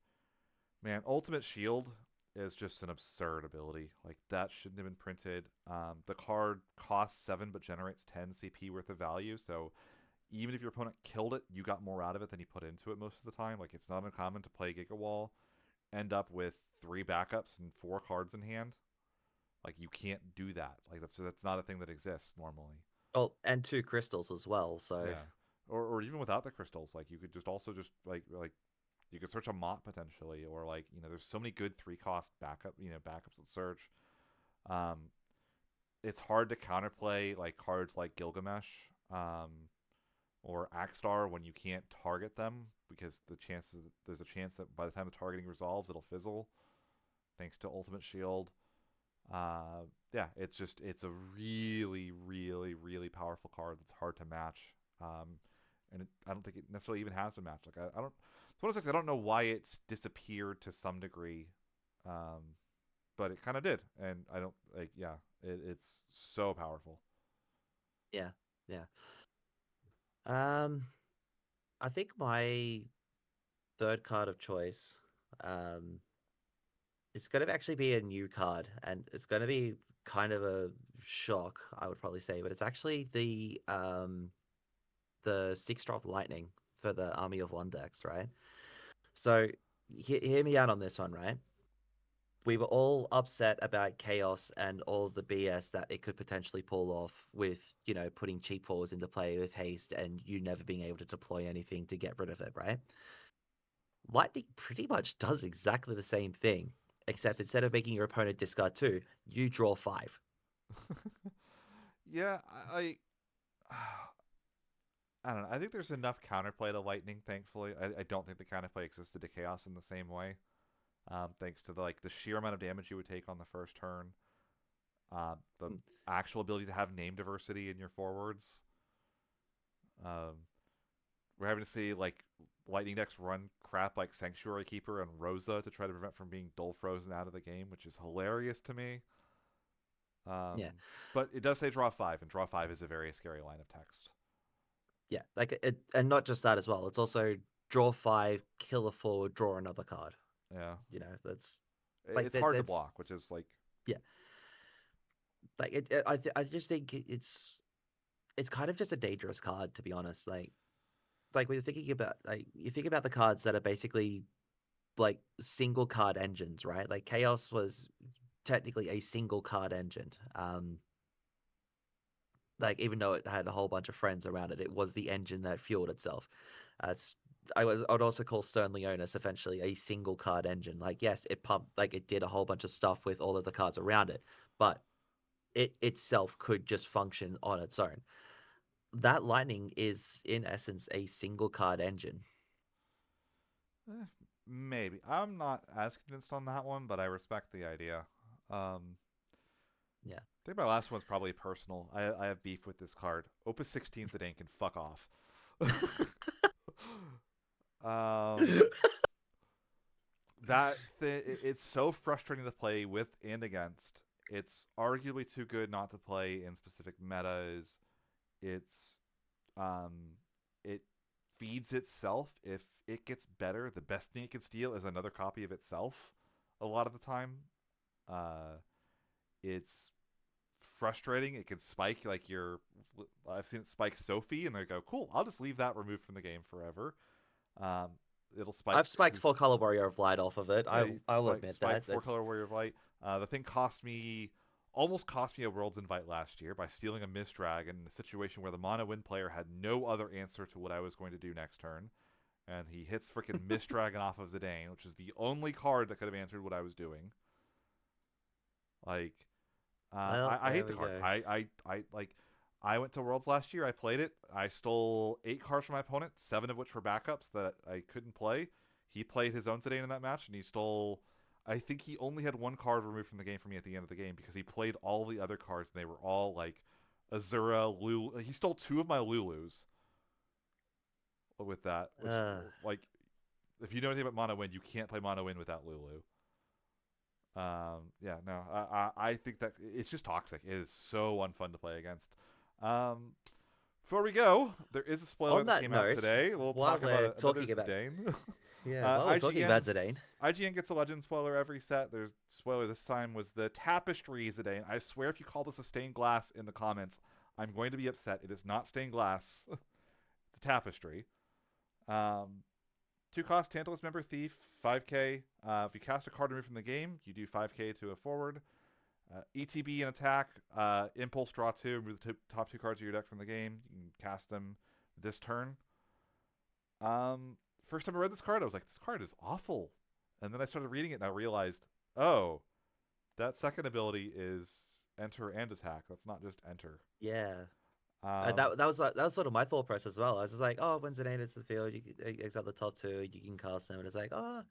man, Ultimate Shield is just an absurd ability. Like that shouldn't have been printed. The card costs 7 but generates 10 CP worth of value. So even if your opponent killed it, you got more out of it than he put into it most of the time. Like it's not uncommon to play Giga Wall, end up with 3 backups and 4 cards in hand. Like you can't do that. Like that's not a thing that exists normally. Oh, and 2 crystals as well. So Yeah. Or even without the crystals, like you could just also just like you could search a Mott potentially, or like there's so many good 3 cost backups that search. Um, it's hard to counterplay like cards like Gilgamesh, um, or Axstar when you can't target them because there's a chance that by the time the targeting resolves, it'll fizzle thanks to Ultimate Shield. Yeah, it's a really, really, really powerful card that's hard to match. And I don't think it necessarily even has been matched. Like I don't. It's one of those things I don't know why it's disappeared to some degree, um, but it kind of did, and I don't like. Yeah, it's so powerful. yeah, yeah. Um, I think my third card of choice, um, it's going to actually be a new card, and it's going to be kind of a shock, I would probably say, but it's actually the 6-drop lightning for the Army of One decks, right? So hear me out on this one, right? We were all upset about chaos and all the BS that it could potentially pull off with, putting cheap fours into play with haste and you never being able to deploy anything to get rid of it, right? Lightning pretty much does exactly the same thing, except instead of making your opponent discard 2, you draw 5. Yeah, I don't know. I think there's enough counterplay to Lightning. Thankfully, I don't think the counterplay existed to Chaos in the same way. thanks to the sheer amount of damage you would take on the first turn, the Mm. actual ability to have name diversity in your forwards. Um, we're having to see like lightning decks run crap like Sanctuary Keeper and Rosa to try to prevent from being dull frozen out of the game, which is hilarious to me. Yeah, But it does say draw five, and draw five is a very scary line of text. yeah, like it, and not just that as well. It's also draw 5, kill a forward, draw another card. Yeah, That's like it's that. hard to That's block, which is like yeah. Like I just think it's kind of just a dangerous card, to be honest. Like when you're thinking about, like, you think about the cards that are basically like single card engines, right? Like Chaos was technically a single card engine. Like, even though it had a whole bunch of friends around it, it was the engine that fueled itself. It's I'd also call Stern Leonis essentially a single card engine. Like, yes, it pumped, like, it did a whole bunch of stuff with all of the cards around it, but it itself could just function on its own. That Lightning is in essence a single card engine. eh, maybe. I'm not as convinced on that one, but I respect the idea. Yeah. I think my last one's probably personal. I have beef with this card. Opus 16 Zidane can fuck off. um, it's so frustrating to play with and against. It's arguably too good not to play in specific metas. It's um, it feeds itself. If it gets better, the best thing it can steal is another copy of itself. A lot of the time, uh, it's frustrating. It can spike like your. I've seen it spike Sophie, and they go, "Cool, I'll just leave that removed from the game forever." Um, it'll spike I've spiked Four who's Color Warrior of Light off of it. yeah, I'll admit spike that. four That's color warrior of light. The thing almost cost me a world's invite last year by stealing a Mist Dragon in a situation where the mono wind player had no other answer to what I was going to do next turn, and he hits freaking Mist Dragon off of Zidane, which is the only card that could have answered what I was doing. Like, well, I there hate the we card. go. I like. I went to Worlds last year. I played it. I stole 8 cards from my opponent, 7 of which were backups that I couldn't play. He played his own Zidane in that match, and he stole. I think he only had 1 card removed from the game for me at the end of the game because he played all the other cards, and they were all like Azura, Lulu. He stole 2 of my Lulus with that, which Uh, like if you know anything about Mono Wind, you can't play Mono Wind without Lulu. Yeah, no, I think that it's just toxic. It is so unfun to play against. Um, before we go, there is a spoiler on that that came out note, today. We'll while talk about we're another talking about Zidane. yeah, while we're talking about Zidane, IGN gets a legend spoiler every set. There's spoiler this time was the tapestry Zidane. I swear, if you call this a stained glass in the comments, I'm going to be upset. It is not stained glass. It's a tapestry. Um, 2 cost Tantalus Member Thief, 5k. If you cast a card removed from the game, you do 5k to a forward. ETB and attack, impulse draw 2, remove the top 2 cards of your deck from the game. You can cast them this turn. First time I read this card, I was like, this card is awful. And then I started reading it and I realized, oh, that second ability is enter and attack. That's not just enter. yeah, Um, that was sort of my thought process as well. I was just like, oh, when Zidane hits the field, you can exile the top 2, you can cast them, and it's like, oh,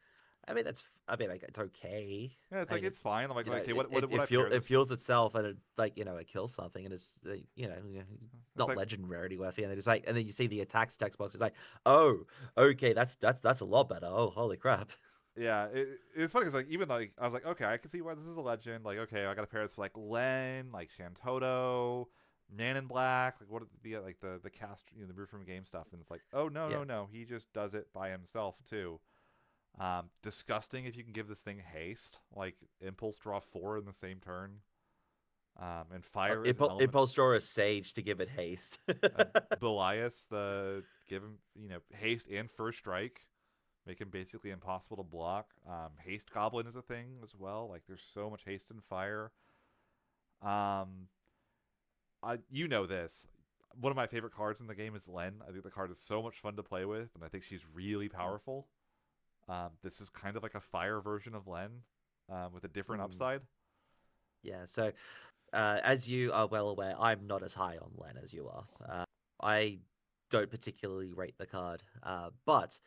I mean, like, it's okay. yeah, it's I like mean, it's fine. I'm like, you know, okay, what would I pair it this? fuels itself, and it, like, it kills something, and it's It's not like legend rarity worthy, and it's like, and then you see the attacks text box, it's like, oh, okay, that's a lot better. Oh, holy crap. yeah, it's funny because like even like I was like, okay, I can see why this is a legend. Like, okay, I got to pair this with like Len, like Shantoto, Man in Black, like what are the like the cast, the Brew from Game stuff, and it's like, oh no Yeah. no no, he just does it by himself too. Disgusting if you can give this thing haste, like impulse draw 4 in the same turn. And fire is an element. Impulse draw is Sage to give it haste. Belias, the give him haste and first strike, make him basically impossible to block. Haste Goblin is a thing as well. Like there's so much haste and fire. Um, you know this. One of my favorite cards in the game is Len. I think the card is so much fun to play with, and I think she's really powerful. This is kind of like a fire version of Len, with a different Mm, upside. yeah, so as you are well aware, I'm not as high on Len as you are. I don't particularly rate the card, but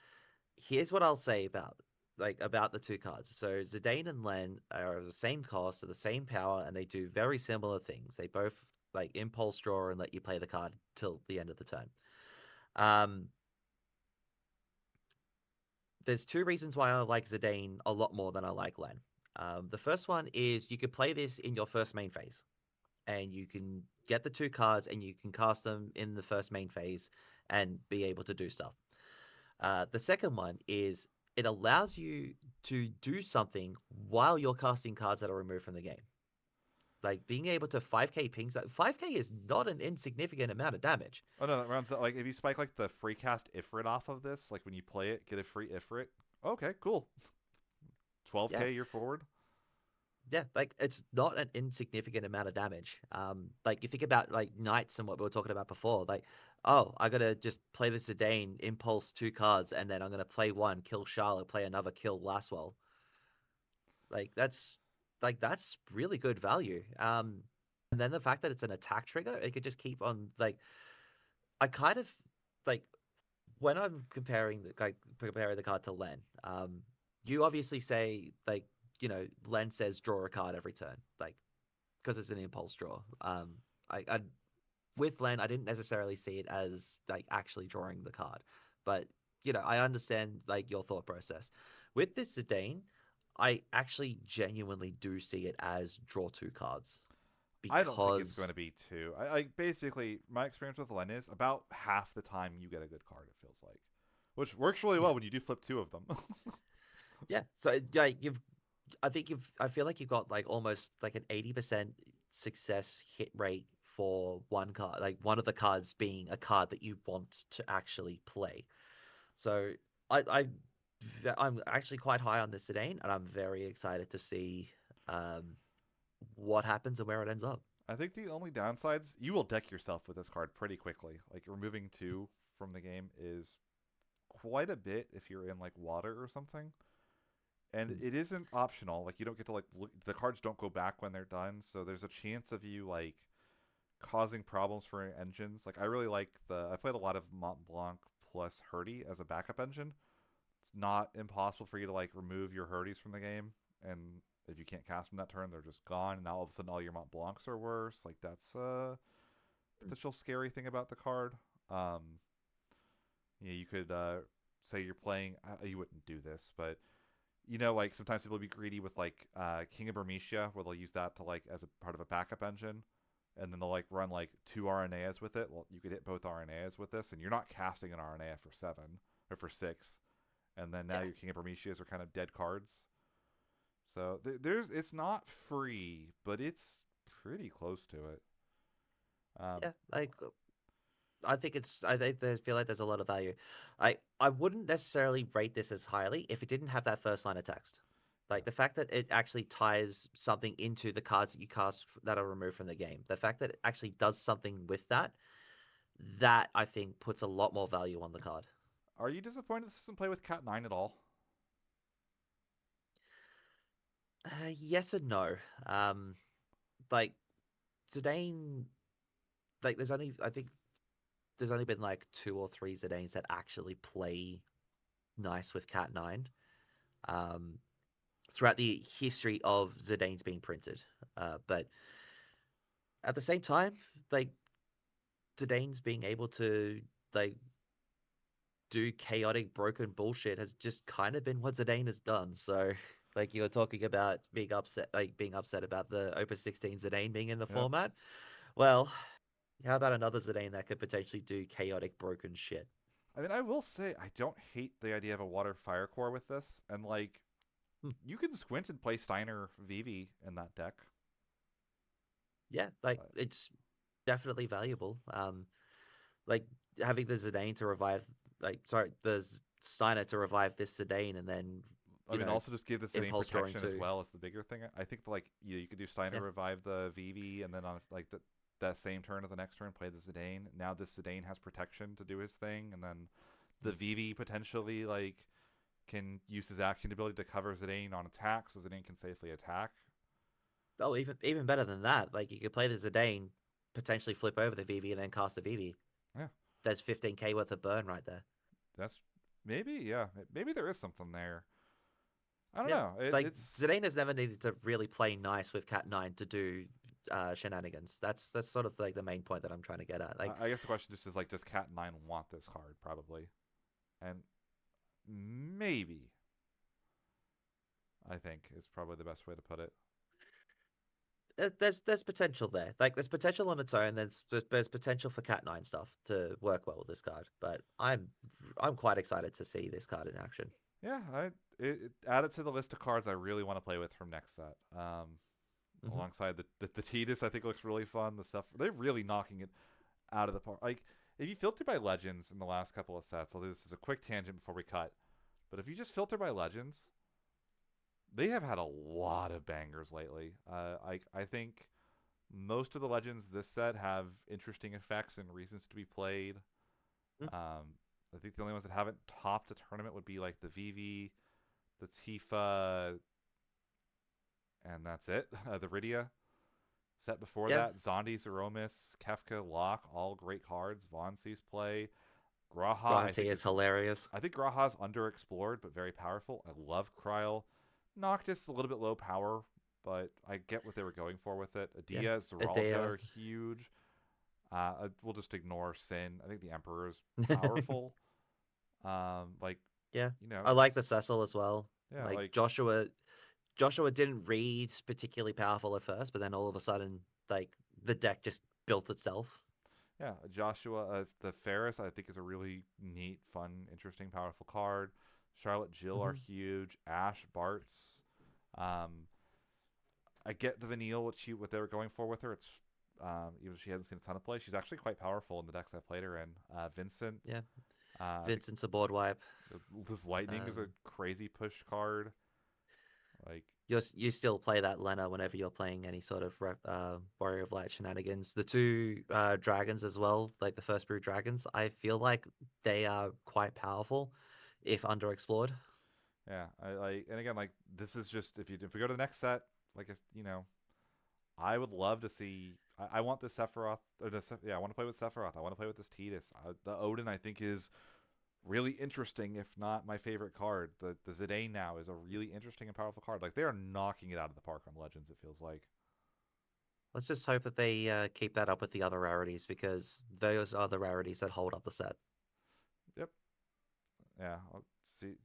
here's what I'll say about like about the two cards. So Zidane and Len are the same cost, are the same power, and they do very similar things. They both like impulse draw and let you play the card till the end of the turn. Um, there's two reasons why I like Zidane a lot more than I like Len. The first one is you could play this in your first main phase, and you can get the two cards and you can cast them in the first main phase and be able to do stuff. The second one is it allows you to do something while you're casting cards that are removed from the game. Like being able to 5k pings. 5k is not an insignificant amount of damage. Oh no, that rounds out. Like if you spike like the free cast Ifrit off of this, like when you play it, get a free Ifrit. Okay, cool. Yeah, 12k, you're forward. yeah. Like it's not an insignificant amount of damage. Like you think about like knights and what we were talking about before. Like, oh, I gotta just play the Zidane, impulse two cards, and then I'm gonna play one, kill Charlotte, play another, kill Laswell. Like that's really good value. And then the fact that it's an attack trigger, it could just keep on like I kind of like when I'm comparing the card to Len. You obviously say like Len says draw a card every turn, like because it's an impulse draw. I with Len, I didn't necessarily see it as like actually drawing the card, but I understand like your thought process. With this Zidane, I actually genuinely do see it as draw two cards I don't think it's going because to be two. I basically my experience with Len is about half the time you get a good card. It feels like, which works really yeah, well when you do flip two of them. yeah. So yeah, I feel like you've got like almost like an 80% success hit rate for one card, like one of the cards being a card that you want to actually play. So I, I I'm actually quite high on this Zidane, and I'm very excited to see um, what happens and where it ends up. I think the only downsides you will deck yourself with this card pretty quickly. Like removing two from the game is quite a bit if you're in like water or something. And Mm, it isn't optional. Like you don't get to like look, the cards don't go back when they're done, so there's a chance of you like causing problems for engines. Like I really like I played a lot of Mont Blanc plus Hurdy as a backup engine. It's not impossible for you to like remove your Hurdys from the game, and if you can't cast them that turn, they're just gone. And now all of a sudden, all your Mont Blancs are worse. Like that's a mm, potential scary thing about the card. Um, you could say you're playing. You wouldn't do this, but like sometimes people be greedy with like King of Bermesia, where they'll use that to like as a part of a backup engine, and then they'll like run like two RNAs with it. Well, you could hit both RNAs with this, and you're not casting an RNA for 7 or for 6, and then now yeah, your King of Bermesias are kind of dead cards. So there's it's not free, but it's pretty close to it. Um, yeah. Like I feel like there's a lot of value. I wouldn't necessarily rate this as highly if it didn't have that first line of text. yeah. Like the fact that it actually ties something into the cards that you cast that are removed from the game. The fact that it actually does something with that, that I think puts a lot more value on the card. Are you disappointed this doesn't play with Cat 9 at all? Yes and no. Um, like Zidane, like I think there's only been like two or three Zidanes that actually play nice with Cat 9. Um, throughout the history of Zidane's being printed. But at the same time, like Zidane's being able to like do chaotic broken bullshit has just kind of been what Zidane has done. So like you were talking about being upset about the Opus 16 Zidane being in the Yep. format. Well, how about another Zidane that could potentially do chaotic broken shit? I mean, I will say I don't hate the idea of a water fire core with this, and like Hmm. you can squint and play Steiner Vivi in that deck. Yeah, like Uh, it's definitely valuable. Like having the Zidane to revive, like sorry, Steiner to revive this Zidane, and then I you mean, know also just give this the name impulse drawing protection as too. well as the bigger thing. I think like you could do Steiner Yeah, revive the Vivi, and then on like that same turn of the next turn play the Zidane. Now this Zidane has protection to do his thing, and then the mm. Vivi potentially like can use his action ability to cover Zidane on attack, so Zidane can safely attack. Oh, even better than that. Like you could play the Zidane, potentially flip over the VV, and then cast the VV. Yeah, There's 15k worth of burn right there. that's maybe, yeah, maybe there is something there. I don't Yep. know. Like It's Zidane has never needed to really play nice with Cat 9 to do shenanigans. That's sort of like the main point that I'm trying to get at. Like I guess the question just is like, does Cat 9 want this card? Probably, and maybe I think is probably the best way to put it. there's potential there. Like there's potential on its own. There's potential for Cat 9 stuff to work well with this card. But I'm quite excited to see this card in action. Yeah, add it to the list of cards I really want to play with from next set. Hmm. Alongside the Tidus, I think looks really fun. The stuff they're really knocking it out of the park. Like if you filter by legends in the last couple of sets, I'll do this as a quick tangent before we cut. But if you just filter by legends, they have had a lot of bangers lately. I think most of the legends this set have interesting effects and reasons to be played. I think the only ones that haven't topped a tournament would be like the Vivi, the Tifa, and that's it. The Rydia. Set before Yeah, that, Zondi, Zeromus, Kefka, Locke, all great cards. Von sees play. Graha, Granty is hilarious. I think Graha's underexplored but very powerful. I love Kryl. Noctis a little bit low power, but I get what they were going for with it. Yeah, Adia, Zeralta Adea. are huge. We'll just ignore Sin. I think the Emperor is powerful. Like Yeah, you know, I like the it's Cecil as well. yeah, Like like Joshua didn't read particularly powerful at first, but then all of a sudden, like the deck just built itself. yeah, Joshua, the Ferris, I think is a really neat, fun, interesting, powerful card. Charlotte, Jill are Hmm. huge. Ash, Bart's. Um, I get the Vanille, what they were going for with her. It's even if she hasn't seen a ton of play, she's actually quite powerful in the decks I played her in. Vincent, Yeah, I think Vincent's a board wipe. this Lightning is a Um, crazy push card. Like, you still play that Lena whenever you're playing any sort of Warrior of Light shenanigans. The two dragons as well, like the first brew dragons, I feel like they are quite powerful if underexplored. yeah, I like, and again, like this is just if we go to the next set, like it's I would love to see. I want this Sephiroth. Yeah, I want to play with Sephiroth. I want to play with this Tidus. The Odin, I think, is really interesting, if not my favorite card. The Zidane now is a really interesting and powerful card. Like they are knocking it out of the park on Legends. It feels like. Let's just hope that they keep that up with the other rarities because those are the rarities that hold up the set. Yep. Yeah. I'll see.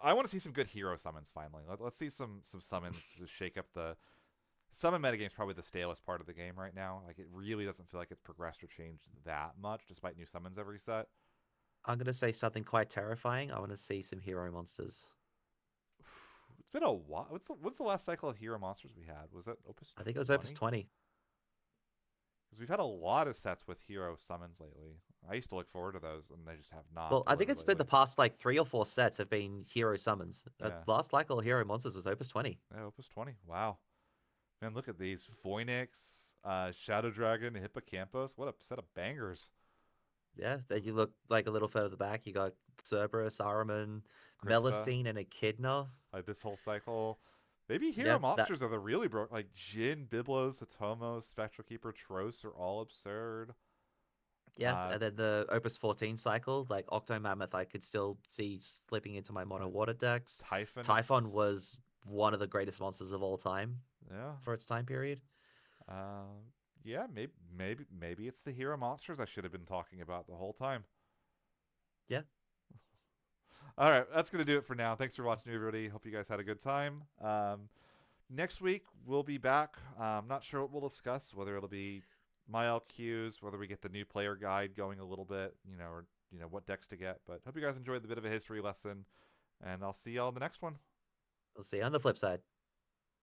I want to see some good hero summons finally. Let's see some summons to shake up the summon metagame is probably the stalest part of the game right now. Like it really doesn't feel like it's progressed or changed that much, despite new summons every set. I'm gonna say something quite terrifying. I want to see some hero monsters. It's been a while. What's the last cycle of hero monsters we had? Was that Opus I think it was Opus 20? 20. Because we've had a lot of sets with hero summons lately. I used to look forward to those, and they just have not Well, I think delivered it's been the lately. past like 3 or 4 sets have been hero summons. Yeah, Last cycle of hero monsters was Opus 20. yeah, Opus 20. Wow, man, look at these Phoenix, Shadow Dragon, Hippocampus. What a set of bangers! Yeah, then you look like a little further back, you got Cerberus, Ahriman, Krista, Melusine, and Echidna. like this whole cycle. Maybe hero Yeah, that monsters are the really broke. Like Jin, Biblos, Hatomo, Spectral Keeper, Tros are all absurd. yeah, Uh, and then the Opus 14 cycle, like Octomammoth, I could still see slipping into my mono uh, water decks. Typhon is, Typhon was one of the greatest monsters of all time yeah. for its time period. Uh, yeah, maybe it's the hero monsters I should have been talking about the whole time. Yeah, All right, that's gonna do it for now. Thanks for watching, everybody. Hope you guys had a good time. Next week we'll be back. I'm not sure what we'll discuss. Whether it'll be my LQs, whether we get the new player guide going a little bit, or what decks to get. But hope you guys enjoyed the bit of a history lesson, and I'll see y'all in the next one. we'll see you on the flip side.